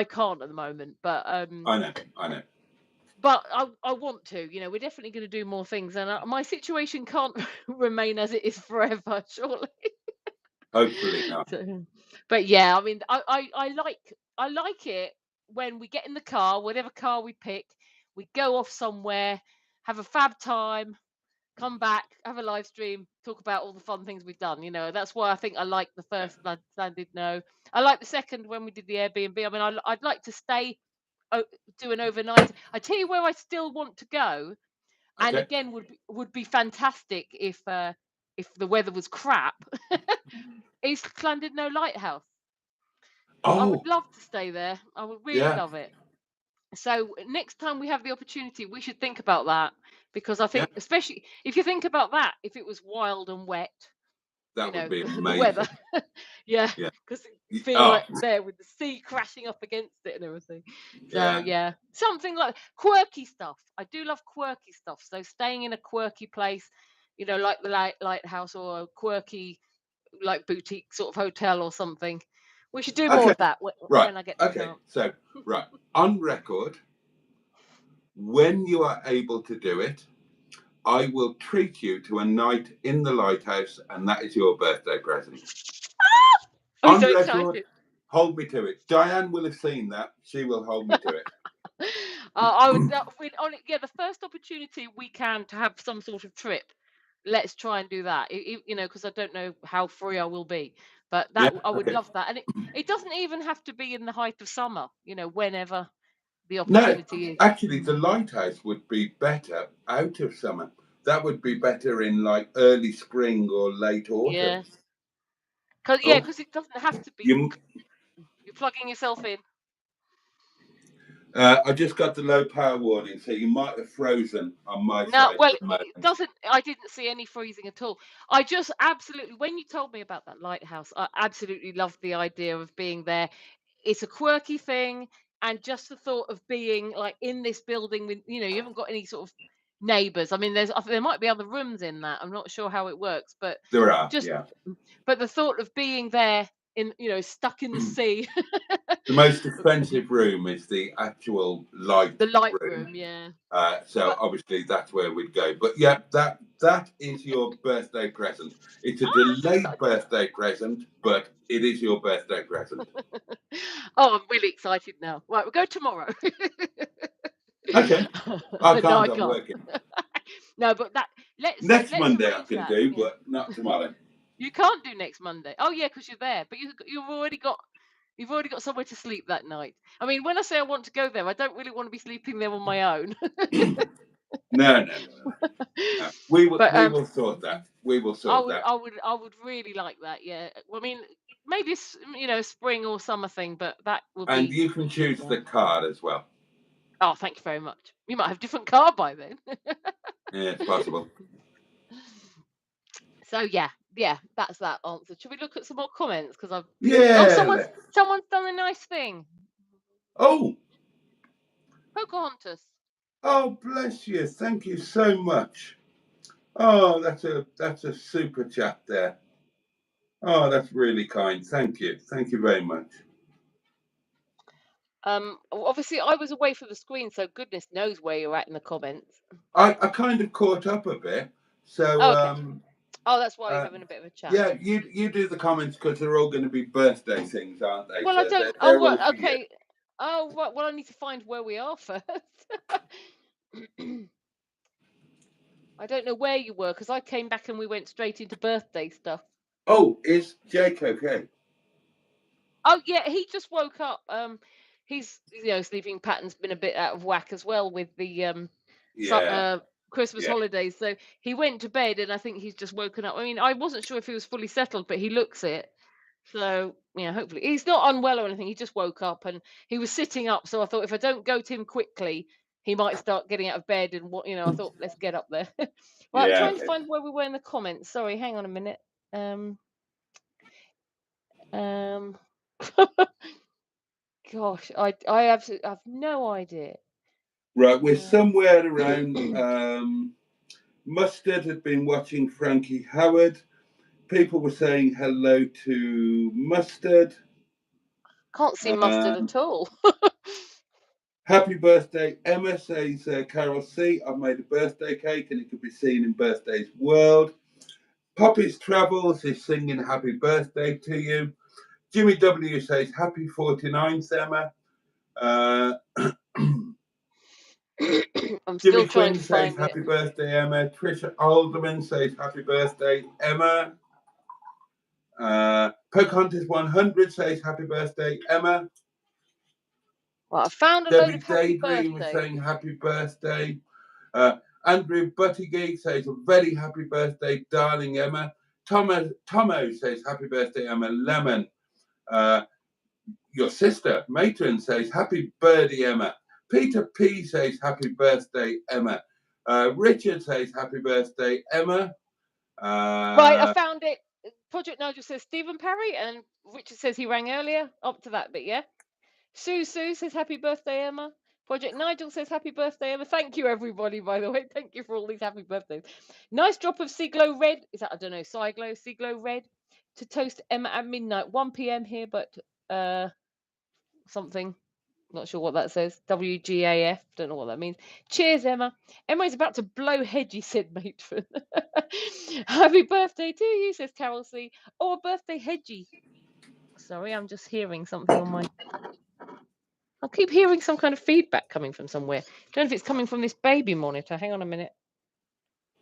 can't at the moment. But I know. But I want to, we're definitely going to do more things, and my situation can't remain as it is forever, surely. Hopefully not. But yeah, I mean, I like it when we get in the car, whatever car we pick, we go off somewhere, have a fab time, come back, have a live stream, talk about all the fun things we've done. That's why I think I like the first Landed No. I like the second when we did the Airbnb. I mean, I'd like to stay. Do an overnight. I tell you where I still want to go, and again would be fantastic if the weather was crap. Is Llandudno Lighthouse. I would love to stay there. I would really love it. So next time we have the opportunity, we should think about that, because I think, especially if you think about that, if it was wild and wet, that would be amazing. The weather. Yeah, because you feel like there with the sea crashing up against it and everything. So something like quirky stuff. I do love quirky stuff. So staying in a quirky place, like the lighthouse, or a quirky like boutique sort of hotel or something. We should do more of that when I get the chance. So on record, when you are able to do it, I will treat you to a night in the lighthouse, and that is your birthday present. I'm so excited. Hold me to it. Diane will have seen that. She will hold me to it. I would the first opportunity we can to have some sort of trip, let's try and do that. Because I don't know how free I will be, but that I would love that. And it doesn't even have to be in the height of summer. Whenever the opportunity is. Actually, the lighthouse would be better out of summer. That would be better in like early spring or late autumn. Yeah. Because it doesn't have to be. You're plugging yourself in. I just got the low power warning, so you might have frozen on my side. No, well, it doesn't. I didn't see any freezing at all. I just absolutely, when you told me about that lighthouse, I absolutely loved the idea of being there. It's a quirky thing, and just the thought of being like in this building with, you haven't got any sort of neighbours. I mean, there might be other rooms in that. I'm not sure how it works, but there are. But the thought of being there in, stuck in the sea. The most expensive room is the actual light The light room, yeah. So But- obviously that's where we'd go. But yeah, that is your birthday present. It's a delayed birthday present, but it is your birthday present. Oh, I'm really excited now. Right, we'll go tomorrow. Okay. I No, can't. I'm working. No, but Next let's Monday I arrange can that, do, yeah. but not tomorrow. You can't do next Monday. Oh yeah, because you're there. But you've already got somewhere to sleep that night. I mean, when I say I want to go there, I don't really want to be sleeping there on my own. No. We will. But, We will sort that. We will sort that. I would really like that. Yeah. Well, I mean, maybe spring or summer thing, but that will be. And you can choose the card as well. Oh, thank you very much. You might have a different card by then. Yeah, it's possible. So yeah, that's that answer. Should we look at some more comments? Because I've someone's done a nice thing. Oh, Pocahontas. oh, bless you! Thank you so much. Oh, that's a super chat there. Oh, that's really kind. Thank you very much. Obviously I was away from the screen, so goodness knows where you're at in the comments. I kind of caught up a bit, so okay. That's why you're having a bit of a chat. Yeah, you do the comments because they're all going to be birthday things, aren't they? Well, so I don't. They're well, okay. Oh, right. Well, I need to find where we are first. I don't know where you were because I came back and we went straight into birthday stuff. Oh, is Jake okay? Oh yeah, he just woke up. His sleeping pattern's been a bit out of whack as well with the Christmas holidays. So he went to bed and I think he's just woken up. I mean, I wasn't sure if he was fully settled, but he looks it. So yeah, hopefully he's not unwell or anything. He just woke up and he was sitting up. So I thought if I don't go to him quickly, he might start getting out of bed. And I thought let's get up there. Well, I'm trying to find where we were in the comments. Sorry, hang on a minute. Gosh, I absolutely have no idea. Right, we're somewhere around. Mustard had been watching Frankie Howard. People were saying hello to Mustard. Can't see Mustard at all. Happy birthday, Emma, says Carol C. I've made a birthday cake and it can be seen in Birthdays World. Poppy's Travels is singing happy birthday to you. Jimmy W says happy 49th, Emma. I'm Jimmy still trying Quinn to says find happy it. birthday, Emma. Trisha Alderman says happy birthday, Emma. Pocahontas 100 says happy birthday, Emma. Well, I found a load of happy birthdays. is saying happy birthday. Andrew Buttigieg says a very happy birthday, darling Emma. Tomo says happy birthday, Emma Lemon. Your sister, Matron, says happy birdie, Emma. Peter P says happy birthday, Emma. Richard says happy birthday, Emma. Right, I found it. Project Nigel says Stephen Parry, and Richard says he rang earlier. Up to that bit, yeah. Sue says happy birthday, Emma. Project Nigel says happy birthday, Emma. Thank you, everybody, by the way. Thank you for all these happy birthdays. Nice drop of Seaglow Red. Is that, I don't know, Seaglow Red to toast Emma at midnight, 1 p.m. here, but something. Not sure what that says. WGAF. Don't know what that means. Cheers, Emma. Emma is about to blow Hedgie, said Matron. Happy birthday to you, says Carol C. Oh, a birthday Hedgie. Sorry, I'm just hearing something on my... I keep hearing some kind of feedback coming from somewhere. Don't know if it's coming from this baby monitor. Hang on a minute.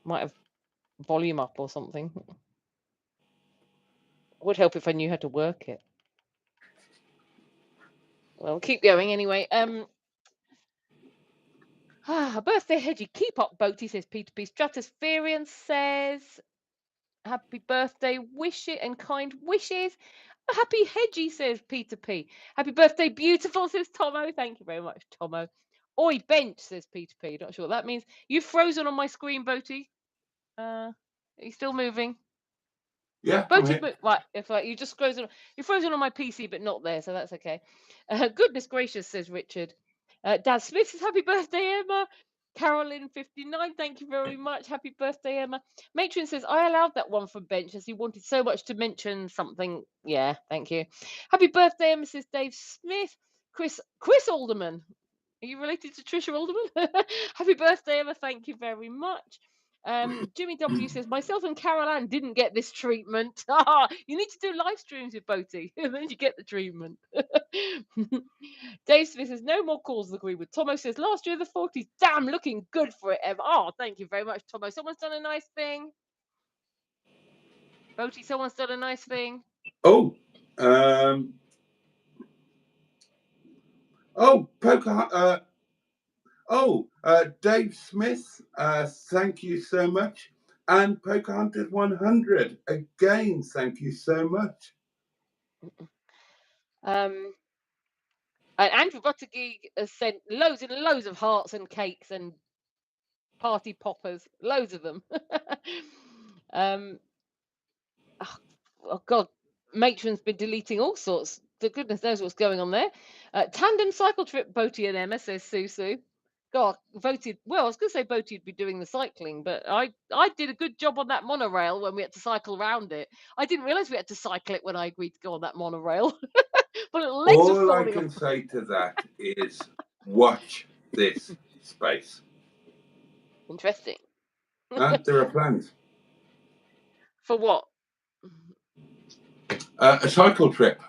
Might have volume up or something. Would help if I knew how to work it. Well, keep going anyway. Birthday Hedgie. Keep up, Boaty, says Peter P. Stratospherian says happy birthday, wish it and kind wishes. Happy Hedgie, says Peter P. Happy birthday, beautiful, says Tomo. Thank you very much, Tomo. Oi, bench, says Peter P. Not sure what that means. You've frozen on my screen, Boaty. Are you still moving? Yeah. Boaty, right. If you just frozen, you're frozen on my PC, but not there, so that's okay. Goodness gracious, says Richard. Dad Smith says happy birthday, Emma. Carolyn 59, thank you very much. Happy birthday, Emma. Matron says, I allowed that one from Bench as he wanted so much to mention something. Yeah, thank you. Happy birthday, Emma, says Dave Smith. Chris Alderman. Are you related to Trisha Alderman? Happy birthday, Emma. Thank you very much. Jimmy W says, myself and Carol Ann didn't get this treatment. You need to do live streams with Boaty, and then you get the treatment. Dave Smith says, no more calls agree with Tomo. Says, last year the 40s. Damn, looking good for it, Emma. Oh, thank you very much, Tomo. Someone's done a nice thing. Boaty, someone's done a nice thing. Oh, Pocahontas. Dave Smith, thank you so much. And Pocahontas 100, again, thank you so much. And Andrew Buttigieg has sent loads and loads of hearts and cakes and party poppers, loads of them. Oh God, Matron's been deleting all sorts. The goodness knows what's going on there. Tandem cycle trip, Boaty and Emma, says Susu. God, voted. Well, I was going to say Boaty would be doing the cycling, but I did a good job on that monorail when we had to cycle around it. I didn't realise we had to cycle it when I agreed to go on that monorail. But legs all I can say to that is watch this space. Interesting. There are plans. For what? A cycle trip.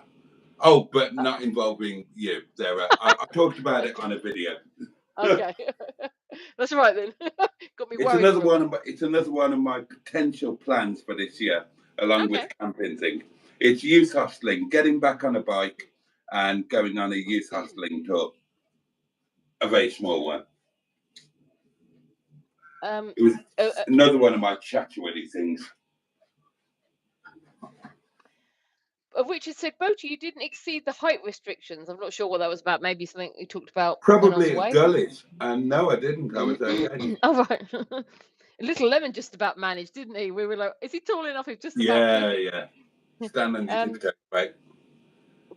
Oh, but not involving you. I talked about it on a video. Okay, that's right then. Got me It's worried. another one of my potential plans for this year, along with camping thing. It's youth hustling, getting back on a bike and going on a youth hustling tour. A very small one. It was another one of my chatty things. Richard said, Boaty, you didn't exceed the height restrictions. I'm not sure what that was about. Maybe something you talked about. Probably at Gullies. And no, I didn't. I was okay. Oh, right. Little Lemon just about managed, didn't he? We were like, is he tall enough? He's just about. Yeah. Stand on your tiptoes, right?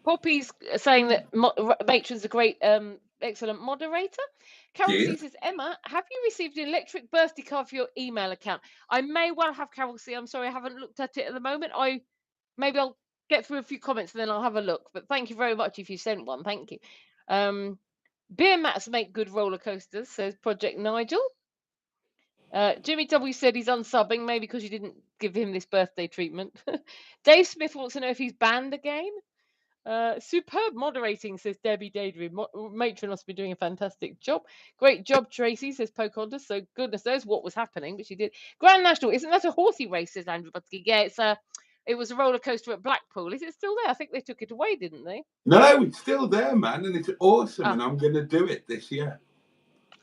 Poppy's saying that Matron's a great, excellent moderator. Carol C says, Emma, have you received an electric birthday card for your email account? I may well have, Carol C. I'm sorry, I haven't looked at it at the moment. Maybe I'll get through a few comments and then I'll have a look. But thank you very much if you sent one. Thank you. Beer mats make good roller coasters, says Project Nigel. Jimmy W said he's unsubbing, maybe because you didn't give him this birthday treatment. Dave Smith wants to know if he's banned again. Superb moderating, says Debbie Daydream. Matron must be doing a fantastic job. Great job, Tracy, says Pocahontas. So goodness knows what was happening, but she did. Grand National, isn't that a horsey race, says Andrew Butsky? Yeah, it was a roller coaster at Blackpool. Is it still there? I think they took it away, didn't they? No, it's still there, man, and it's awesome, and I'm going to do it this year.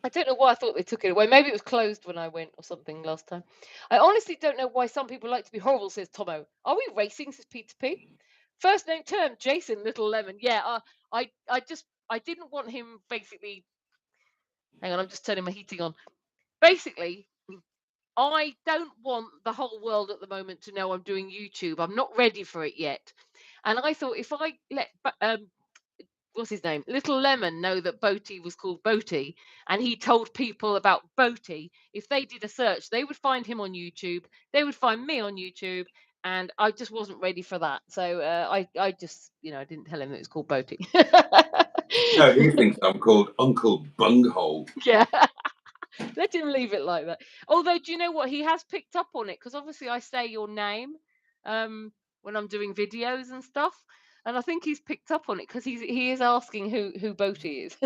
I don't know why I thought they took it away. Maybe it was closed when I went or something last time. I honestly don't know why some people like to be horrible, says Tomo. Are we racing, says Peter P? First name term, Jason Little Lemon. Yeah, I didn't want him basically. Hang on, I'm just turning my heating on. Basically, I don't want the whole world at the moment to know I'm doing YouTube. I'm not ready for it yet. And I thought if I let what's his name, Little Lemon, know that Boaty was called Boaty, and he told people about Boaty, if they did a search, they would find him on YouTube. They would find me on YouTube. And I just wasn't ready for that. So I just, I didn't tell him that it was called Boaty. No, he thinks I'm called Uncle Bunghole. Yeah. Let him leave it like that. Although, do you know what? He has picked up on it because obviously I say your name when I'm doing videos and stuff. And I think he's picked up on it because he is asking who Boaty is.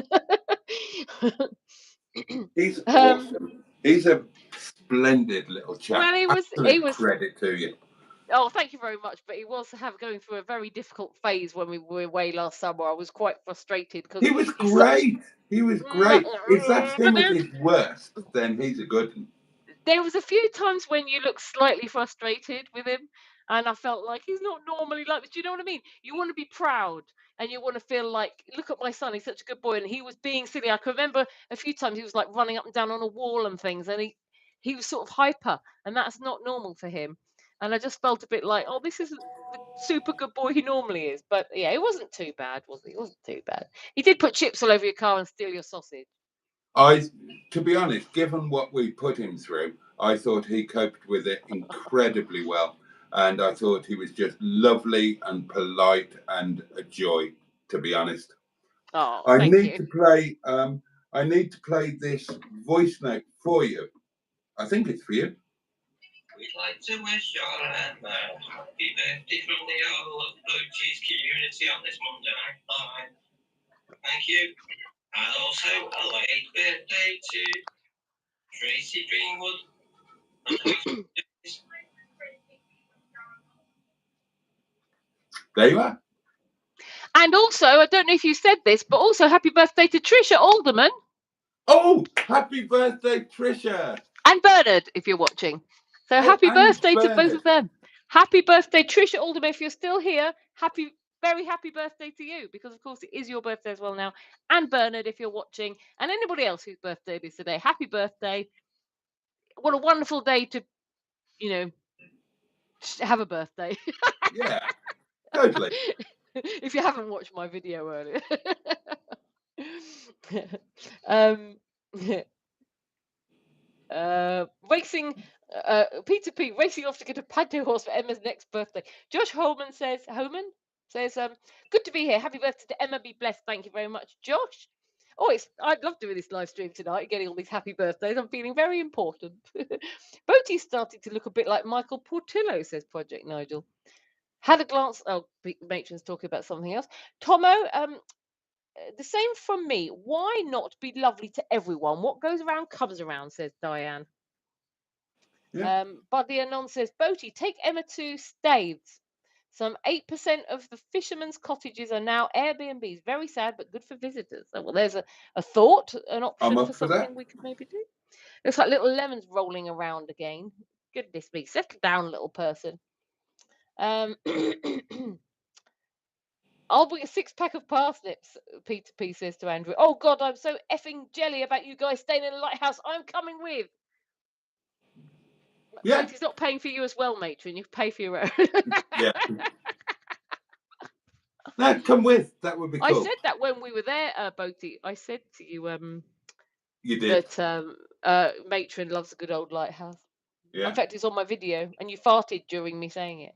He's awesome. He's a splendid little chap. Well, he was credit to you. Oh, thank you very much. But he was going through a very difficult phase when we were away last summer. I was quite frustrated because he was great. He was great. If that's him at his worst, then he's a good one. There was a few times when you looked slightly frustrated with him, and I felt like he's not normally like this. Do you know what I mean? You want to be proud, and you want to feel like, look at my son, he's such a good boy, and he was being silly. I can remember a few times he was like running up and down on a wall and things, and he was sort of hyper, and that's not normal for him. And I just felt a bit like, oh, this isn't the super good boy he normally is. But yeah, it wasn't too bad, was it? It wasn't too bad. He did put chips all over your car and steal your sausage. To be honest, given what we put him through, I thought he coped with it incredibly well. And I thought he was just lovely and polite and a joy, to be honest. Oh, I thank need you. to play this voice note for you. I think it's for you. We'd like to wish your Emma happy birthday from the whole of Boaty's community on this Monday. All right. Thank you. And also a late birthday to Tracy Greenwood. There you are. And also, I don't know if you said this, but also happy birthday to Trisha Alderman. Oh, happy birthday, Trisha. And Bernard, if you're watching. So happy birthday to both of them. Happy birthday, Trisha Alderman. If you're still here, very happy birthday to you, because of course it is your birthday as well now. And Bernard, if you're watching, and anybody else whose birthday it is today, happy birthday. What a wonderful day to, have a birthday. Yeah, totally. If you haven't watched my video earlier. Racing, Peter P racing off to get a panto horse for Emma's next birthday. Josh Homan says, good to be here. Happy birthday to Emma. Be blessed. Thank you very much, Josh. Oh, I'd love doing this live stream tonight, getting all these happy birthdays. I'm feeling very important. Boaty's starting to look a bit like Michael Portillo, says Project Nigel. Had a glance. Oh, Matron's talking about something else. Tomo, the same from me. Why not be lovely to everyone? What goes around comes around, says Diane. Yeah. Buddy Anon says, Boaty, take Emma to Staithes. Some 8% of the fishermen's cottages are now Airbnbs. Very sad, but good for visitors. So, well, there's a thought, an option for something we could maybe do. Looks like little Lemon's rolling around again. Goodness me, settle down, little person. I'll bring a 6-pack of parsnips, Peter P says to Andrew. Oh, God, I'm so effing jelly about you guys staying in the lighthouse. I'm coming with. Yeah. He's not paying for you as well, matron. You pay for your own. Yeah. No, come with. That would be cool. I said that when we were there, Boaty. I said to you, you did. That matron loves a good old lighthouse. Yeah. In fact, it's on my video, and you farted during me saying it.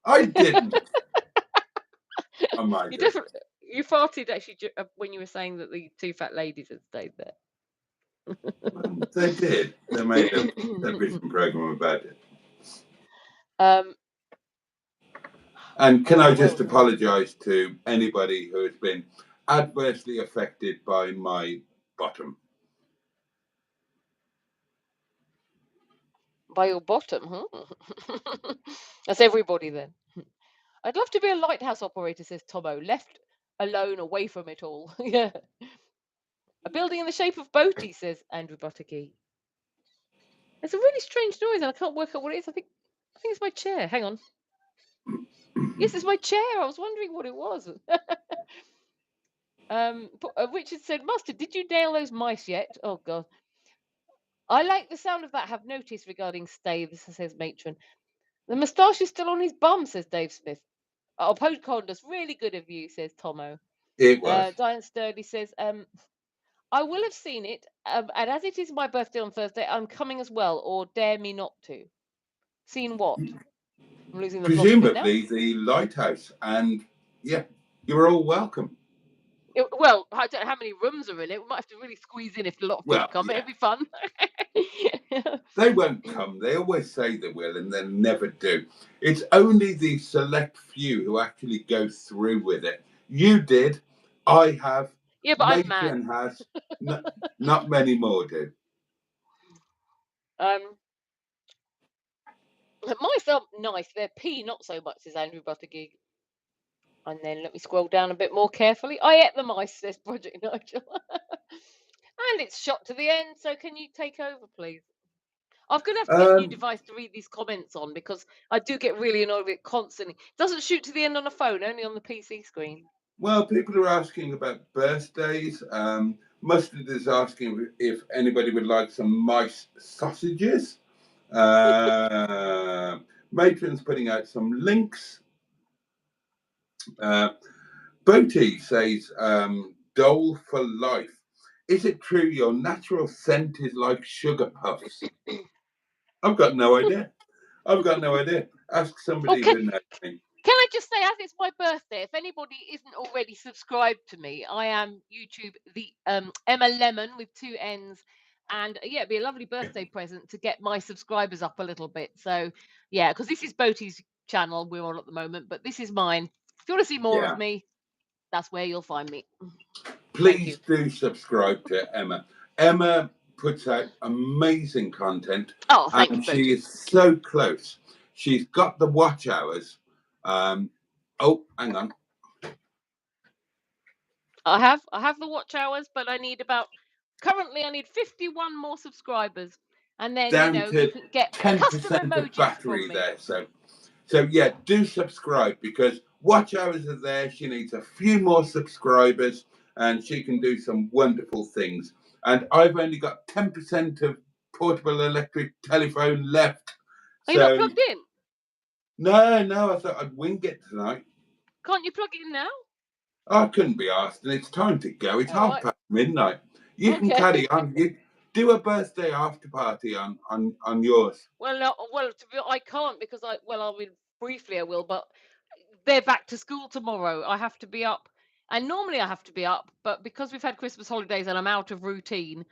I didn't. Oh my God. You farted actually when you were saying that the 2 fat ladies had stayed there. They did. They made a television program about it. And can I just apologise to anybody who has been adversely affected by my bottom? By your bottom, huh? That's everybody then. I'd love to be a lighthouse operator, says Tomo. Left alone, away from it all. Yeah. A building in the shape of Boaty, says Andrew Butterkey. It's a really strange noise, and I can't work out what it is. I think it's my chair. Hang on. Yes, it's my chair. I was wondering what it was. Richard said, Mustard, did you nail those mice yet? Oh, God. I like the sound of that. Have noticed regarding Staithes, says Matron. The moustache is still on his bum, says Dave Smith. Oh, Podcondas, really good of you, says Tomo. It was. Diane Sturdy says, I will have seen it, and as it is my birthday on Thursday, I'm coming as well, or dare me not to. Seen what? I'm losing the presumably the lighthouse, and yeah, you're all welcome. Well, I don't know how many rooms are in it. We might have to really squeeze in if a lot of people come. Yeah. It'd be fun. They won't come. They always say they will, and they never do. It's only the select few who actually go through with it. You did. I have. Yeah, but I'm mad. Has. Not many more do. Mice are nice. They're pea, not so much, says Andrew Buttergig. And then let me scroll down a bit more carefully. I ate the mice, says Project Nigel. And it's shot to the end, so can you take over, please? I'm going to have to get a new device to read these comments on, because I do get really annoyed with it constantly. It doesn't shoot to the end on a phone, only on the PC screen. Well, people are asking about birthdays. Mustard is asking if anybody would like some mice sausages. Matron's putting out some links. Boaty says, Dole for life. Is it true your natural scent is like sugar puffs? I've got no idea. Ask somebody Okay. who knows me. Can I just say, as it's my birthday, if anybody isn't already subscribed to me, I am YouTube the Emma Lemon with 2 N's, and yeah, it'd be a lovely birthday present to get my subscribers up a little bit. So yeah, because this is Boaty's channel we're on at the moment, but this is mine. If you want to see more of me, that's where you'll find me. Please do subscribe to Emma. Emma puts out amazing content. Oh, thank you, and Boaty. she is so close. She's got the watch hours. Oh, hang on. I have the watch hours, but I need currently I need 51 more subscribers, and then Down you to can get 10% custom of emojis battery from me. there. So yeah, do subscribe because watch hours are there. She needs a few more subscribers and she can do some wonderful things. And I've only got 10% of portable electric telephone left. Are you not plugged in? No, I thought I'd wing it tonight. Can't you plug it in now? I couldn't be asked, and it's time to go. It's All midnight. You can carry on. You do a birthday after party on yours. Well, no, I can't because I mean, briefly I will, but they're back to school tomorrow. I have to be up, and normally I have to be up, but because we've had Christmas holidays and I'm out of routine,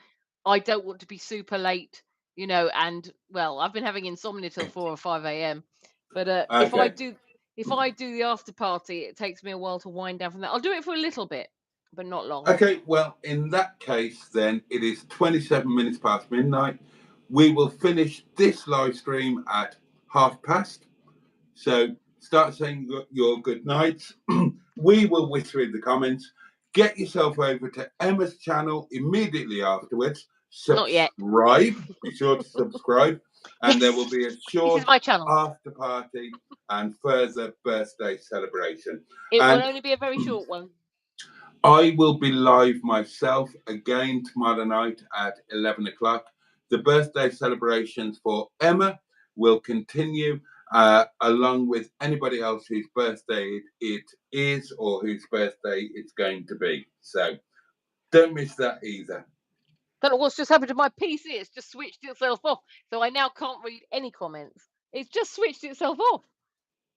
I don't want to be super late, and well, I've been having insomnia till 4 or 5 a.m. But if I do the after party, it takes me a while to wind down from that. I'll do it for a little bit, but not long. Okay, well, in that case, then it is 27 minutes past midnight. We will finish this live stream at past. So start saying your good nights. We will whisper in the comments. Get yourself over to Emma's channel immediately afterwards. Not yet. Subscribe. Be sure to subscribe. And there will be a short This is my channel. after party and further birthday celebration. It will only be a very short one. I will be live myself again tomorrow night at 11 o'clock. The birthday celebrations for Emma will continue along with anybody else whose birthday it is or whose birthday it's going to be. So don't miss that either. Don't know what's just happened to my PC. It's just switched itself off. So I now can't read any comments. It's just switched itself off.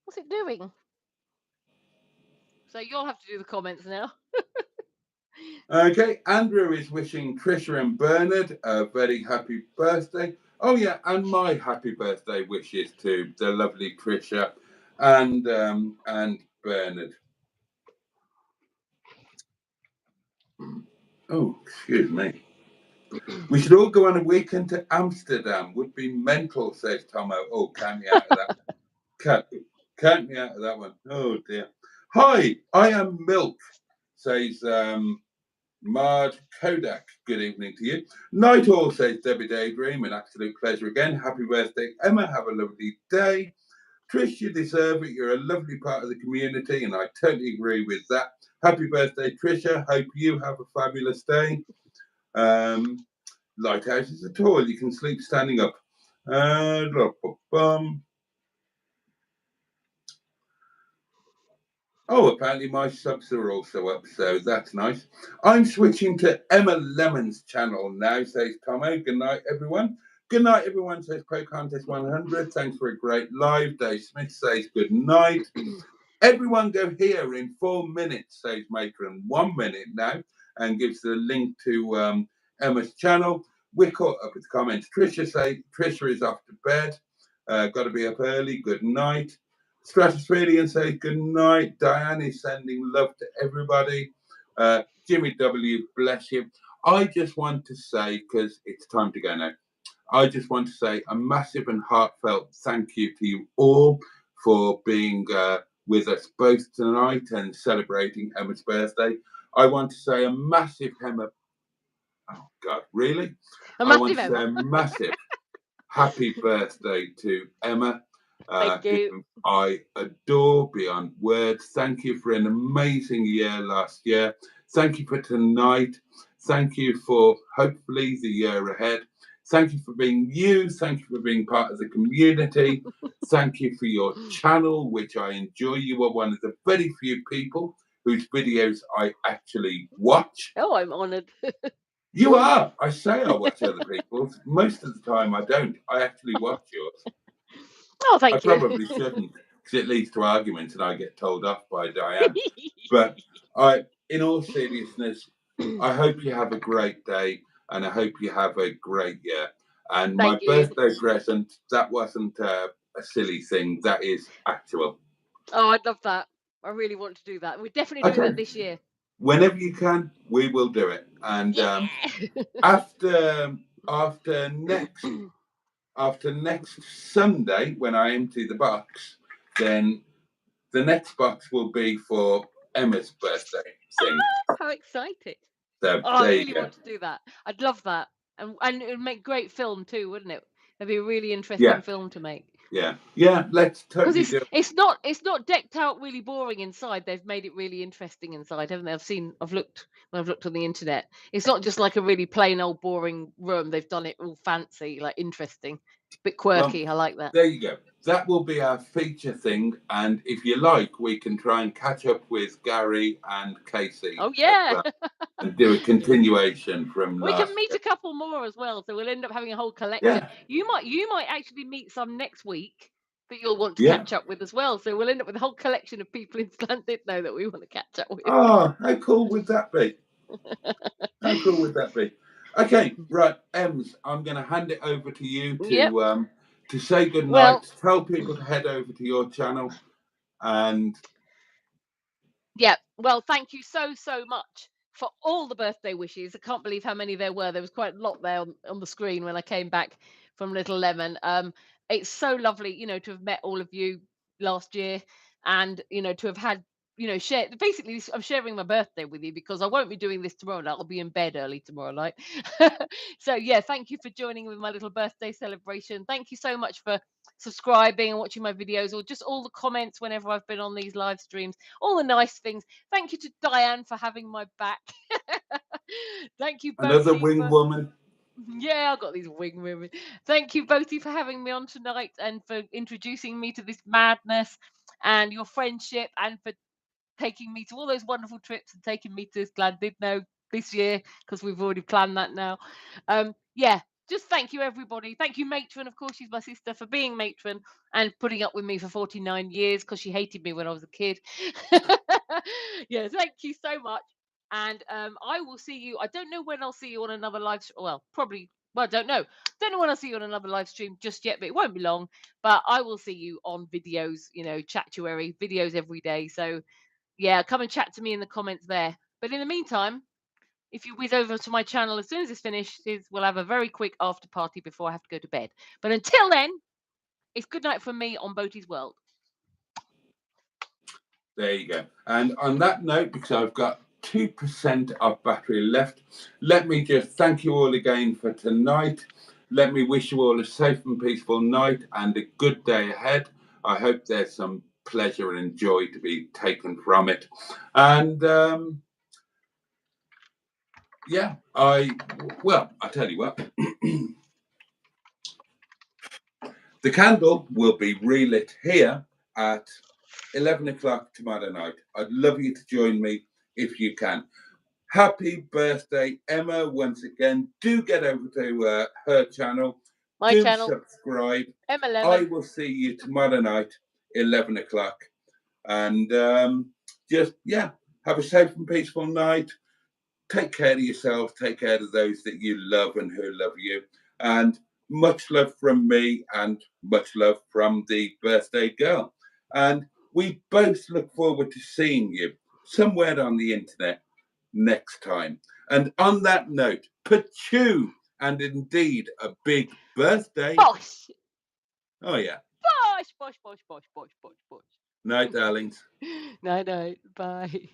What's it doing? So you'll have to do the comments now. Okay, Andrew is wishing Trisha and Bernard a very happy birthday. Oh yeah, and my happy birthday wishes to the lovely Trisha and Bernard. Oh, excuse me. We should all go on a weekend to Amsterdam. Would be mental, says Tomo. Oh, count me out of that. Count me out of that one. Oh dear. Hi, I am Milk, says Mard Kodak. Good evening to you. Night all, says Debbie Daydream. An absolute pleasure again. Happy birthday, Emma. Have a lovely day. Trish, you deserve it. You're a lovely part of the community, and I totally agree with that. Happy birthday, Trisha. Hope you have a fabulous day. Lighthouse is a toil. You can sleep standing up. Oh, apparently my subs are also up, so that's nice. I'm switching to Emma Lemon's channel now, says Tomo. Good night, everyone. Good night, everyone, says Pro Contest 100. Thanks for a great live. Dave Smith says good night. Everyone go here in 4 minutes, says Matron. 1 minute now, and gives the link to Emma's channel. We're caught up with the comments. Trisha is off to bed. Got to be up early. Good night. Stratospherian says good night. Diane is sending love to everybody. Jimmy W, bless you. I just want to say, because it's time to go now, I just want to say a massive and heartfelt thank you to you all for being with us both tonight and celebrating Emma's birthday. I want to say a massive Emma. Oh God, really? I want to say a massive happy birthday to Emma. Thank you. Whom I adore beyond words. Thank you for an amazing year last year. Thank you for tonight. Thank you for hopefully the year ahead. Thank you for being you. Thank you for being part of the community. Thank you for your channel, which I enjoy. You are one of the very few people whose videos I actually watch. Oh, I'm honoured. You are. I say I watch other people's. Most of the time I don't. I actually watch yours. Oh, thank I you. probably shouldn't, because it leads to arguments and I get told off by Diane. But in all seriousness, I hope you have a great day and I hope you have a great year. And Thank my you. birthday present, that wasn't a silly thing. That is actual. Oh, I'd love that. I really want to do that. We're definitely doing that this year. Whenever you can, we will do it. And Yeah. after next Sunday, when I empty the box, then the next box will be for Emma's birthday thing. How exciting. So I really want to do that. I'd love that. And it would make great film too, wouldn't it? It'd be a really interesting film to make. Yeah, let's totally do it. It's not decked out really boring inside. They've made it really interesting inside, haven't they? I've looked on the internet. It's not just like a really plain old boring room. They've done it all fancy, like interesting, a bit quirky. Well, I like that. There you go. That will be our feature thing, and if you like, we can try and catch up with Gary and Casey. Oh yeah, and do a continuation from. We can meet a couple more as well, so we'll end up having a whole collection. Yeah. You might actually meet some next week that you'll want to catch up with as well. So we'll end up with a whole collection of people in Llandudno that we want to catch up with. Oh, how cool would that be? How cool would that be? Okay, right, Ems, I'm going to hand it over to you to say goodnight. Well, tell people to head over to your channel, and well, thank you so much for all the birthday wishes. I can't believe how many there were. There was quite a lot there on the screen when I came back from Little Lemon. It's so lovely, to have met all of you last year, and to have had share. Basically, I'm sharing my birthday with you because I won't be doing this tomorrow night. I'll be in bed early tomorrow night. So yeah, thank you for joining with my little birthday celebration. Thank you so much for subscribing and watching my videos, or just all the comments whenever I've been on these live streams, all the nice things. Thank you to Diane for having my back. Thank you, Boaty, another wing woman. Yeah, I've got these wing women. Thank you, Boaty, for having me on tonight and for introducing me to this madness and your friendship, and for taking me to all those wonderful trips and taking me to Llandudno this year, because we've already planned that now. Just thank you, everybody. Thank you, Matron. Of course, she's my sister, for being Matron and putting up with me for 49 years because she hated me when I was a kid. Yeah, thank you so much. And I will see you. I don't know when I'll see you on another live stream. Well, probably. Well, I don't know. Don't know when I'll see you on another live stream just yet, but it won't be long. But I will see you on videos, Chatuary videos every day. So yeah, come and chat to me in the comments there. But in the meantime, if you whiz over to my channel as soon as it's finished, we'll have a very quick after party before I have to go to bed. But until then, it's good night from me on Boaty's World. There you go. And on that note, because I've got 2% of battery left, let me just thank you all again for tonight. Let me wish you all a safe and peaceful night and a good day ahead. I hope there's some pleasure and joy to be taken from it. And I tell you what. The candle will be relit here at 11 o'clock tomorrow night. I'd love you to join me if you can. Happy birthday, Emma, once again. Do get over to her channel. My channel. Subscribe. Emma Lemon. I will see you tomorrow night, 11 o'clock. And have a safe and peaceful night. Take care of yourself. Take care of those that you love and who love you. And much love from me and much love from the birthday girl. And we both look forward to seeing you somewhere on the internet next time. And on that note, pachu, and indeed a big birthday. Bosh. Oh, yeah. Bosh. Night, darlings. Night. Bye.